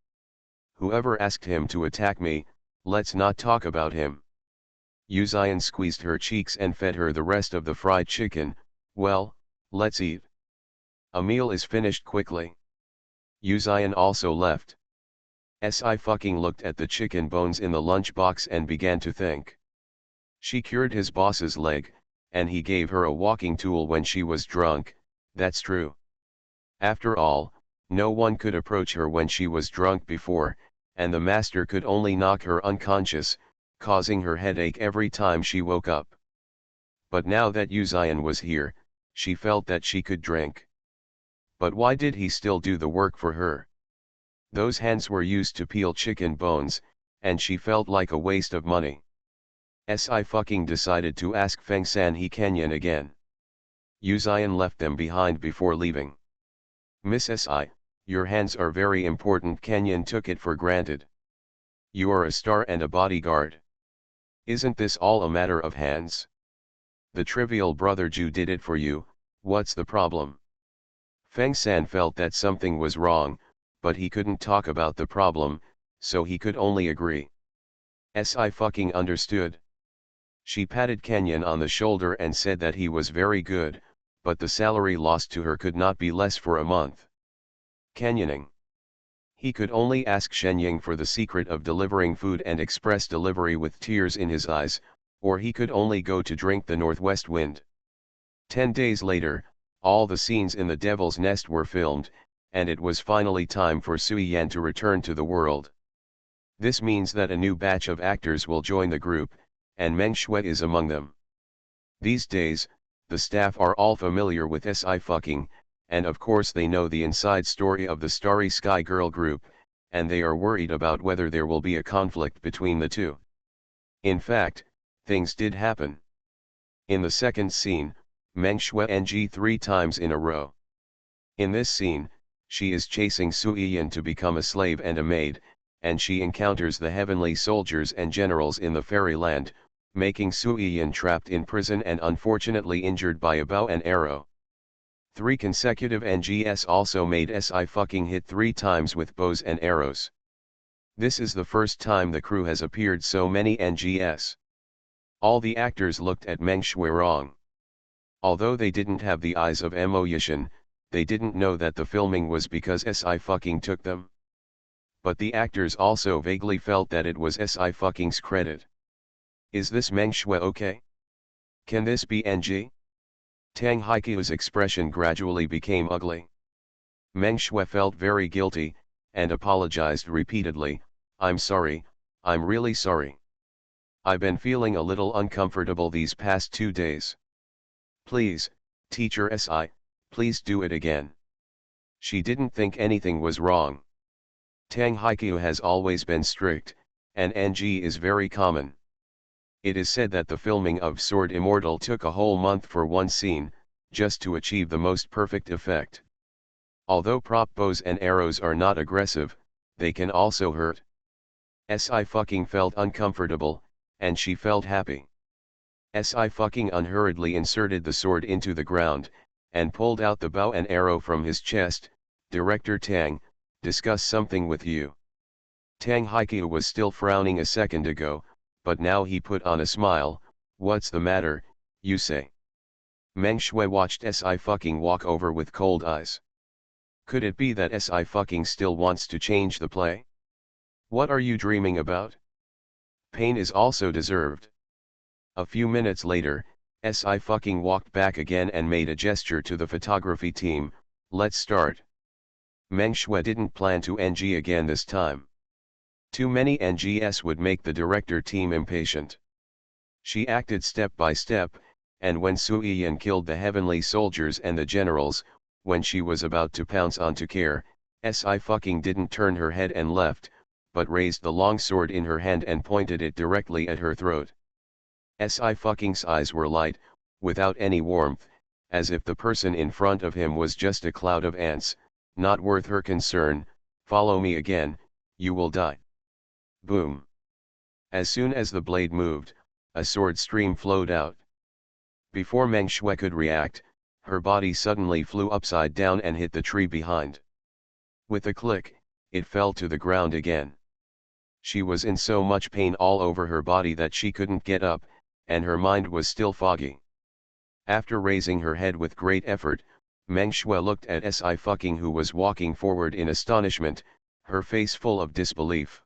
Whoever asked him to attack me, let's not talk about him. Yuzian squeezed her cheeks and fed her the rest of the fried chicken. Well, let's eat. A meal is finished quickly. Yuzian also left. I fucking looked at the chicken bones in the lunchbox and began to think. She cured his boss's leg, and he gave her a walking tool when she was drunk, that's true. After all, no one could approach her when she was drunk before, and the master could only knock her unconscious, causing her headache every time she woke up. But now that Yuzian was here, she felt that she could drink. But why did he still do the work for her? Those hands were used to peel chicken bones, and she felt like a waste of money. I fucking decided to ask Feng San he Kenyan again. Yuzian left them behind before leaving. Miss Si, your hands are very important. Kenyan took it for granted. You are a star and a bodyguard. Isn't this all a matter of hands? The trivial brother Jew did it for you, what's the problem? Feng San felt that something was wrong, but he couldn't talk about the problem, so he could only agree. I fucking understood. She patted Kenyan on the shoulder and said that he was very good, but the salary lost to her could not be less for a month. Kenyaning. He could only ask Shenying for the secret of delivering food and express delivery with tears in his eyes, or he could only go to drink the northwest wind. 10 days later, all the scenes in the Devil's Nest were filmed, and it was finally time for Sui Yan to return to the world. This means that a new batch of actors will join the group, and Meng Shui is among them. These days, the staff are all familiar with Si fucking, and of course they know the inside story of the Starry Sky Girl group, and they are worried about whether there will be a conflict between the two. In fact, things did happen. In the second scene, Meng Shui NG 3 times in a row. In this scene, she is chasing Sui Yan to become a slave and a maid, and she encounters the heavenly soldiers and generals in the fairyland, making Sui Yan trapped in prison and unfortunately injured by a bow and arrow. 3 consecutive NGs also made Si fucking hit 3 times with bows and arrows. This is the first time the crew has appeared so many NGs. All the actors looked at Meng Shui wrong. Although they didn't have the eyes of Mo Yishan, they didn't know that the filming was because Si fucking took them. But the actors also vaguely felt that it was Si fucking's credit. Is this Meng Shui okay? Can this be NG? Tang Haiqiu's expression gradually became ugly. Meng Shui felt very guilty, and apologized repeatedly, I'm sorry, I'm really sorry. I've been feeling a little uncomfortable these past 2 days. Please, teacher Si, please do it again. She didn't think anything was wrong. Tang Haiqiu has always been strict, and NG is very common. It is said that the filming of Sword Immortal took a whole month for one scene, just to achieve the most perfect effect. Although prop bows and arrows are not aggressive, they can also hurt. Si fucking felt uncomfortable, and she felt happy. Si fucking unhurriedly inserted the sword into the ground, and pulled out the bow and arrow from his chest. Director Tang, discuss something with you. Tang Haiqiu was still frowning a second ago, but now he put on a smile. What's the matter, you say? Meng Shui watched Si fucking walk over with cold eyes. Could it be that Si fucking still wants to change the play? What are you dreaming about? Pain is also deserved. A few minutes later, Si fucking walked back again and made a gesture to the photography team. Let's start. Meng Shui didn't plan to NG again this time. Too many NGs would make the director team impatient. She acted step by step, and when Sui Yan killed the heavenly soldiers and the generals, when she was about to pounce onto Care, Si fucking didn't turn her head and left, but raised the long sword in her hand and pointed it directly at her throat. Si fucking's eyes were light, without any warmth, as if the person in front of him was just a cloud of ants, not worth her concern. Follow me again, you will die. Boom. As soon as the blade moved, a sword stream flowed out. Before Meng Shui could react, her body suddenly flew upside down and hit the tree behind. With a click, it fell to the ground again. She was in so much pain all over her body that she couldn't get up, and her mind was still foggy. After raising her head with great effort, Meng Shui looked at Si fucking, who was walking forward in astonishment, her face full of disbelief.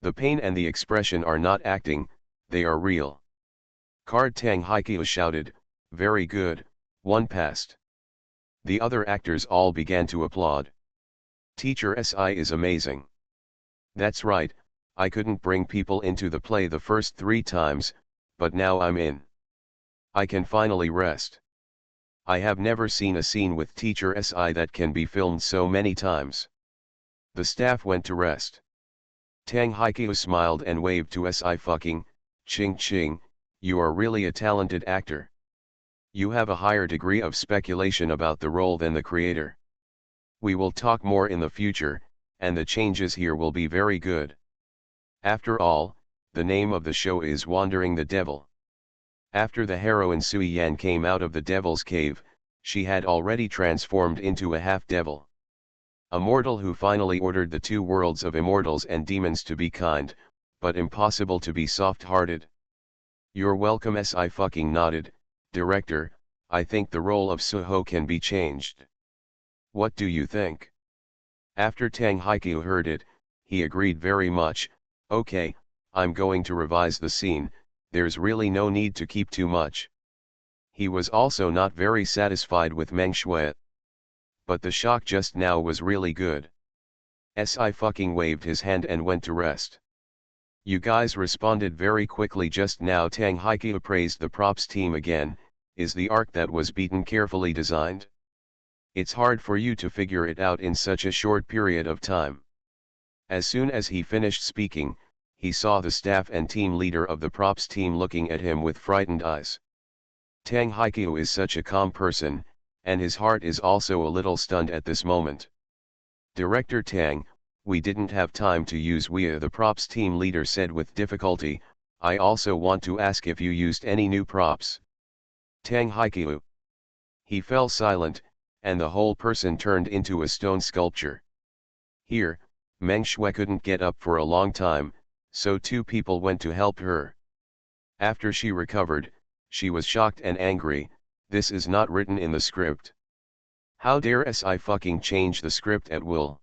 The pain and the expression are not acting, they are real. Card Tang Haiqiu shouted, very good, one passed. The other actors all began to applaud. Teacher Si is amazing. That's right, I couldn't bring people into the play the first 3 times, but now I'm in. I can finally rest. I have never seen a scene with Teacher Si that can be filmed so many times. The staff went to rest. Tang Haiqiu smiled and waved to Si fucking, Ching Ching, you are really a talented actor. You have a higher degree of speculation about the role than the creator. We will talk more in the future, and the changes here will be very good. After all, the name of the show is Wandering the Devil. After the heroine Sui Yan came out of the devil's cave, she had already transformed into a half-devil. A mortal who finally ordered the 2 worlds of immortals and demons to be kind, but impossible to be soft-hearted. You're welcome. Si fucking nodded. Director, I think the role of Suho can be changed. What do you think? After Tang Haiqiu heard it, he agreed very much. Okay, I'm going to revise the scene, there's really no need to keep too much. He was also not very satisfied with Meng Shui. But the shock just now was really good. Si fucking waved his hand and went to rest. You guys responded very quickly just now. Tang Haiqiu praised the props team again. Is the arc that was beaten carefully designed? It's hard for you to figure it out in such a short period of time. As soon as he finished speaking, he saw the staff and team leader of the props team looking at him with frightened eyes. Tang Haiqiu is such a calm person, and his heart is also a little stunned at this moment. Director Tang, we didn't have time to use we. The props team leader said with difficulty. I also want to ask if you used any new props. Tang Haiqiu. He fell silent, and the whole person turned into a stone sculpture. Here, Meng Shui couldn't get up for a long time, so 2 people went to help her. After she recovered, she was shocked and angry. This is not written in the script. How dare Si fucking change the script at will?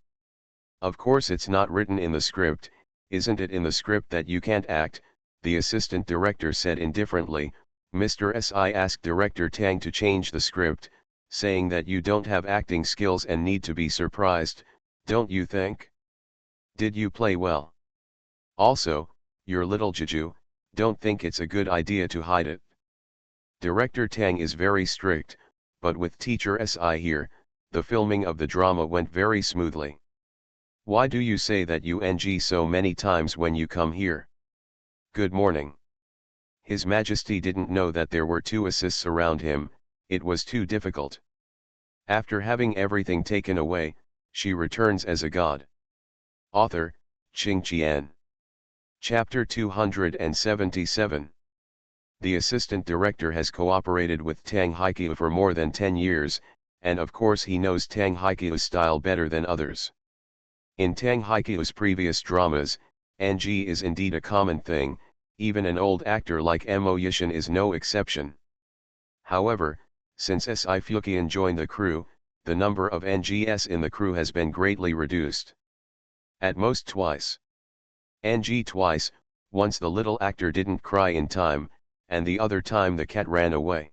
Of course it's not written in the script. Isn't it in the script that you can't act? The assistant director said indifferently. Mr. Si asked Director Tang to change the script, saying that you don't have acting skills and need to be surprised, don't you think? Did you play well? Also, your little Jeju, don't think it's a good idea to hide it. Director Tang is very strict, but with Teacher Si here, the filming of the drama went very smoothly. Why do you say that you NG so many times when you come here? Good morning. His Majesty didn't know that there were 2 assists around him, it was too difficult. After having everything taken away, she returns as a god. Author, Qing Qian. Chapter 277. The assistant director has cooperated with Tang Haiqiu for more than 10 years, and of course he knows Tang Haiqiu's style better than others. In Tang Haiqiu's previous dramas, NG is indeed a common thing, even an old actor like Mo Yishan is no exception. However, since Si Fuqian joined the crew, the number of NGs in the crew has been greatly reduced. At most twice. NG twice, once the little actor didn't cry in time, and the other time the cat ran away.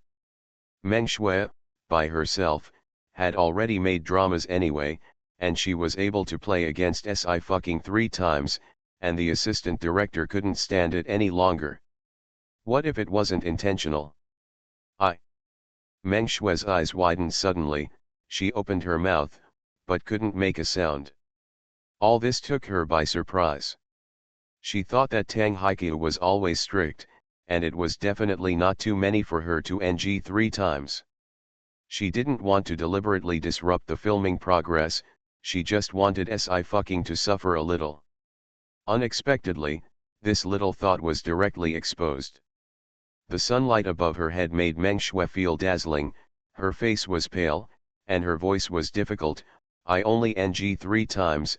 Meng Shui, by herself, had already made dramas anyway, and she was able to play against Si fucking 3 times, and the assistant director couldn't stand it any longer. What if it wasn't intentional? Meng Shui's eyes widened suddenly, she opened her mouth, but couldn't make a sound. All this took her by surprise. She thought that Tang Haiqiu was always strict, and it was definitely not too many for her to NG 3 times. She didn't want to deliberately disrupt the filming progress, she just wanted Si fucking to suffer a little. Unexpectedly, this little thought was directly exposed. The sunlight above her head made Meng Shui feel dazzling, her face was pale, and her voice was difficult. I only NG 3 times,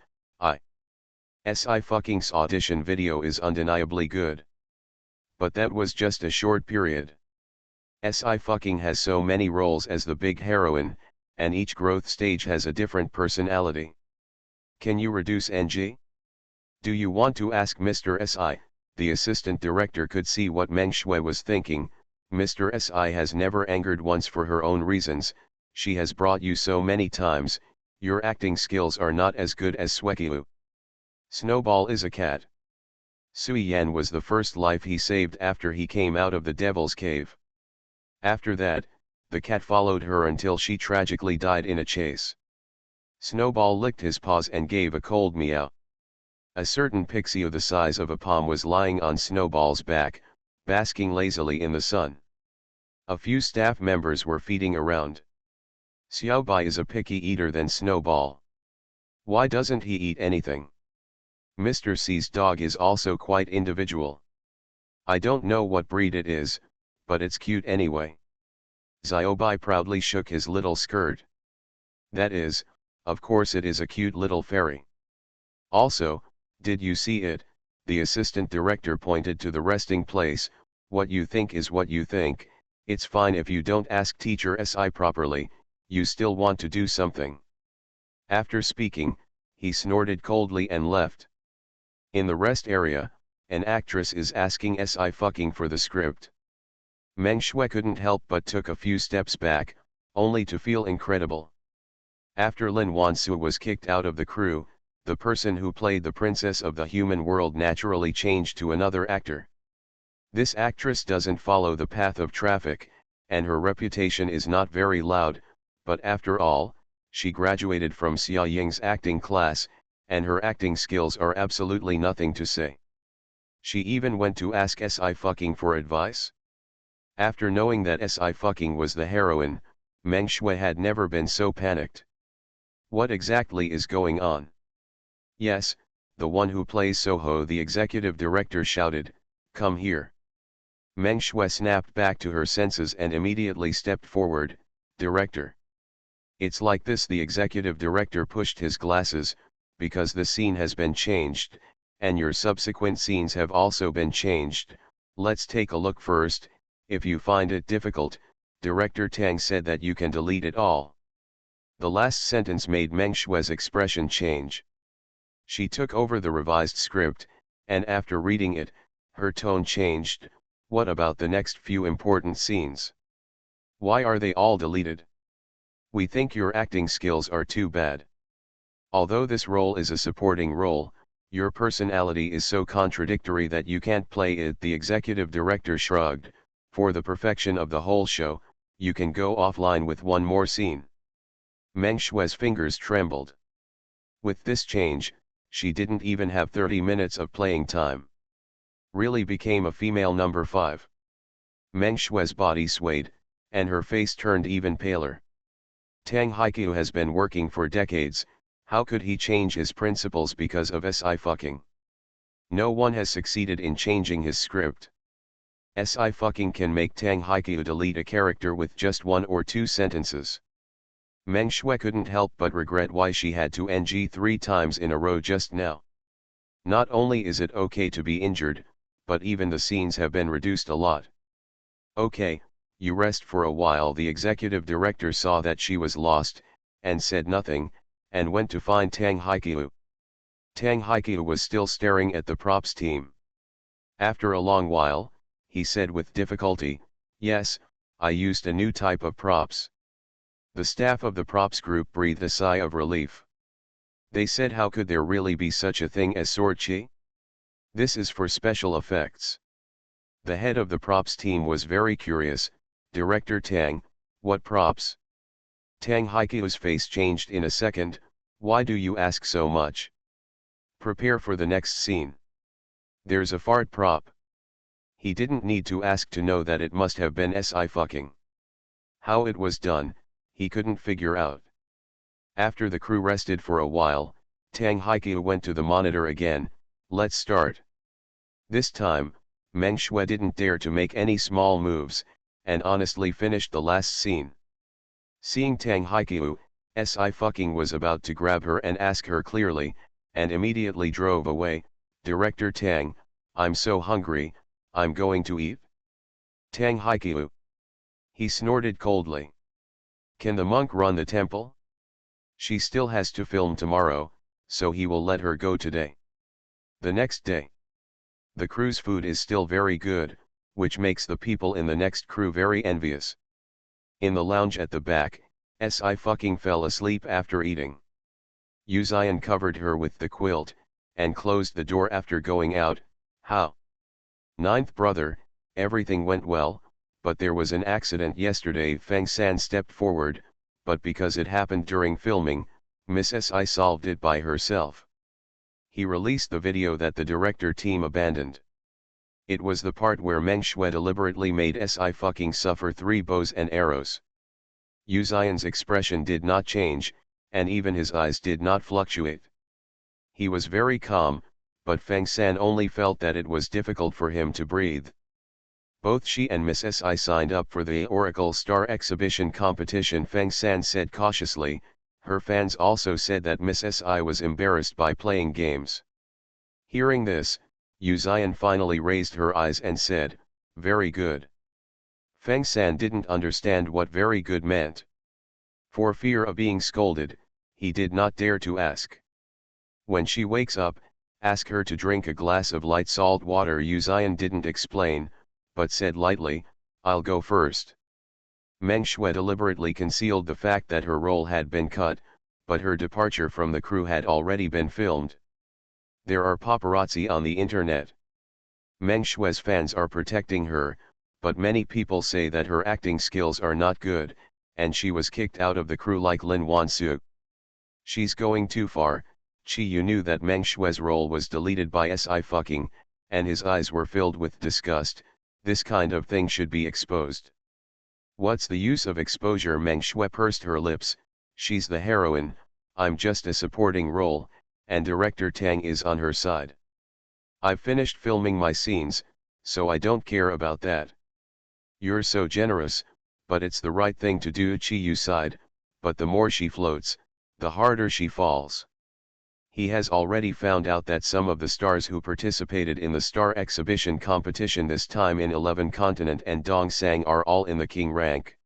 Si fucking's audition video is undeniably good. But that was just a short period. Si fucking has so many roles as the big heroine, and each growth stage has a different personality. Can you reduce NG? Do you want to ask Mr. Si? The assistant director could see what Meng Shui was thinking. Mr. Si has never angered once for her own reasons, she has brought you so many times, your acting skills are not as good as Swekiu. Snowball is a cat. Sui Yan was the first life he saved after he came out of the devil's cave. After that, the cat followed her until she tragically died in a chase. Snowball licked his paws and gave a cold meow. A certain pixie of the size of a palm was lying on Snowball's back, basking lazily in the sun. A few staff members were feeding around. Xiaobai is a picky eater than Snowball. Why doesn't he eat anything? Mr. C's dog is also quite individual. I don't know what breed it is, but it's cute anyway. Xiaobai proudly shook his little skirt. That is, of course it is a cute little fairy. Also, did you see it? The assistant director pointed to the resting place. What you think is what you think, it's fine if you don't ask teacher Si properly, you still want to do something. After speaking, he snorted coldly and left. In the rest area, an actress is asking Si fucking for the script. Meng Shui couldn't help but took a few steps back, only to feel incredible. After Lin Wansu was kicked out of the crew, the person who played the princess of the human world naturally changed to another actor. This actress doesn't follow the path of traffic, and her reputation is not very loud, but after all, she graduated from Xia Ying's acting class, and her acting skills are absolutely nothing to say. She even went to ask Si fucking for advice. After knowing that Si fucking was the heroine, Meng Shui had never been so panicked. What exactly is going on? Yes, the one who plays Soho, the executive director shouted, come here. Meng Shui snapped back to her senses and immediately stepped forward. Director. It's like this, the executive director pushed his glasses, because the scene has been changed, and your subsequent scenes have also been changed. Let's take a look first. If you find it difficult, Director Tang said that you can delete it all. The last sentence made Meng Shui's expression change. She took over the revised script, and after reading it, her tone changed. What about the next few important scenes? Why are they all deleted? We think your acting skills are too bad. Although this role is a supporting role, your personality is so contradictory that you can't play it. The executive director shrugged. For the perfection of the whole show, you can go offline with one more scene. Meng Shui's fingers trembled. With this change, she didn't even have 30 minutes of playing time. Really became a female number 5. Meng Shui's body swayed, and her face turned even paler. Tang Haiqiu has been working for decades, how could he change his principles because of SI fucking? No one has succeeded in changing his script. SI fucking can make Tang Haiqiu delete a character with just 1 or 2 sentences. Meng Shui couldn't help but regret why she had to NG 3 times in a row just now. Not only is it okay to be injured, but even the scenes have been reduced a lot. Okay, you rest for a while. The executive director saw that she was lost, and said nothing, and went to find Tang Haiqiu. Tang Haiqiu was still staring at the props team. After a long while, he said with difficulty, "Yes, I used a new type of props." The staff of the props group breathed a sigh of relief. They said, how could there really be such a thing as sword chi? This is for special effects. The head of the props team was very curious. "Director Tang, what props?" Tang Haiqiu's face changed in a second. "Why do you ask so much? Prepare for the next scene. There's a fart prop." He didn't need to ask to know that it must have been SI fucking. How it was done, he couldn't figure out. After the crew rested for a while, Tang Haiqiu went to the monitor again. "Let's start." This time, Meng Shui didn't dare to make any small moves, and honestly finished the last scene. Seeing Tang Haiqiu, SI fucking was about to grab her and ask her clearly, and immediately drove away. "Director Tang, I'm so hungry, I'm going to eat." Tang Haiqiu. He snorted coldly. Can the monk run the temple? She still has to film tomorrow, so he will let her go today. The next day. The crew's food is still very good, which makes the people in the next crew very envious. In the lounge at the back, SI fucking fell asleep after eating. Yu Zian covered her with the quilt, and closed the door after going out. How? Ninth brother, everything went well, but there was an accident yesterday. Feng San stepped forward, but because it happened during filming, Miss SI solved it by herself. He released the video that the director team abandoned. It was the part where Meng Shui deliberately made SI fucking suffer 3 bows and arrows. Yu Zian's expression did not change, and even his eyes did not fluctuate. He was very calm, but Feng San only felt that it was difficult for him to breathe. Both she and Miss SI signed up for the Oracle Star Exhibition competition, Feng San said cautiously. Her fans also said that Miss SI was embarrassed by playing games. Hearing this, Yu Zian finally raised her eyes and said, "Very good." Feng San didn't understand what very good meant. For fear of being scolded, he did not dare to ask. "When she wakes up, ask her to drink a glass of light salt water." Yu Zian didn't explain, but said lightly, "I'll go first." Meng Shui deliberately concealed the fact that her role had been cut, but her departure from the crew had already been filmed. There are paparazzi on the internet. Meng Shui's fans are protecting her, but many people say that her acting skills are not good, and she was kicked out of the crew like Lin Wansu. She's going too far. Chi Yu knew that Meng Shui's role was deleted by SI fucking, and his eyes were filled with disgust. This kind of thing should be exposed. What's the use of exposure? Meng Shui pursed her lips. She's the heroine, I'm just a supporting role, and director Tang is on her side. I've finished filming my scenes, so I don't care about that. You're so generous, but it's the right thing to do. Chi Yu sighed, but the more she floats, the harder she falls. He has already found out that some of the stars who participated in the Star Exhibition competition this time in 11 Continent and Dong Sang are all in the King rank.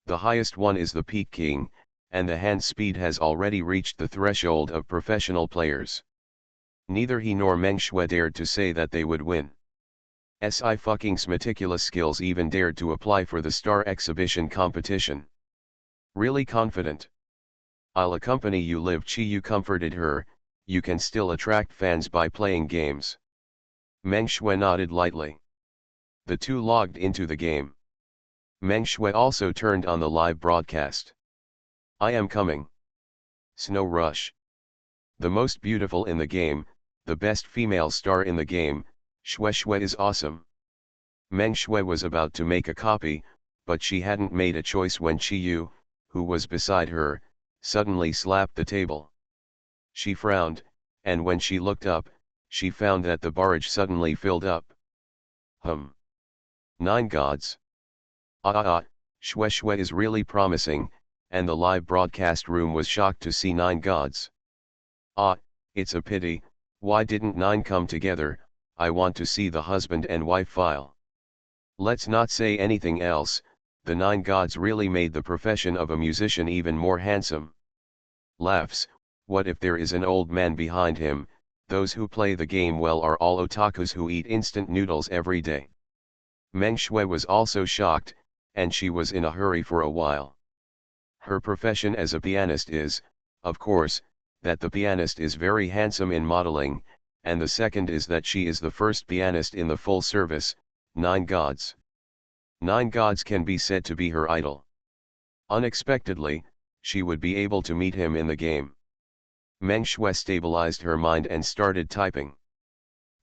The highest one is the Peak King, and the hand speed has already reached the threshold of professional players. Neither he nor Meng Shui dared to say that they would win. SI fucking's meticulous skills even dared to apply for the Star Exhibition competition. Really confident. "I'll accompany you." Liv Chi Yu comforted her. "You can still attract fans by playing games." Meng Shui nodded lightly. The two logged into the game. Meng Shui also turned on the live broadcast. "I am coming. Snow Rush. The most beautiful in the game, the best female star in the game, Shui Shui is awesome." Meng Shui was about to make a copy, but she hadn't made a choice when Chi Yu, who was beside her, suddenly slapped the table. She frowned, and when she looked up, she found that the barrage suddenly filled up. 9 gods. Shwe Shwe is really promising, and the live broadcast room was shocked to see 9 gods. It's a pity, why didn't 9 come together? I want to see the husband and wife file. Let's not say anything else, the 9 gods really made the profession of a musician even more handsome. Laughs, what if there is an old man behind him? Those who play the game well are all otakus who eat instant noodles every day. Meng Shui was also shocked, and she was in a hurry for a while. Her profession as a pianist is, of course, that the pianist is very handsome in modeling, and the second is that she is the first pianist in the full service, 9 gods. 9 gods can be said to be her idol. Unexpectedly, she would be able to meet him in the game. Meng Shui stabilized her mind and started typing.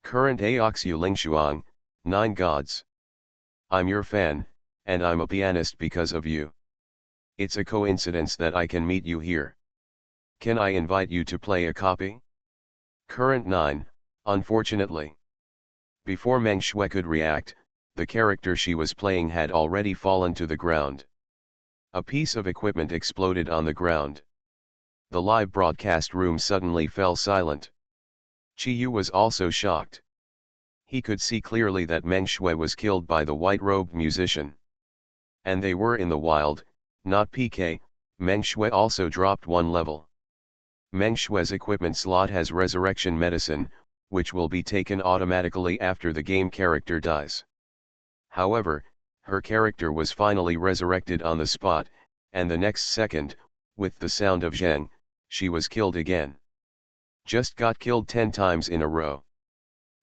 Current Aoxu Lingshuang, 9 gods. I'm your fan, and I'm a pianist because of you. It's a coincidence that I can meet you here. Can I invite you to play a copy? Current 9, unfortunately. Before Meng Shui could react, the character she was playing had already fallen to the ground. A piece of equipment exploded on the ground. The live broadcast room suddenly fell silent. Chi Yu was also shocked. He could see clearly that Meng Shui was killed by the white-robed musician. And they were in the wild, not PK. Meng Shui also dropped 1 level. Meng Shui's equipment slot has resurrection medicine, which will be taken automatically after the game character dies. However, her character was finally resurrected on the spot, and the next second, with the sound of zheng, she was killed again. Just got killed 10 times in a row.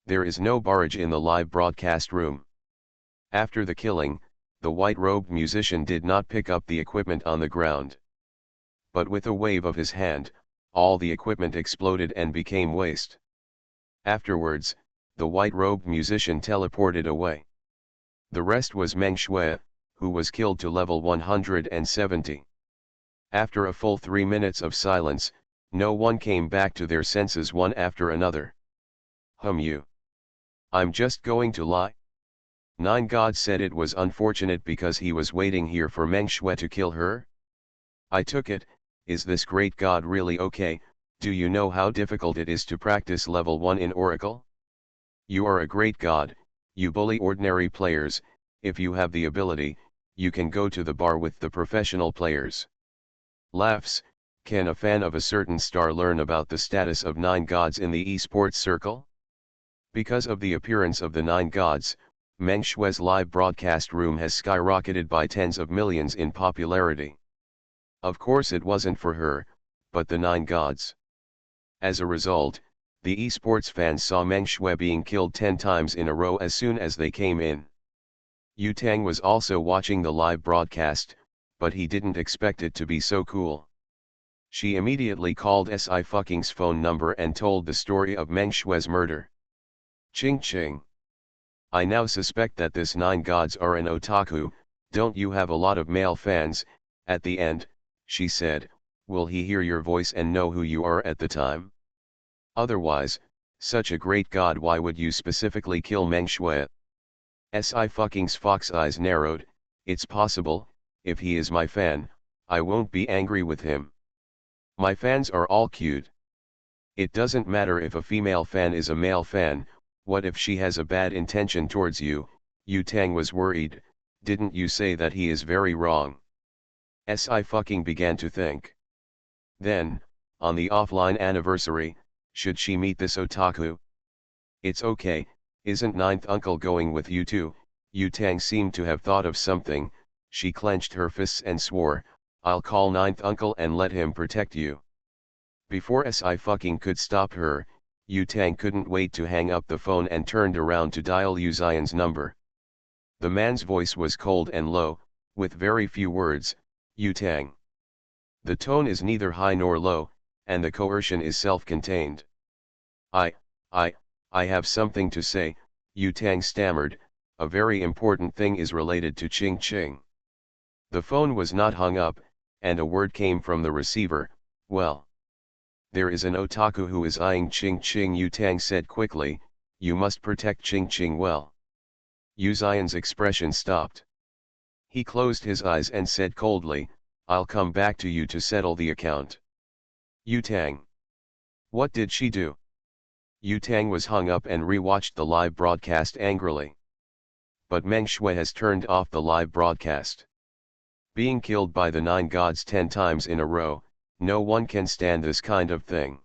There is no barrage in the live broadcast room. After the killing, the white-robed musician did not pick up the equipment on the ground. But with a wave of his hand, all the equipment exploded and became waste. Afterwards, the white-robed musician teleported away. The rest was Meng Shui, who was killed to level 170. After a full 3 minutes of silence, no one came back to their senses one after another. You. I'm just going to lie. 9 gods said it was unfortunate because he was waiting here for Meng Shui to kill her. I took it, is this great god really okay? Do you know how difficult it is to practice level 1 in Oracle? You are a great god, you bully ordinary players. If you have the ability, you can go to the bar with the professional players. Laughs, can a fan of a certain star learn about the status of 9 gods in the esports circle? Because of the appearance of the 9 gods, Meng Shui's live broadcast room has skyrocketed by tens of millions in popularity. Of course it wasn't for her, but the 9 gods. As a result, the esports fans saw Meng Shui being killed 10 times in a row as soon as they came in. Yu Tang was also watching the live broadcast, but he didn't expect it to be so cool. She immediately called Sci-Fi's phone number and told the story of Meng Shui's murder. Ching ching. I now suspect that this 9 gods are an otaku. Don't you have a lot of male fans? At the end, she said, will he hear your voice and know who you are at the time? Otherwise, such a great god, why would you specifically kill Meng Shui? Sci-Fi's fox eyes narrowed. It's possible, if he is my fan, I won't be angry with him. My fans are all cute. It doesn't matter if a female fan is a male fan. What if she has a bad intention towards you? Yu Tang was worried. Didn't you say that he is very wrong? Sci began to think. Then, on the offline anniversary, should she meet this otaku? It's okay, isn't ninth uncle going with you too? Yu Tang seemed to have thought of something. She clenched her fists and swore, I'll call ninth uncle and let him protect you. Before Sci could stop her, Yu Tang couldn't wait to hang up the phone and turned around to dial Yu Xian's number. The man's voice was cold and low, with very few words. Yu Tang. The tone is neither high nor low, and the coercion is self-contained. I have something to say, Yu Tang stammered. A very important thing is related to Ching Ching. The phone was not hung up, and a word came from the receiver, well. There is an otaku who is eyeing Ching Ching. Yu Tang said quickly, you must protect Ching Ching well. Yu Xian's expression stopped. He closed his eyes and said coldly, I'll come back to you to settle the account. Yu Tang. What did she do? Yu Tang was hung up and rewatched the live broadcast angrily. But Meng Shui has turned off the live broadcast. Being killed by the 9 gods 10 times in a row, no one can stand this kind of thing.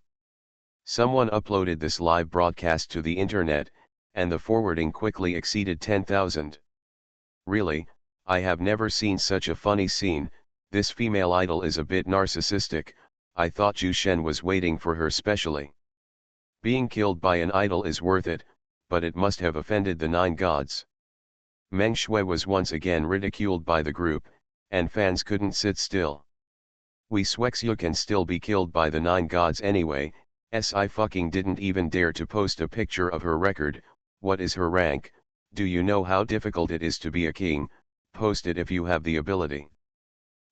Someone uploaded this live broadcast to the internet, and the forwarding quickly exceeded 10,000. Really, I have never seen such a funny scene. This female idol is a bit narcissistic. I thought Zhu Shen was waiting for her specially. Being killed by an idol is worth it, but it must have offended the 9 gods. Meng Shui was once again ridiculed by the group, and fans couldn't sit still. Wei Xuexiu can still be killed by the 9 gods anyway. Sci-fi didn't even dare to post a picture of her record. What is her rank? Do you know how difficult it is to be a king? Post it if you have the ability.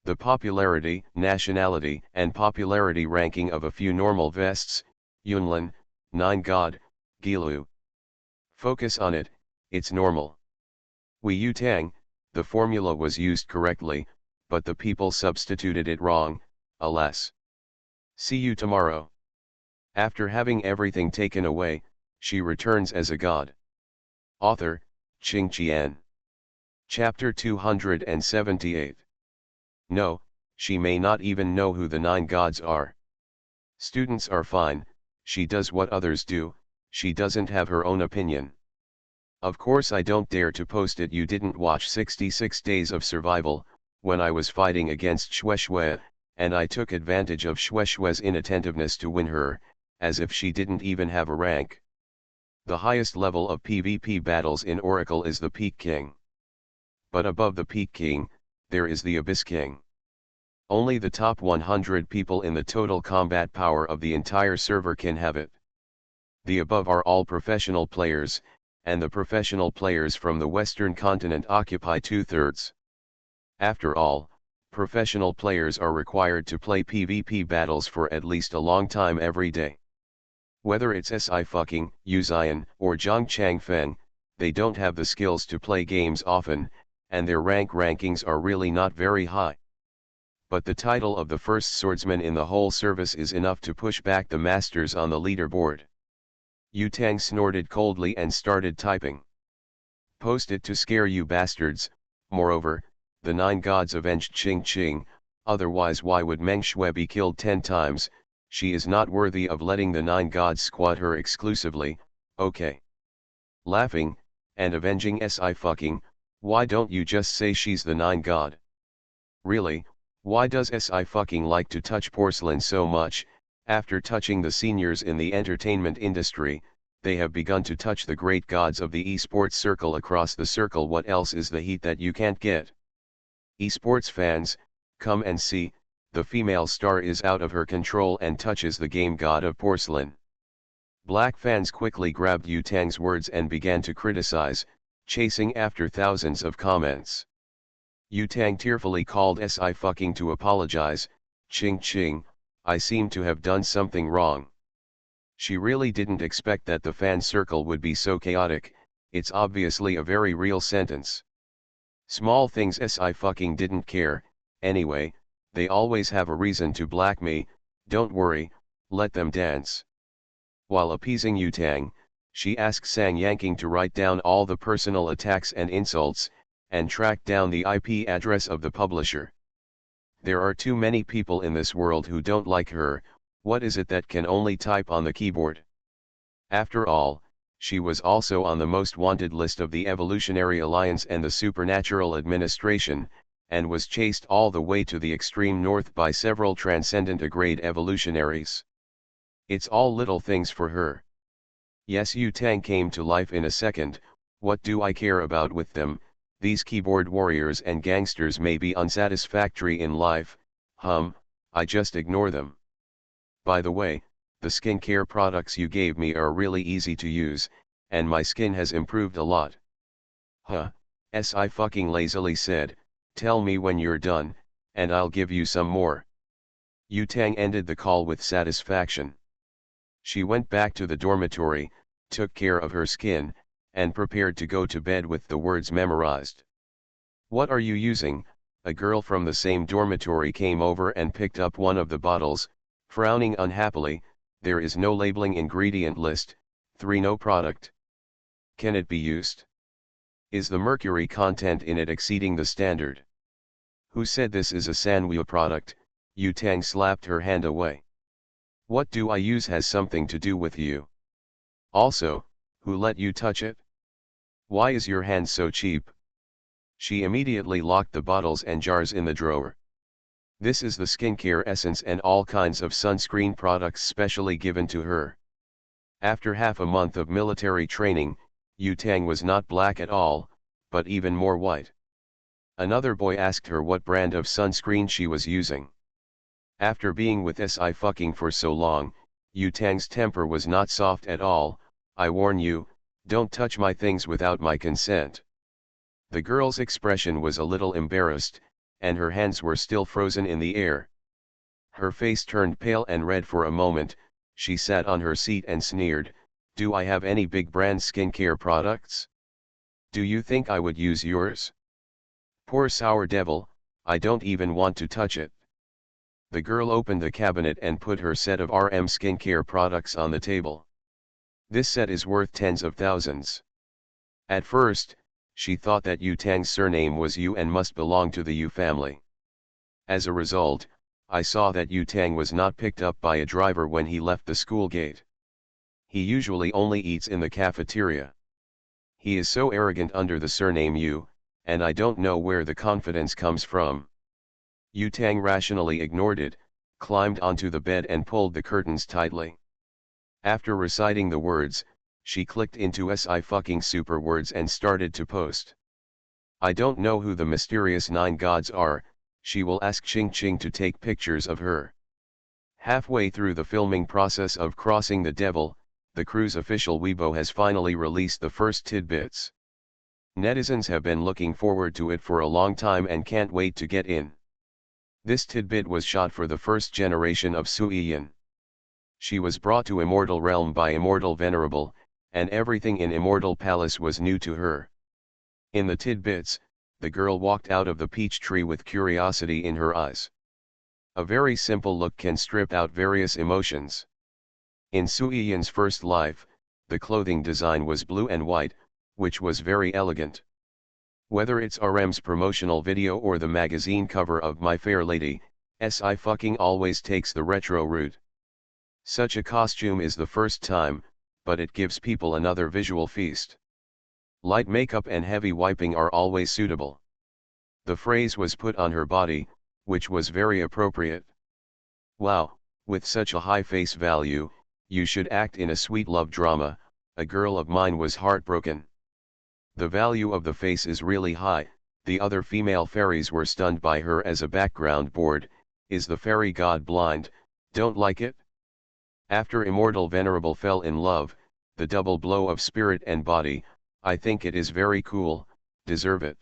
The popularity, nationality, and popularity ranking of a few normal vests, Yunlin, 9 God, Gilu. Focus on it, it's normal. Wei Yu Tang, the formula was used correctly, but the people substituted it wrong, alas. See you tomorrow. After having everything taken away, she returns as a god. Author, Qing Qian. Chapter 278. No, she may not even know who the 9 gods are. Students are fine, she does what others do, she doesn't have her own opinion. Of course I don't dare to post it. You didn't watch 66 Days of Survival, when I was fighting against Xuexue, and I took advantage of Xuexue's inattentiveness to win her, as if she didn't even have a rank. The highest level of PvP battles in Oracle is the Peak King. But above the Peak King, there is the Abyss King. Only the top 100 people in the total combat power of the entire server can have it. The above are all professional players, and the professional players from the Western continent occupy 2/3. After all, professional players are required to play PvP battles for at least a long time every day. Whether it's Sci-fi, Yu Xian, or Zhang Changfeng, they don't have the skills to play games often, and their rankings are really not very high. But the title of the first swordsman in the whole service is enough to push back the masters on the leaderboard. Yu Tang snorted coldly and started typing. Post it to scare you bastards. Moreover, the 9 gods avenged Qing Qing, otherwise why would Meng Shui be killed 10 times? She is not worthy of letting the 9 gods squat her exclusively, okay. Laughing, and avenging Sci-fi, why don't you just say she's the 9 god? Really, why does Sci-fi like to touch porcelain so much? After touching the seniors in the entertainment industry, they have begun to touch the great gods of the esports circle across the circle. What else is the heat that you can't get? Esports fans, come and see, the female star is out of her control and touches the game god of porcelain. Black fans quickly grabbed Yu Tang's words and began to criticize, chasing after thousands of comments. Yu Tang tearfully called Sci-fi to apologize. Ching Ching, I seem to have done something wrong. She really didn't expect that the fan circle would be so chaotic. It's obviously a very real sentence. Small things Sci-fi didn't care. Anyway, they always have a reason to black me. Don't worry, let them dance. While appeasing Yu Tang, she asked Sang Yanqing to write down all the personal attacks and insults, and track down the IP address of the publisher. There are too many people in this world who don't like her. What is it that can only type on the keyboard? After all, she was also on the most wanted list of the Evolutionary Alliance and the Supernatural Administration, and was chased all the way to the extreme north by several transcendent grade evolutionaries. It's all little things for her. Yes, Yu Tang came to life in a second. What do I care about with them? These keyboard warriors and gangsters may be unsatisfactory in life, I just ignore them. By the way, the skincare products you gave me are really easy to use, and my skin has improved a lot. Sci-fi lazily said, tell me when you're done, and I'll give you some more. Yu Tang ended the call with satisfaction. She went back to the dormitory, took care of her skin, and prepared to go to bed with the words memorized. What are you using? A girl from the same dormitory came over and picked up one of the bottles, frowning unhappily. There is no labeling ingredient list, 3 no product. Can it be used? Is the mercury content in it exceeding the standard? Who said this is a Sanwei product? Yu Tang slapped her hand away. What do I use has something to do with you. Also, who let you touch it? Why is your hand so cheap? She immediately locked the bottles and jars in the drawer. This is the skincare essence and all kinds of sunscreen products specially given to her. After half a month of military training, Yu Tang was not black at all, but even more white. Another boy asked her what brand of sunscreen she was using. After being with Sci-fi for so long, Yu Tang's temper was not soft at all. I warn you, don't touch my things without my consent. The girl's expression was a little embarrassed, and her hands were still frozen in the air. Her face turned pale and red for a moment. She sat on her seat and sneered, do I have any big brand skincare products? Do you think I would use yours? Poor sour devil, I don't even want to touch it. The girl opened the cabinet and put her set of RM skincare products on the table. This set is worth tens of thousands. At first, she thought that Yu Tang's surname was Yu and must belong to the Yu family. As a result, I saw that Yu Tang was not picked up by a driver when he left the school gate. He usually only eats in the cafeteria. He is so arrogant under the surname Yu, and I don't know where the confidence comes from. Yu Tang rationally ignored it, climbed onto the bed and pulled the curtains tightly. After reciting the words, she clicked into Sci-fi super words and started to post. I don't know who the mysterious 9 gods are, she will ask Ching Ching to take pictures of her. Halfway through the filming process of Crossing the Devil, the crew's official Weibo has finally released the first tidbits. Netizens have been looking forward to it for a long time and can't wait to get in. This tidbit was shot for the first generation of Suiyin. She was brought to Immortal Realm by Immortal Venerable, and everything in Immortal Palace was new to her. In the tidbits, the girl walked out of the peach tree with curiosity in her eyes. A very simple look can strip out various emotions. In Suiyin's first life, the clothing design was blue and white, which was very elegant. Whether it's RM's promotional video or the magazine cover of My Fair Lady, Sci-fi always takes the retro route. Such a costume is the first time, but it gives people another visual feast. Light makeup and heavy wiping are always suitable. The phrase was put on her body, which was very appropriate. Wow, with such a high face value, you should act in a sweet love drama. A girl of mine was heartbroken. The value of the face is really high. The other female fairies were stunned by her as a background board. Is the fairy god blind? Don't like it? After Immortal Venerable fell in love, the double blow of spirit and body, I think it is very cool, deserve it.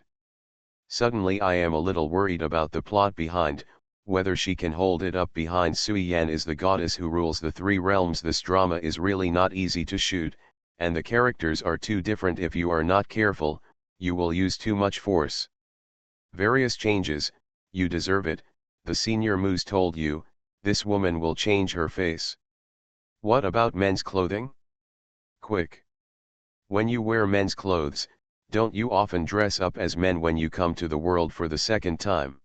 Suddenly I am a little worried about the plot behind, whether she can hold it up behind Sui Yan is the goddess who rules the 3 realms. This drama is really not easy to shoot, and the characters are too different. If you are not careful, you will use too much force. Various changes, you deserve it, the senior moose told you, this woman will change her face. What about men's clothing? Quick. When you wear men's clothes, don't you often dress up as men when you come to the world for the second time?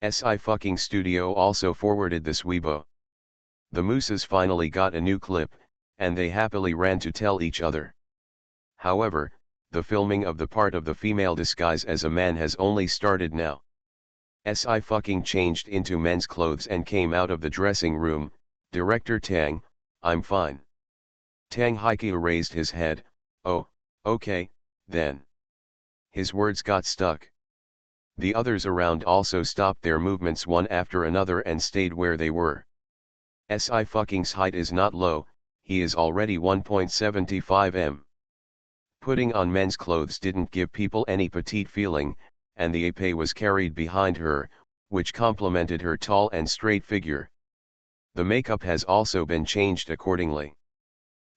Sci-fi Studio also forwarded this Weibo. The mooses finally got a new clip, and they happily ran to tell each other. However, the filming of the part of the female disguise as a man has only started now. Sci-fi changed into men's clothes and came out of the dressing room. Director Tang, I'm fine. Tang Haiqiu raised his head, oh, okay, then. His words got stuck. The others around also stopped their movements one after another and stayed where they were. Sci-fi's height is not low, he is already 1.75 m. Putting on men's clothes didn't give people any petite feeling, and the épée was carried behind her, which complemented her tall and straight figure. The makeup has also been changed accordingly.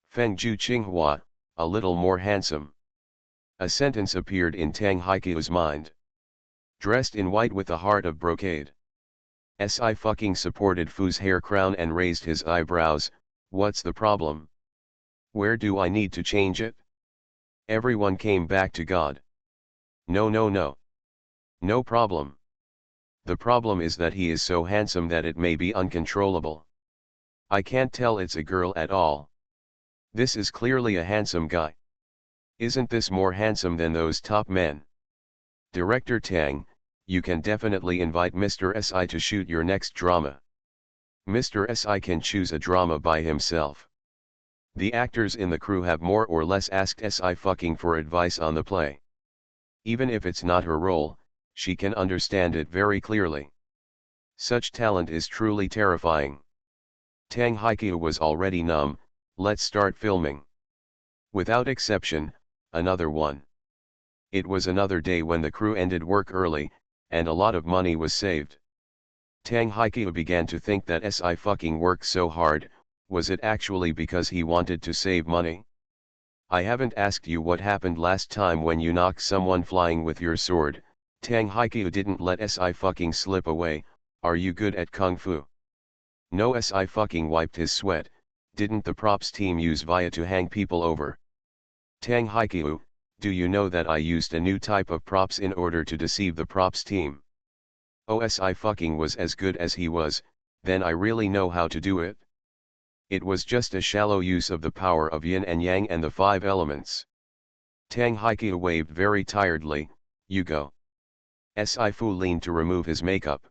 Feng Ju Qinghua, a little more handsome. A sentence appeared in Tang Haiqiu's mind. Dressed in white with a heart of brocade. Si fucking supported Fu's hair crown and raised his eyebrows. What's the problem? Where do I need to change it? Everyone came back to God. No no no. No problem. The problem is that he is so handsome that it may be uncontrollable. I can't tell it's a girl at all. This is clearly a handsome guy. Isn't this more handsome than those top men? Director Tang, you can definitely invite Mr. Si to shoot your next drama. Mr. Si can choose a drama by himself. The actors in the crew have more or less asked Si fucking for advice on the play. Even if it's not her role, she can understand it very clearly. Such talent is truly terrifying. Tang Haiqiu was already numb. Let's start filming. Without exception, another one. It was another day when the crew ended work early, and a lot of money was saved. Tang Haiqiu began to think that Si fucking worked so hard. Was it actually because he wanted to save money? I haven't asked you what happened last time when you knocked someone flying with your sword. Tang Haiqiu didn't let Si fucking slip away. Are you good at kung fu? No. Si fucking wiped his sweat. Didn't the props team use Via to hang people over? Tang Haiqiu, do you know that I used a new type of props in order to deceive the props team? Si fucking was as good as he was, then I really know how to do it. It was just a shallow use of the power of yin and yang and the 5 elements. Tang Haiqiu waved very tiredly. You go. Si Fu leaned to remove his makeup.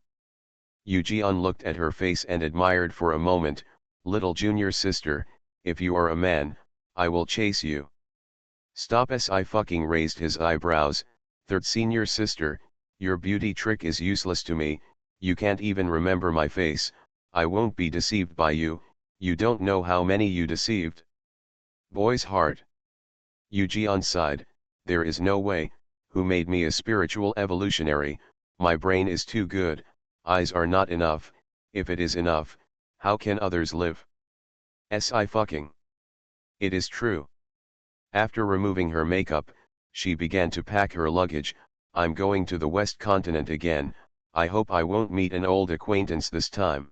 Yu Jian looked at her face and admired for a moment. Little junior sister, if you are a man, I will chase you. Stop. Si fucking raised his eyebrows. Third senior sister, your beauty trick is useless to me. You can't even remember my face. I won't be deceived by you. You don't know how many you deceived. Boy's heart. Yu Jian sighed. There is no way. Who made me a spiritual evolutionary? My brain is too good. Eyes are not enough. If it is enough, how can others live? Si fucking. It is true. After removing her makeup, she began to pack her luggage. I'm going to the West Continent again. I hope I won't meet an old acquaintance this time.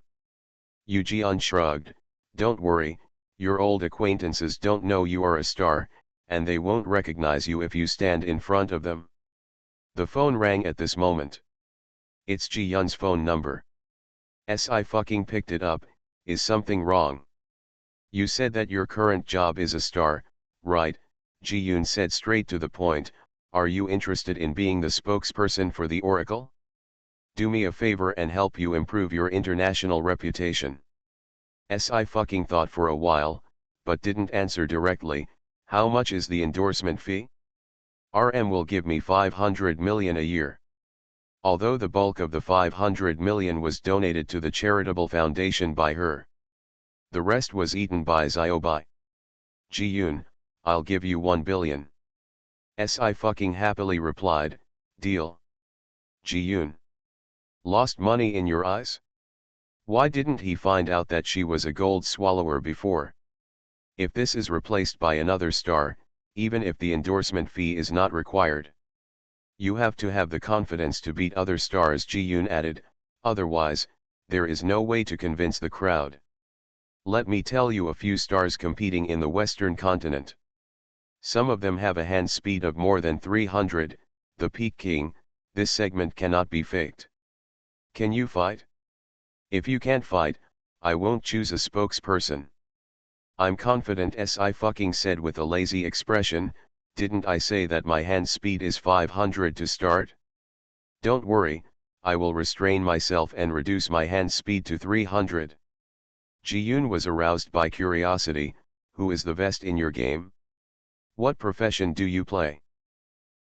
Yu Jian shrugged. Don't worry, your old acquaintances don't know you are a star, and they won't recognize you if you stand in front of them. The phone rang at this moment. It's Ji Yun's phone number. Si fucking picked it up. Is something wrong? You said that your current job is a star, right? Ji Yun said straight to the point. Are you interested in being the spokesperson for the Oracle? Do me a favor and help you improve your international reputation. Si fucking thought for a while, but didn't answer directly. How much is the endorsement fee? RM will give me 500 million a year. Although the bulk of the 500 million was donated to the charitable foundation by her. The rest was eaten by Xiaobai. Ji Yun, I'll give you 1 billion. Si fucking happily replied, deal. Ji Yun. Lost money in your eyes? Why didn't he find out that she was a gold swallower before? If this is replaced by another star, even if the endorsement fee is not required. You have to have the confidence to beat other stars, Ji Yun added, otherwise, there is no way to convince the crowd. Let me tell you a few stars competing in the Western continent. Some of them have a hand speed of more than 300, the Peak King. This segment cannot be faked. Can you fight? If you can't fight, I won't choose a spokesperson. I'm confident, Si fucking said with a lazy expression. Didn't I say that my hand speed is 500 to start? Don't worry, I will restrain myself and reduce my hand speed to 300. Ji Yun was aroused by curiosity. Who is the best in your game? What profession do you play?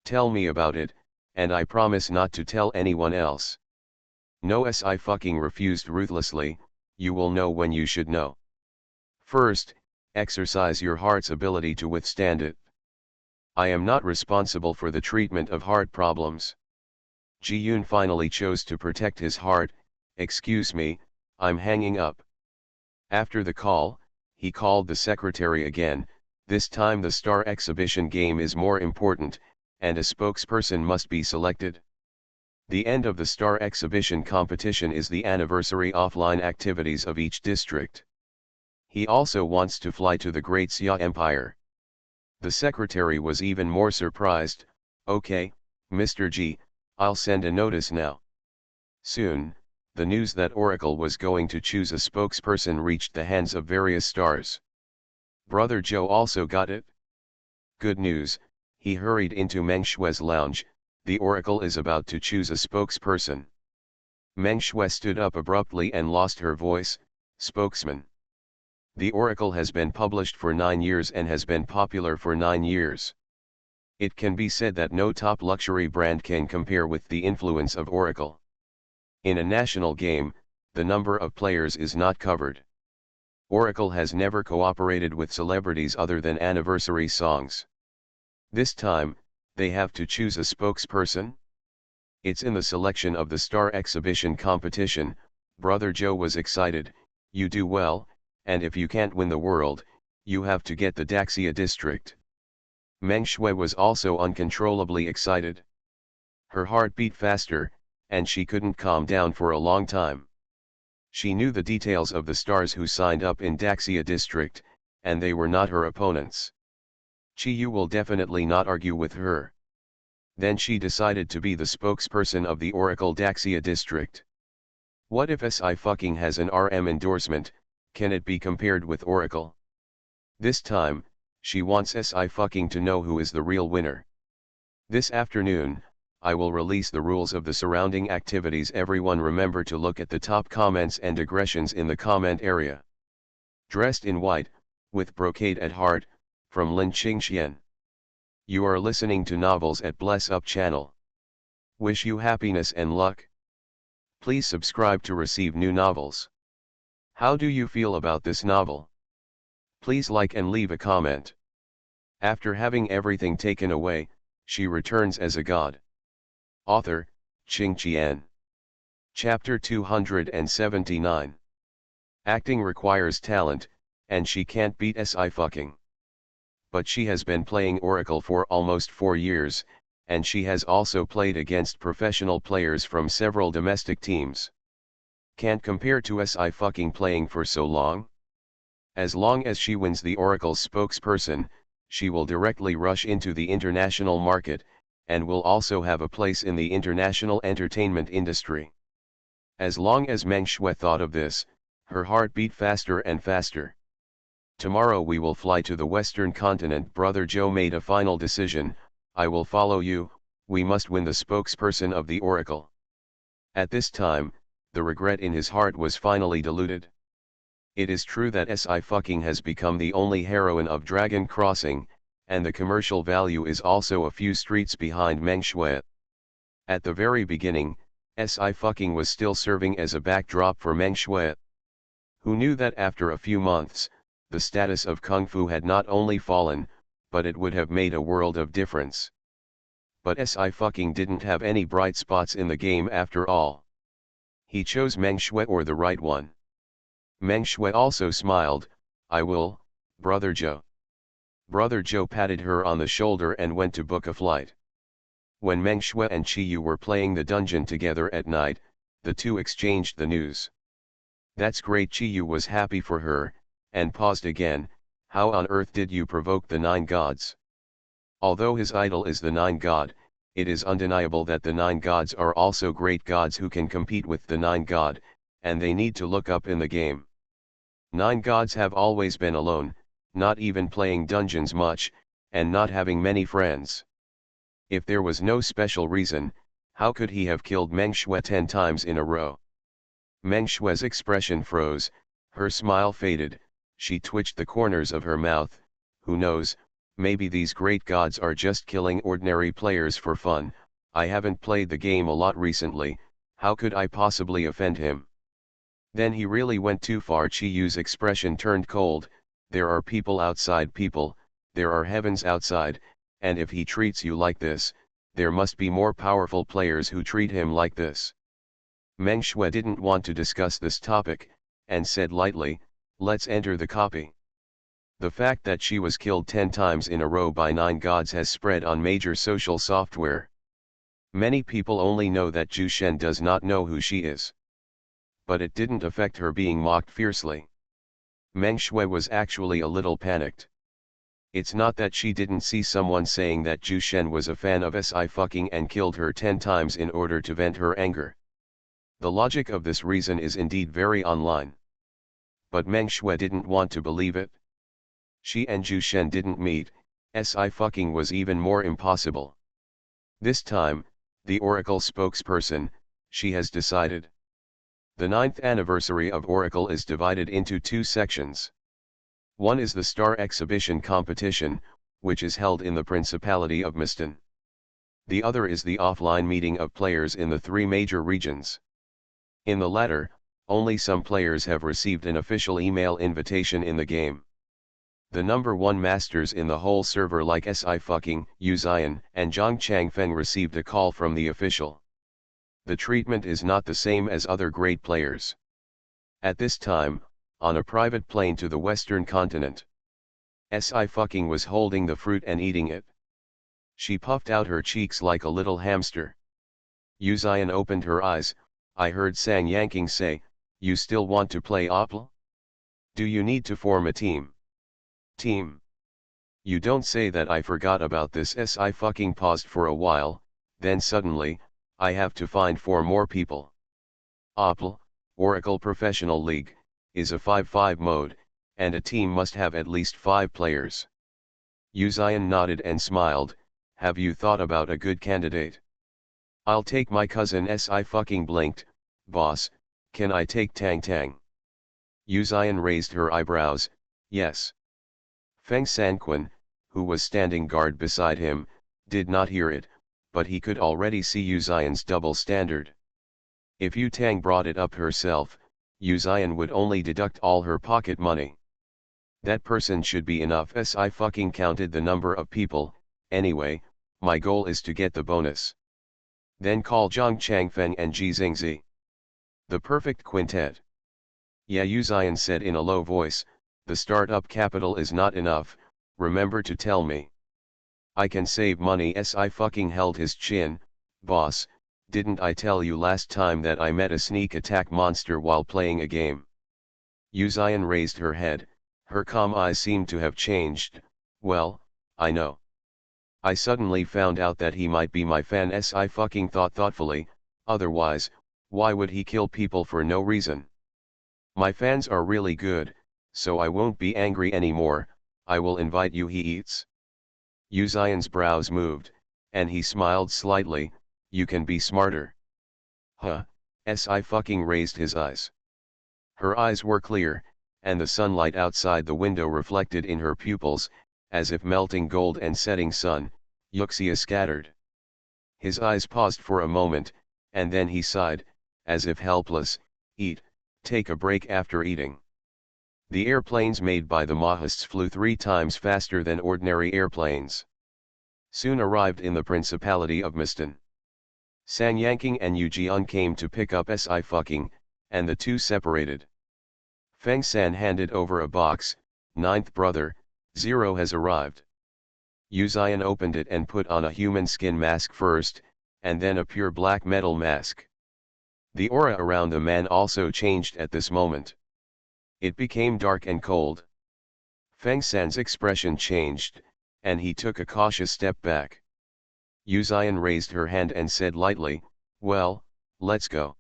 Tell me about it, and I promise not to tell anyone else. No, Si fucking refused ruthlessly. You will know when you should know. First, exercise your heart's ability to withstand it. I am not responsible for the treatment of heart problems. Ji-yoon finally chose to protect his heart. "Excuse me, I'm hanging up." After the call, he called the secretary again. "This time the star exhibition game is more important, and a spokesperson must be selected. The end of the star exhibition competition is the anniversary offline activities of each district. He also wants to fly to the Great Xia Empire." The secretary was even more surprised. "Okay, Mr. G, I'll send a notice now." Soon, the news that Oracle was going to choose a spokesperson reached the hands of various stars. Brother Joe also got it. "Good news," he hurried into Meng Shue's lounge. "The Oracle is about to choose a spokesperson." Meng Shue stood up abruptly and lost her voice. "Spokesman. The Oracle has been published for 9 years and has been popular for 9 years. It can be said that no top luxury brand can compare with the influence of Oracle. In a national game, the number of players is not covered. Oracle has never cooperated with celebrities other than anniversary songs. This time, they have to choose a spokesperson? It's in the selection of the star exhibition competition." Brother Joe was excited. "You do well, and if you can't win the world, you have to get the Daxia district." Meng Shui was also uncontrollably excited. Her heart beat faster, and she couldn't calm down for a long time. She knew the details of the stars who signed up in Daxia district, and they were not her opponents. Chi Yu will definitely not argue with her. Then she decided to be the spokesperson of the Oracle Daxia district. What if SI fucking has an RM endorsement? Can it be compared with Oracle? This time, she wants SI fucking to know who is the real winner. "This afternoon, I will release the rules of the surrounding activities. Everyone remember to look at the top comments and aggressions in the comment area." Dressed in white, with brocade at heart, from Lin Qingxian. You are listening to Novels at Bless Up channel. Wish you happiness and luck. Please subscribe to receive new novels. How do you feel about this novel? Please like and leave a comment. After having everything taken away, she returns as a god. Author, Qingqian. Chapter 279. Acting requires talent, and she can't beat SI fucking. But she has been playing Oracle for almost 4 years, and she has also played against professional players from several domestic teams. Can't compare to SI fucking playing for so long. As long as she wins the Oracle spokesperson, she will directly rush into the international market, and will also have a place in the international entertainment industry. As long as Meng Shui thought of this, her heart beat faster and faster. "Tomorrow we will fly to the western continent." Brother Joe made a final decision. "I will follow you, we must win the spokesperson of the Oracle." At this time, the regret in his heart was finally diluted. It is true that SI fucking has become the only heroine of Dragon Crossing, and the commercial value is also a few streets behind Meng Shui. At the very beginning, SI fucking was still serving as a backdrop for Meng Shui. Who knew that after a few months, the status of Kung Fu had not only fallen, but it would have made a world of difference. But SI fucking didn't have any bright spots in the game after all. He chose Meng Shui, or the right one. Meng Shui also smiled. "I will, Brother Joe." Brother Joe patted her on the shoulder and went to book a flight. When Meng Shui and Chi Yu were playing the dungeon together at night, the two exchanged the news. "That's great." Chi Yu was happy for her, and paused again. "How on earth did you provoke the 9 gods?" Although his idol is the 9 god, it is undeniable that the 9 gods are also great gods who can compete with the 9 god, and they need to look up in the game. 9 gods have always been alone, not even playing dungeons much, and not having many friends. If there was no special reason, how could he have killed Meng Shui 10 times in a row? Meng Shui's expression froze, her smile faded, she twitched the corners of her mouth. Who knows, maybe these great gods are just killing ordinary players for fun. I haven't played the game a lot recently, how could I possibly offend him? Then he really went too far. Chi Yu's expression turned cold. There are people outside people, there are heavens outside, and if he treats you like this, there must be more powerful players who treat him like this. Meng Shui didn't want to discuss this topic, and said lightly, let's enter the copy. The fact that she was killed 10 times in a row by 9 gods has spread on major social software. Many people only know that Zhu Shen does not know who she is. But it didn't affect her being mocked fiercely. Meng Shui was actually a little panicked. It's not that she didn't see someone saying that Zhu Shen was a fan of Sci-fi and killed her 10 times in order to vent her anger. The logic of this reason is indeed very online. But Meng Shui didn't want to believe it. She and Zhu Shen didn't meet, Sci-fi was even more impossible. This time, the Oracle spokesperson, she has decided. The 9th anniversary of Oracle is divided into 2 sections. One is the Star Exhibition competition, which is held in the Principality of Miston. The other is the offline meeting of players in the 3 major regions. In the latter, only some players have received an official email invitation in the game. The number 1 masters in the whole server like Sci-fi, Yu Zian, and Zhang Changfeng received a call from the official. The treatment is not the same as other great players. At this time, on a private plane to the western continent, Sci-fi was holding the fruit and eating it. She puffed out her cheeks like a little hamster. Yu Zian opened her eyes. I heard Sang Yanking say, you still want to play Opal? Do you need to form a team? Team? You don't say that. I forgot about this. Sci-fi paused for a while, then suddenly, I have to find 4 more people. Opal, Oracle Professional League, is a 5-5 mode, and a team must have at least 5 players. Yu Zian nodded and smiled. Have you thought about a good candidate? I'll take my cousin. Sci-fi blinked. Boss, can I take Tang Tang? Yu Zian raised her eyebrows. Yes. Feng Sanquan, who was standing guard beside him, did not hear it, but he could already see Yu Zian's double standard. If Yu Tang brought it up herself, Yu Zian would only deduct all her pocket money. That person should be enough. Sci-fi counted the number of people. Anyway, my goal is to get the bonus. Then call Zhang Changfeng and Ji Xingzi. The perfect quintet. Yeah, Yu Zian said in a low voice, the startup capital is not enough, remember to tell me. I can save money. Sci-fi held his chin. Boss, didn't I tell you last time that I met a sneak attack monster while playing a game? Yu Zian raised her head, her calm eyes seemed to have changed. Well, I know. I suddenly found out that he might be my fan. Sci-fi thought thoughtfully, otherwise, why would he kill people for no reason? My fans are really good, so I won't be angry anymore. I will invite you. He eats. Yu Zian's brows moved, and he smiled slightly. You can be smarter. Huh? Sci-fi raised his eyes. Her eyes were clear, and the sunlight outside the window reflected in her pupils, as if melting gold and setting sun. Yuxia scattered. His eyes paused for a moment, and then he sighed, as if helpless. Eat, take a break after eating. The airplanes made by the Mahists flew 3 times faster than ordinary airplanes. Soon arrived in the Principality of Miston. Sang Yanking and Yu Jian came to pick up Sci-fi, and the 2 separated. Feng San handed over a box. 9th brother, 0 has arrived. Yu Zian opened it and put on a human skin mask first, and then a pure black metal mask. The aura around the man also changed at this moment. It became dark and cold. Feng San's expression changed, and he took a cautious step back. Yu Zian raised her hand and said lightly, well, let's go.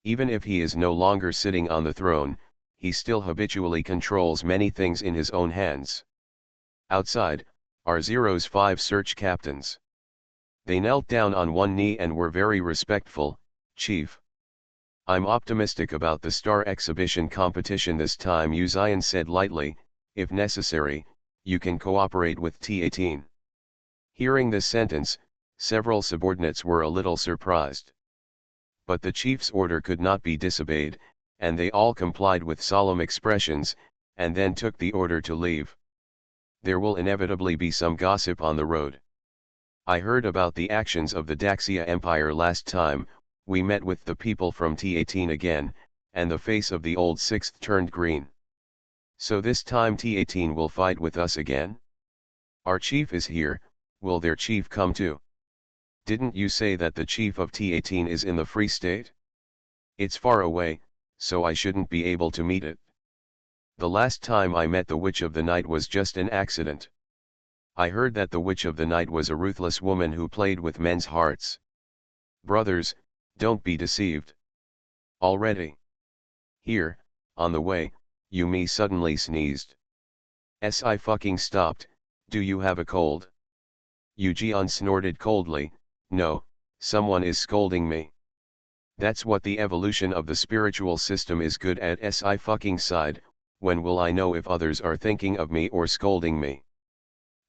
Even if he is no longer sitting on the throne, he still habitually controls many things in his own hands. Outside, are Zero's 5 search captains. They knelt down on one knee and were very respectful. Chief. I'm optimistic about the Star Exhibition competition this time, Yu Zian said lightly. If necessary, you can cooperate with T18. Hearing this sentence, several subordinates were a little surprised. But the chief's order could not be disobeyed, and they all complied with solemn expressions, and then took the order to leave. There will inevitably be some gossip on the road. I heard about the actions of the Daxia Empire last time we met with the people from T18 again, and the face of the old sixth turned green. So this time T18 will fight with us again? Our chief is here, will their chief come too? Didn't you say that the chief of T18 is in the Free State? It's far away, so I shouldn't be able to meet it. The last time I met the Witch of the Night was just an accident. I heard that the Witch of the Night was a ruthless woman who played with men's hearts. Brothers, don't be deceived. Already. Here, on the way, Yumi suddenly sneezed. I fucking stopped, do you have a cold? Yujian snorted coldly, no, someone is scolding me. That's what the evolution of the spiritual system is good at. I fucking sighed, when will I know if others are thinking of me or scolding me?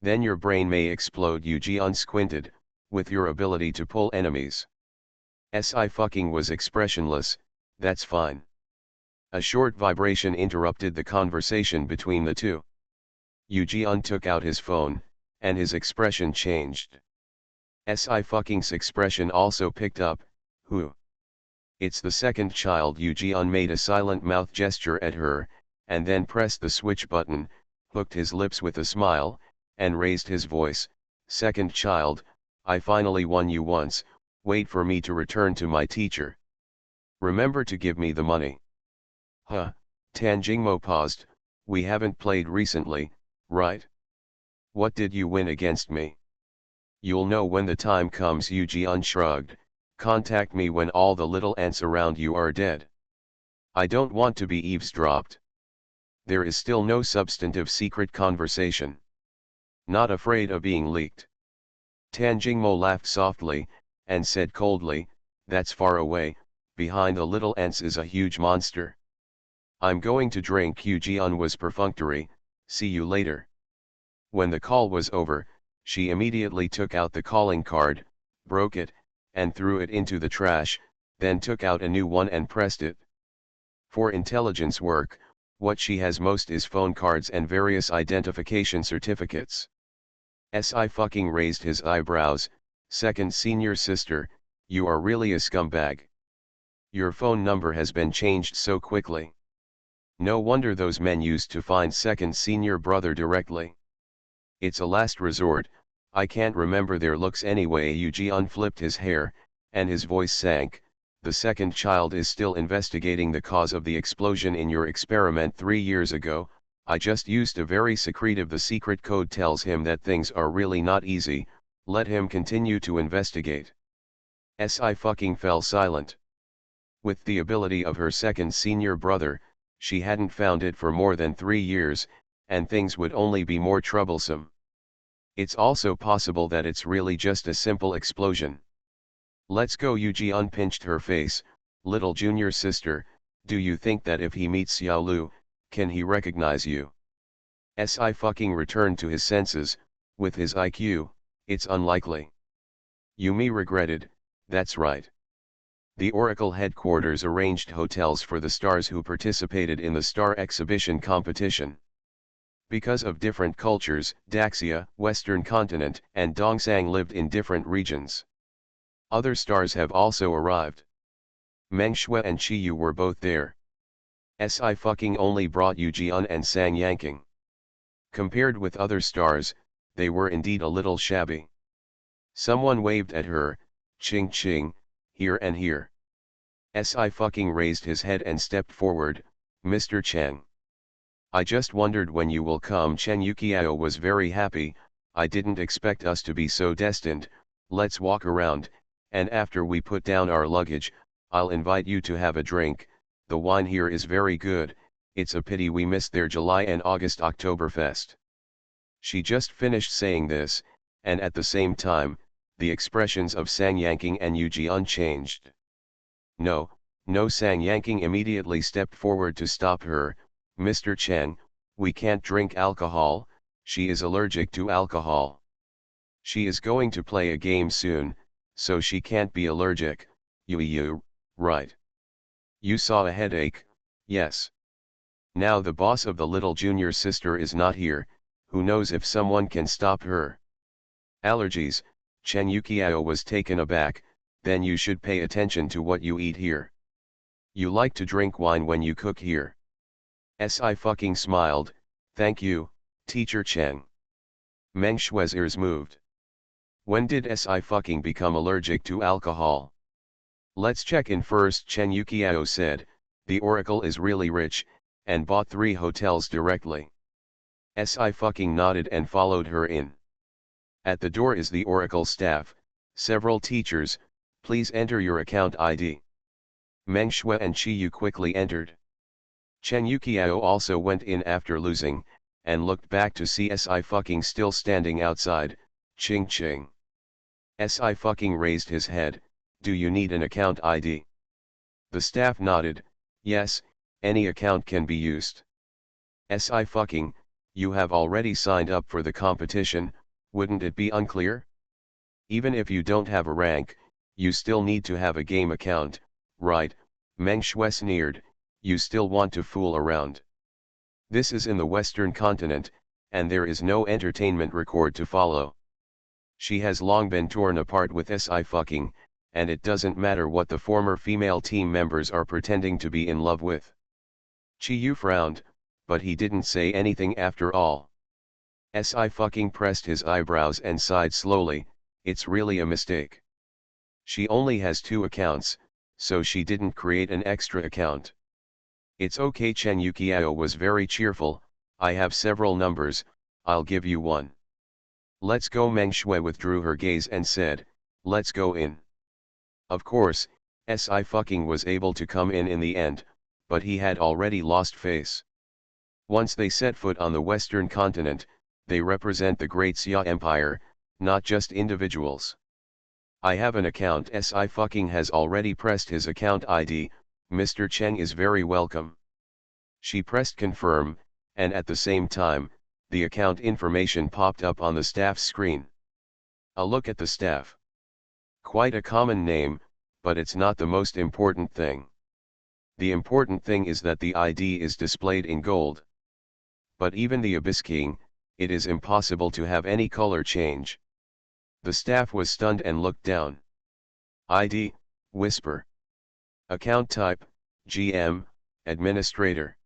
Then your brain may explode. Yujian squinted, with your ability to pull enemies. I fucking was expressionless, that's fine. A short vibration interrupted the conversation between the two. Yujian took out his phone, and his expression changed. I fucking's expression also picked up, who? It's the second child. Yujian made a silent mouth gesture at her, and then pressed the switch button, hooked his lips with a smile, and raised his voice, second child, I finally won you once, wait for me to return to my teacher. Remember to give me the money. Huh, Tan Jingmo paused, we haven't played recently, right? What did you win against me? You'll know when the time comes. Yujian shrugged, contact me when all the little ants around you are dead. I don't want to be eavesdropped. There is still no substantive secret conversation. Not afraid of being leaked. Tan Jingmo laughed softly, and said coldly, that's far away, behind the little ants is a huge monster. I'm going to drink. Yujian was perfunctory, see you later. When the call was over, she immediately took out the calling card, broke it, and threw it into the trash, then took out a new one and pressed it. For intelligence work, what she has most is phone cards and various identification certificates. I fucking raised his eyebrows, second senior sister, you are really a scumbag. Your phone number has been changed so quickly. No wonder those men used to find second senior brother directly. It's a last resort, I can't remember their looks anyway. Yujian flipped his hair, and his voice sank, the second child is still investigating the cause of the explosion in your experiment 3 years ago, I just used a very secretive. The secret code tells him that things are really not easy, let him continue to investigate. I fucking fell silent. With the ability of her second senior brother, she hadn't found it for more than 3 years, and things would only be more troublesome. It's also possible that it's really just a simple explosion. Let's go. Yujian pinched her face, little junior sister, do you think that if he meets Xiaolu, can he recognize you? I fucking returned to his senses, with his IQ, it's unlikely. Yumi regretted, that's right. The Oracle headquarters arranged hotels for the stars who participated in the star exhibition competition. Because of different cultures, Daxia, Western Continent, and Dongsang lived in different regions. Other stars have also arrived. Meng Shui and Qiyu were both there. I fucking only brought Yujian and Sang Yanking. Compared with other stars, they were indeed a little shabby. Someone waved at her, ching ching, here and here. I fucking raised his head and stepped forward, Mr. Cheng. I just wondered when you will come. Chen Yukiao was very happy, I didn't expect us to be so destined, let's walk around, and after we put down our luggage, I'll invite you to have a drink, the wine here is very good, it's a pity we missed their July and August Oktoberfest. She just finished saying this, and at the same time, the expressions of Sang Yanking and Yujian changed. No, no. Sang Yanking immediately stepped forward to stop her, Mr. Cheng, we can't drink alcohol, she is allergic to alcohol. She is going to play a game soon, so she can't be allergic, you, right. You saw a headache, yes. Now the boss of the little junior sister is not here, who knows if someone can stop her. Allergies, Chen Yukiao was taken aback. Then you should pay attention to what you eat here. You like to drink wine when you cook here. Sci-fi smiled, thank you, teacher Chen. Meng Shui's ears moved. When did Sci-fi become allergic to alcohol? Let's check in first, Chen Yukiao said. The oracle is really rich, and bought 3 hotels directly. Sci-fi nodded and followed her in. At the door is the oracle staff, several teachers. Please enter your account ID. Meng Shui and Chi Yu quickly entered. Chen Yukiao also went in after losing, and looked back to see Sci-fi still standing outside. Ching ching. Sci-fi raised his head. Do you need an account ID? The staff nodded. Yes, any account can be used. Sci-fi, you have already signed up for the competition, wouldn't it be unclear? Even if you don't have a rank, you still need to have a game account, right? Meng Shui sneered. You still want to fool around. This is in the Western continent, and there is no entertainment record to follow. She has long been torn apart with Sci-fi, and it doesn't matter what the former female team members are pretending to be in love with. Chi Yu frowned, but he didn't say anything after all. Sci-fi pressed his eyebrows and sighed slowly. It's really a mistake. She only has 2 accounts, so she didn't create an extra account. It's okay, Chen Yukiao was very cheerful. I have several numbers, I'll give you one. Let's go. Meng Shui withdrew her gaze and said, let's go in. Of course, Sci-fi was able to come in the end, but he had already lost face. Once they set foot on the Western continent, they represent the Great Xia Empire, not just individuals. I have an account. Sci-fi has already pressed his account ID. Mr. Cheng is very welcome. She pressed confirm, and at the same time, the account information popped up on the staff's screen. A look at the staff. Quite a common name, but it's not the most important thing. The important thing is that the ID is displayed in gold. But even the Abyss King, it is impossible to have any color change. The staff was stunned and looked down. ID, whisper. Account type, GM, administrator.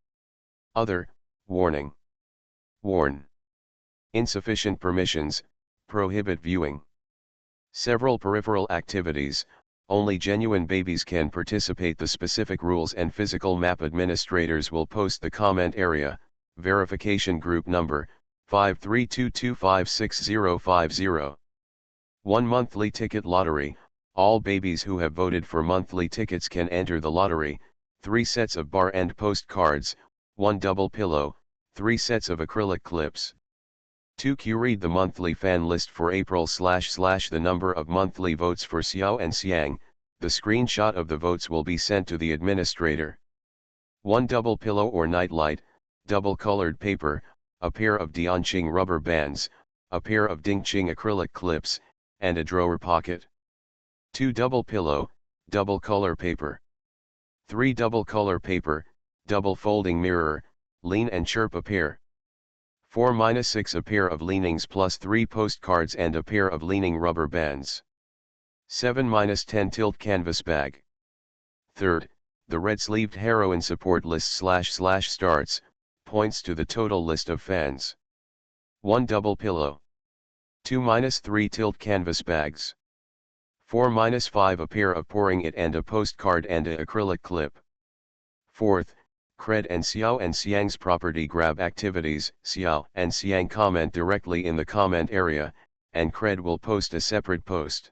Other, warning. Warn. Insufficient permissions, prohibit viewing. Several peripheral activities, only genuine babies can participate. The specific rules and physical map administrators will post the comment area. Verification group number, 5322565050. 1 monthly ticket lottery. All babies who have voted for monthly tickets can enter the lottery. 3 sets of bar and postcards, 1 double pillow, 3 sets of acrylic clips. 2q read the monthly fan list for April / the number of monthly votes for Xiao and Xiang. The screenshot of the votes will be sent to the administrator. 1 double pillow or nightlight, double colored paper, a pair of Dianqing rubber bands, a pair of Dingqing acrylic clips, and a drawer pocket. 2 double pillow, double color paper. 3 double color paper, double folding mirror, lean and chirp a pair. 4-6 a pair of leanings plus 3 postcards and a pair of leaning rubber bands. 7-10 tilt canvas bag. Third, the red-sleeved heroine support list / starts, points to the total list of fans. 1 double pillow. 2-3 tilt canvas bags. 4-5 a pair of pouring it and a postcard and a acrylic clip. Fourth, Cred and Xiao and Xiang's property grab activities. Xiao and Xiang comment directly in the comment area, and Cred will post a separate post.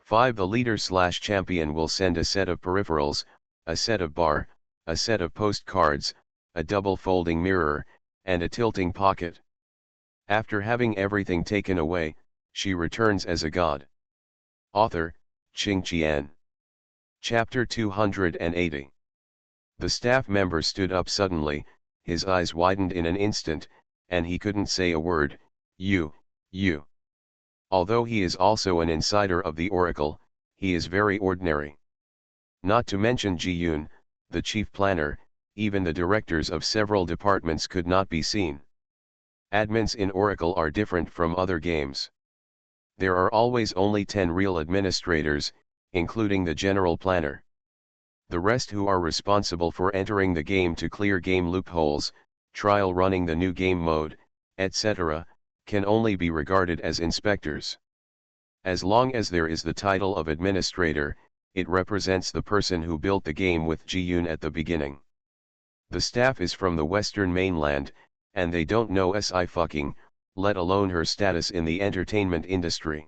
5 the leader / champion will send a set of peripherals, a set of bar, a set of postcards, a double folding mirror, and a tilting pocket. After having everything taken away, she returns as a god. Author, Qing Qian. Chapter 280. The staff member stood up suddenly, his eyes widened in an instant, and he couldn't say a word. You. Although he is also an insider of the Oracle, he is very ordinary. Not to mention Ji Yun, the chief planner, even the directors of several departments could not be seen. Admins in Oracle are different from other games. There are always only 10 real administrators, including the general planner. The rest, who are responsible for entering the game to clear game loopholes, trial running the new game mode, etc., can only be regarded as inspectors. As long as there is the title of administrator, it represents the person who built the game with Ji-yoon at the beginning. The staff is from the Western mainland, and they don't know Sci-fucking, let alone her status in the entertainment industry.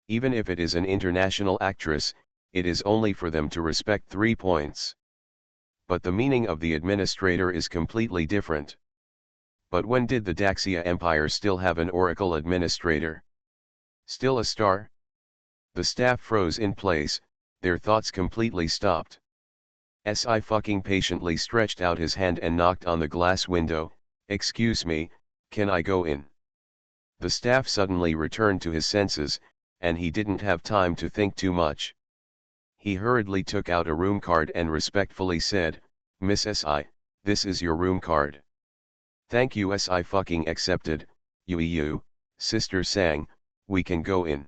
Even if it is an international actress, it is only for them to respect 3 points. But the meaning of the administrator is completely different. But when did the Daxia Empire still have an Oracle administrator? Still a star? The staff froze in place, their thoughts completely stopped. Sci-fucking patiently stretched out his hand and knocked on the glass window. "Excuse me, can I go in?" The staff suddenly returned to his senses, and he didn't have time to think too much. He hurriedly took out a room card and respectfully said, "Miss S.I., this is your room card." "Thank you." Sci-fucking accepted. "You, Sister Sang, we can go in."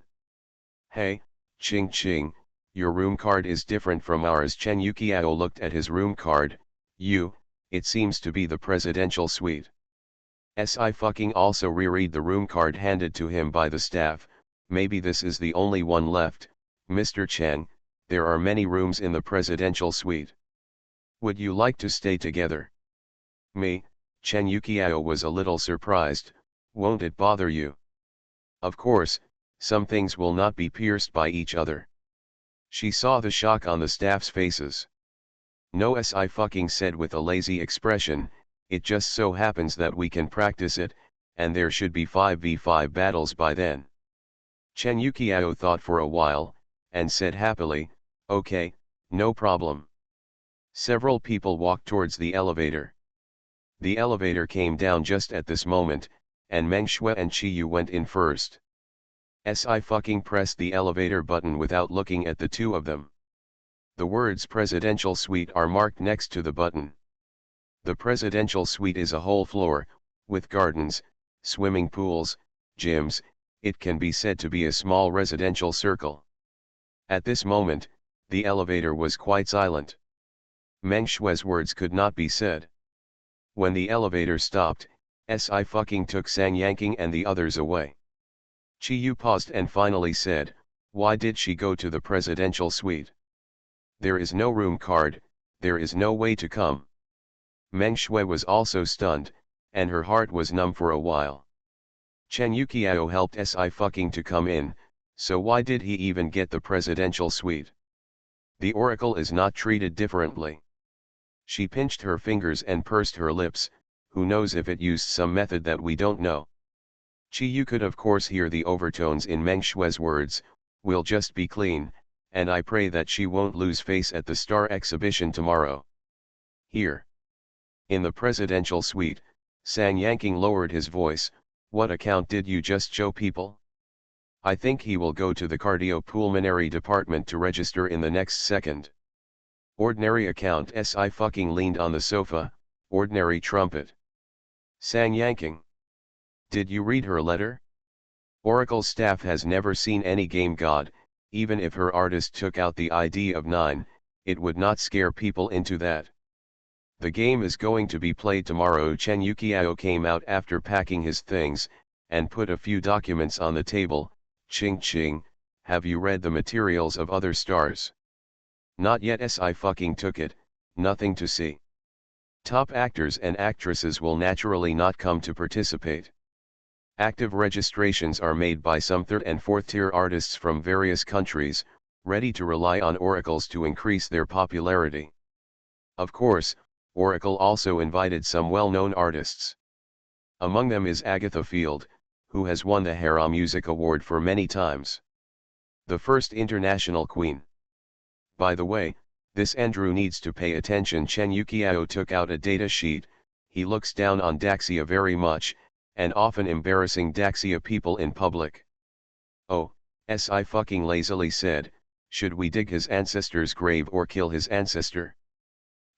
"Hey, Ching Ching, your room card is different from ours." Chen Yukiao looked at his room card. It seems to be the presidential suite." Sci-fucking also reread the room card handed to him by the staff. "Maybe this is the only one left, Mr. Chen, there are many rooms in the presidential suite. Would you like to stay together?" "Me?" Chen Yukiao was a little surprised. "Won't it bother you?" "Of course, some things will not be pierced by each other." She saw the shock on the staff's faces. "No," Sci-fucking said with a lazy expression, "it just so happens that we can practice it, and there should be 5v5 battles by then." Chen Yukiao thought for a while, and said happily, "Okay, no problem." Several people walked towards the elevator. The elevator came down just at this moment, and Meng Shui and Chi Yu went in first. Sci-fucking pressed the elevator button without looking at the two of them. The words Presidential Suite are marked next to the button. The Presidential Suite is a whole floor, with gardens, swimming pools, gyms. It can be said to be a small residential circle. At this moment, the elevator was quite silent. Meng Shui's words could not be said. When the elevator stopped, Sci-fucking took Sang Yanking and the others away. Chi Yu paused and finally said, "Why did she go to the presidential suite? There is no room card, there is no way to come." Meng Shui was also stunned, and her heart was numb for a while. Chen Yukiao helped Sci-fucking to come in, so why did he even get the presidential suite? The Oracle is not treated differently. She pinched her fingers and pursed her lips. Who knows if it used some method that we don't know. Chi Yu could of course hear the overtones in Meng Shui's words. "We'll just be clean, and I pray that she won't lose face at the star exhibition tomorrow." Here, in the presidential suite, Sang Yanking lowered his voice. "What account did you just show people?" "I think he will go to the cardiopulmonary department to register in the next second." "Ordinary account." Sci-fucking leaned on the sofa. "Ordinary trumpet." Sang Yanking, did you read her letter? Oracle staff has never seen any game god. Even if her artist took out the ID of 9, it would not scare people into that. The game is going to be played tomorrow. Chen Yukiao came out after packing his things, and put a few documents on the table. "Ching Ching, have you read the materials of other stars?" "Not yet." Sci-fucking took it. "Nothing to see. Top actors and actresses will naturally not come to participate. Active registrations are made by some third and fourth tier artists from various countries, ready to rely on oracles to increase their popularity. Of course, Oracle also invited some well-known artists. Among them is Agatha Field, who has won the Hera Music Award for many times. The first international queen. By the way, this Andrew needs to pay attention." Chen Yukiao took out a data sheet. "He looks down on Daxia very much, and often embarrassing Daxia people in public." "Oh," Sci-fucking lazily said, "should we dig his ancestor's grave or kill his ancestor?"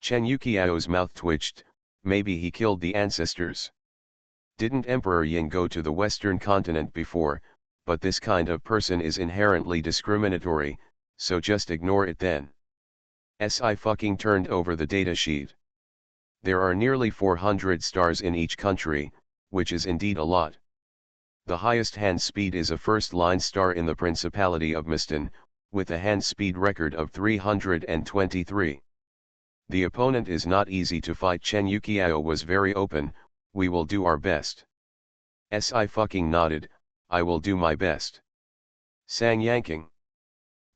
Chen Yukiao's mouth twitched. "Maybe he killed the ancestors. Didn't Emperor Yin go to the Western continent before, but this kind of person is inherently discriminatory, so just ignore it then. SI fucking turned over the datasheet. There are nearly 400 stars in each country, which is indeed a lot. The highest hand speed is a first-line star in the Principality of Miston, with a hand speed record of 323. The opponent is not easy to fight. Chen Yuqiao was very open, we will do our best. SI fucking nodded, I will do my best. Sang Yanking.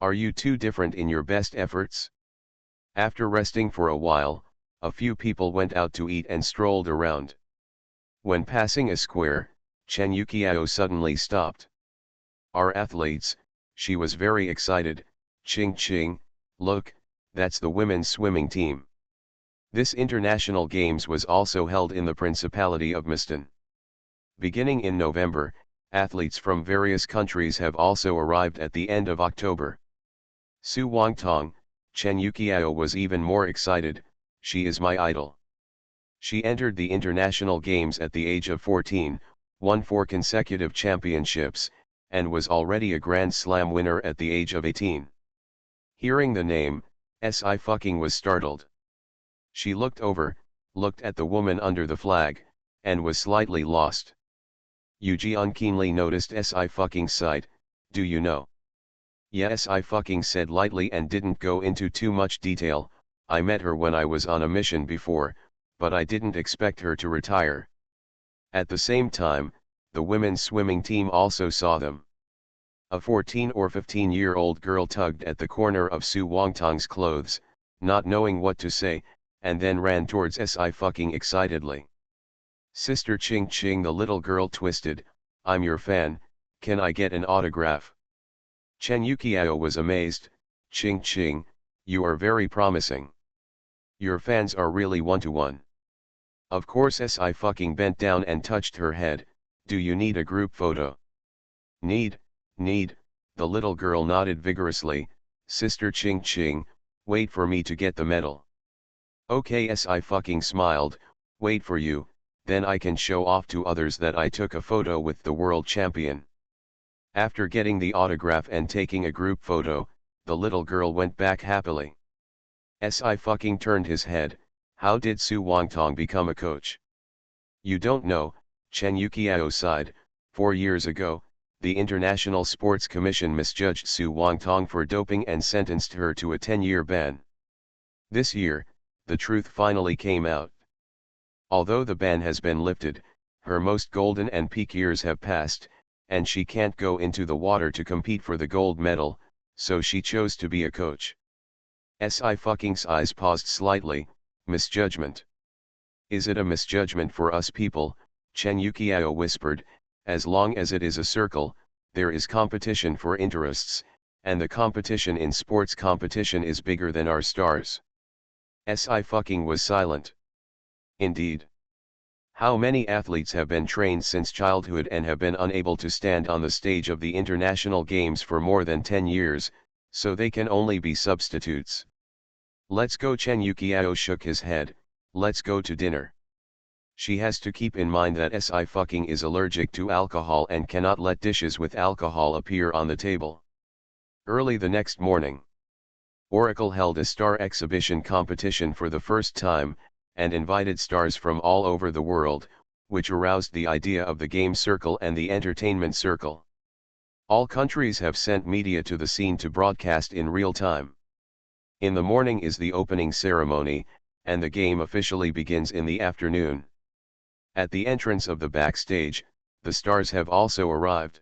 Are you too different in your best efforts? After resting for a while, a few people went out to eat and strolled around. When passing a square, Chen Yuqiao suddenly stopped. Our athletes, she was very excited, Ching Ching, look, that's the women's swimming team. This international games was also held in the Principality of Miston. Beginning in November, athletes from various countries have also arrived at the end of October. Su Wangtong, Chen Yuqiao was even more excited, she is my idol. She entered the international games at the age of 14, won 4 consecutive championships, and was already a Grand Slam winner at the age of 18. Hearing the name, SI fucking was startled. She looked over, looked at the woman under the flag, and was slightly lost. Yu Jian keenly noticed SI fucking's sight, do you know? Yes, I fucking said lightly and didn't go into too much detail. I met her when I was on a mission before, but I didn't expect her to retire. At the same time, the women's swimming team also saw them. A 14 or 15-year-old girl tugged at the corner of Su Wangtong's clothes, not knowing what to say, and then ran towards SI fucking excitedly. Sister Ching Ching, the little girl twisted, I'm your fan, can I get an autograph? Chen Yuqiao was amazed, Ching Ching, you are very promising. Your fans are really one-to-one. Of course SI fucking bent down and touched her head, do you need a group photo? Need, the little girl nodded vigorously, Sister Ching Ching, wait for me to get the medal. Okay, SI fucking smiled, wait for you, then I can show off to others that I took a photo with the world champion. After getting the autograph and taking a group photo, the little girl went back happily. SI fucking turned his head, how did Su Wangtong become a coach? You don't know, Chen Yuqiao sighed, 4 years ago, the International Sports Commission misjudged Su Wangtong for doping and sentenced her to a 10-year ban. This year, the truth finally came out. Although the ban has been lifted, her most golden and peak years have passed, and she can't go into the water to compete for the gold medal, so she chose to be a coach. SI fucking's eyes paused slightly, misjudgment. Is it a misjudgment for us people? Chen Yuqiao whispered, as long as it is a circle, there is competition for interests, and the competition in sports competition is bigger than our stars. SI fucking was silent. Indeed. How many athletes have been trained since childhood and have been unable to stand on the stage of the international games for more than 10 years, so they can only be substitutes. Let's go. Chen Yuqiao shook his head, let's go to dinner. She has to keep in mind that SI fucking is allergic to alcohol and cannot let dishes with alcohol appear on the table. Early the next morning, Oracle held a star exhibition competition for the first time, and invited stars from all over the world, which aroused the idea of the game circle and the entertainment circle. All countries have sent media to the scene to broadcast in real time. In the morning is the opening ceremony, and the game officially begins in the afternoon. At the entrance of the backstage, the stars have also arrived.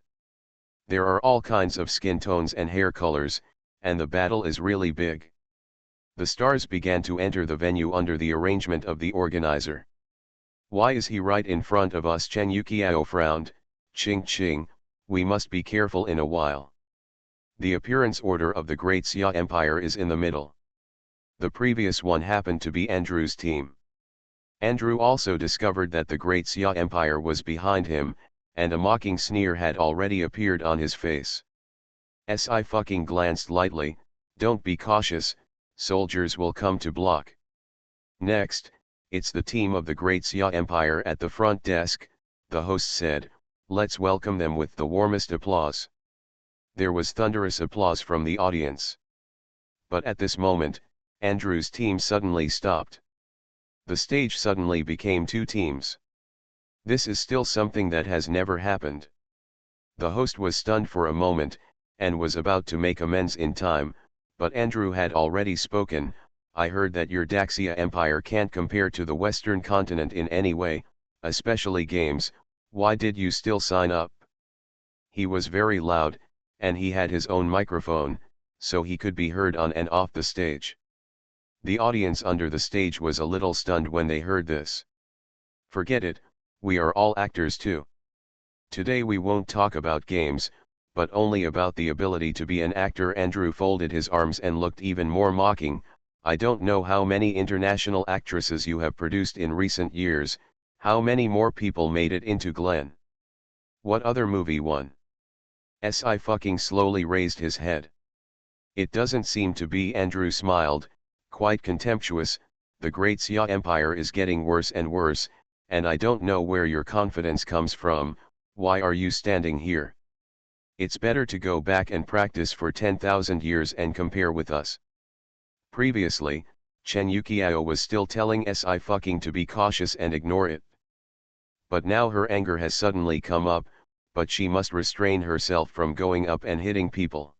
There are all kinds of skin tones and hair colors, and the battle is really big. The stars began to enter the venue under the arrangement of the organizer. Why is he right in front of us? Chen Yuqiao frowned, Ching Ching, we must be careful in a while. The appearance order of the Great Xia Empire is in the middle. The previous one happened to be Andrew's team. Andrew also discovered that the Great Xia Empire was behind him, and a mocking sneer had already appeared on his face. SI fucking glanced lightly, don't be cautious, soldiers will come to block. Next, it's the team of the Great Xia Empire at the front desk, the host said, Let's welcome them with the warmest applause. There was thunderous applause from the audience. But at this moment, Andrew's team suddenly stopped. The stage suddenly became two teams. This is still something that has never happened. The host was stunned for a moment, and was about to make amends in time, but Andrew had already spoken. I heard that your Daxia Empire can't compare to the Western continent in any way, especially games. Why did you still sign up? He was very loud, and he had his own microphone, so he could be heard on and off the stage. The audience under the stage was a little stunned when they heard this. Forget it, we are all actors too. Today we won't talk about games, but only about the ability to be an actor. Andrew folded his arms and looked even more mocking. I don't know how many international actresses you have produced in recent years, how many more people made it into Glenn. What other movie won? Si fucking slowly raised his head. It doesn't seem to be. Andrew smiled, quite contemptuous. The Great Xia Empire is getting worse and worse, and I don't know where your confidence comes from. Why are you standing here? It's better to go back and practice for 10,000 years and compare with us. Previously, Chen Yuqiao was still telling Si fucking to be cautious and ignore it. But now her anger has suddenly come up, but she must restrain herself from going up and hitting people.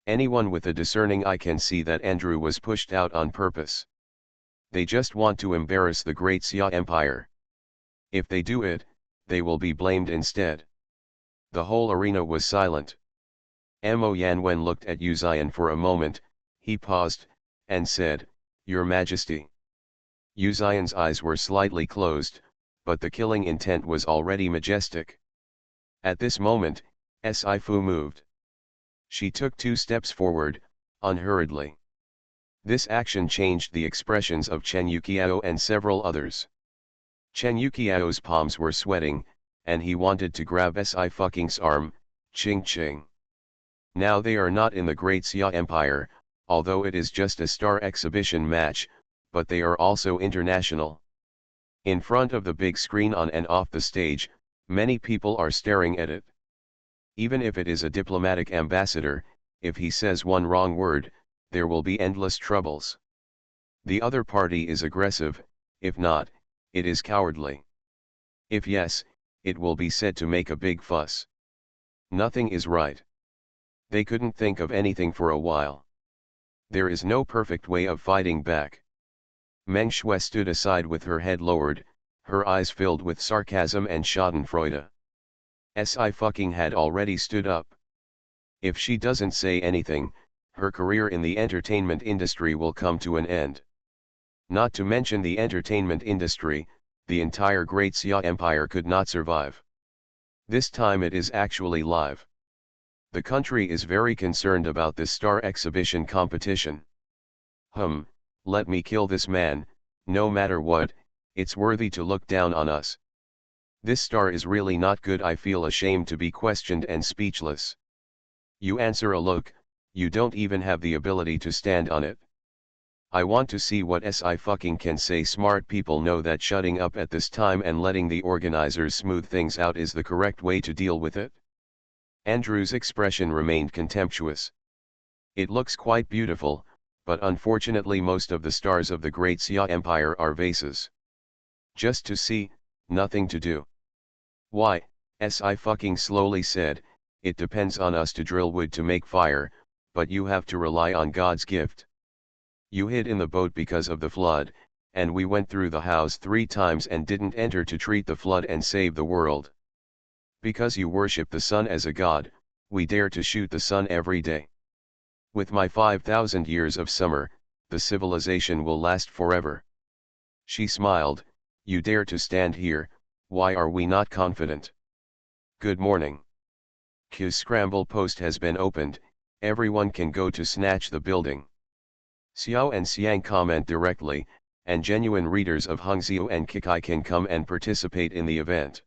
Anyone with a discerning eye can see that Andrew was pushed out on purpose. They just want to embarrass the Great Xia Empire. If they do it, they will be blamed instead. The whole arena was silent. Mo Yanwen looked at Yu Ziyan for a moment. He paused, and said, Your Majesty. Yu Ziyan's eyes were slightly closed, but the killing intent was already majestic. At this moment, Si Fu moved. She took 2 steps forward, unhurriedly. This action changed the expressions of Chen Yuqiao and several others. Chen Yuqiao's palms were sweating, and he wanted to grab Si fucking's arm. Ching ching. Now they are not in the Great Xia Empire, although it is just a star exhibition match, but they are also international. In front of the big screen on and off the stage, many people are staring at it. Even if it is a diplomatic ambassador, if he says one wrong word, there will be endless troubles. The other party is aggressive. If not, it is cowardly. If yes, it will be said to make a big fuss. Nothing is right. They couldn't think of anything for a while. There is no perfect way of fighting back. Meng Shui stood aside with her head lowered, her eyes filled with sarcasm and schadenfreude. Si fucking had already stood up. If she doesn't say anything, her career in the entertainment industry will come to an end. Not to mention the entertainment industry, the entire Great Xia Empire could not survive. This time it is actually live. The country is very concerned about this star exhibition competition. Let me kill this man, no matter what, it's worthy to look down on us. This star is really not good. I feel ashamed to be questioned and speechless. You answer a look, you don't even have the ability to stand on it. I want to see what Si fucking can say. Smart people know that shutting up at this time and letting the organizers smooth things out is the correct way to deal with it. Andrew's expression remained contemptuous. It looks quite beautiful, but unfortunately most of the stars of the Great Xia Empire are vases. Just to see, nothing to do. Why, Si fucking slowly said, it depends on us to drill wood to make fire, but you have to rely on God's gift. You hid in the boat because of the flood, and we went through the house 3 times and didn't enter to treat the flood and save the world. Because you worship the sun as a god, we dare to shoot the sun every day. With my 5,000 years of summer, the civilization will last forever. She smiled. You dare to stand here, why are we not confident? Good morning. Q's scramble post has been opened, everyone can go to snatch the building. Xiao and Xiang comment directly, and genuine readers of Hangzhou and Kikai can come and participate in the event.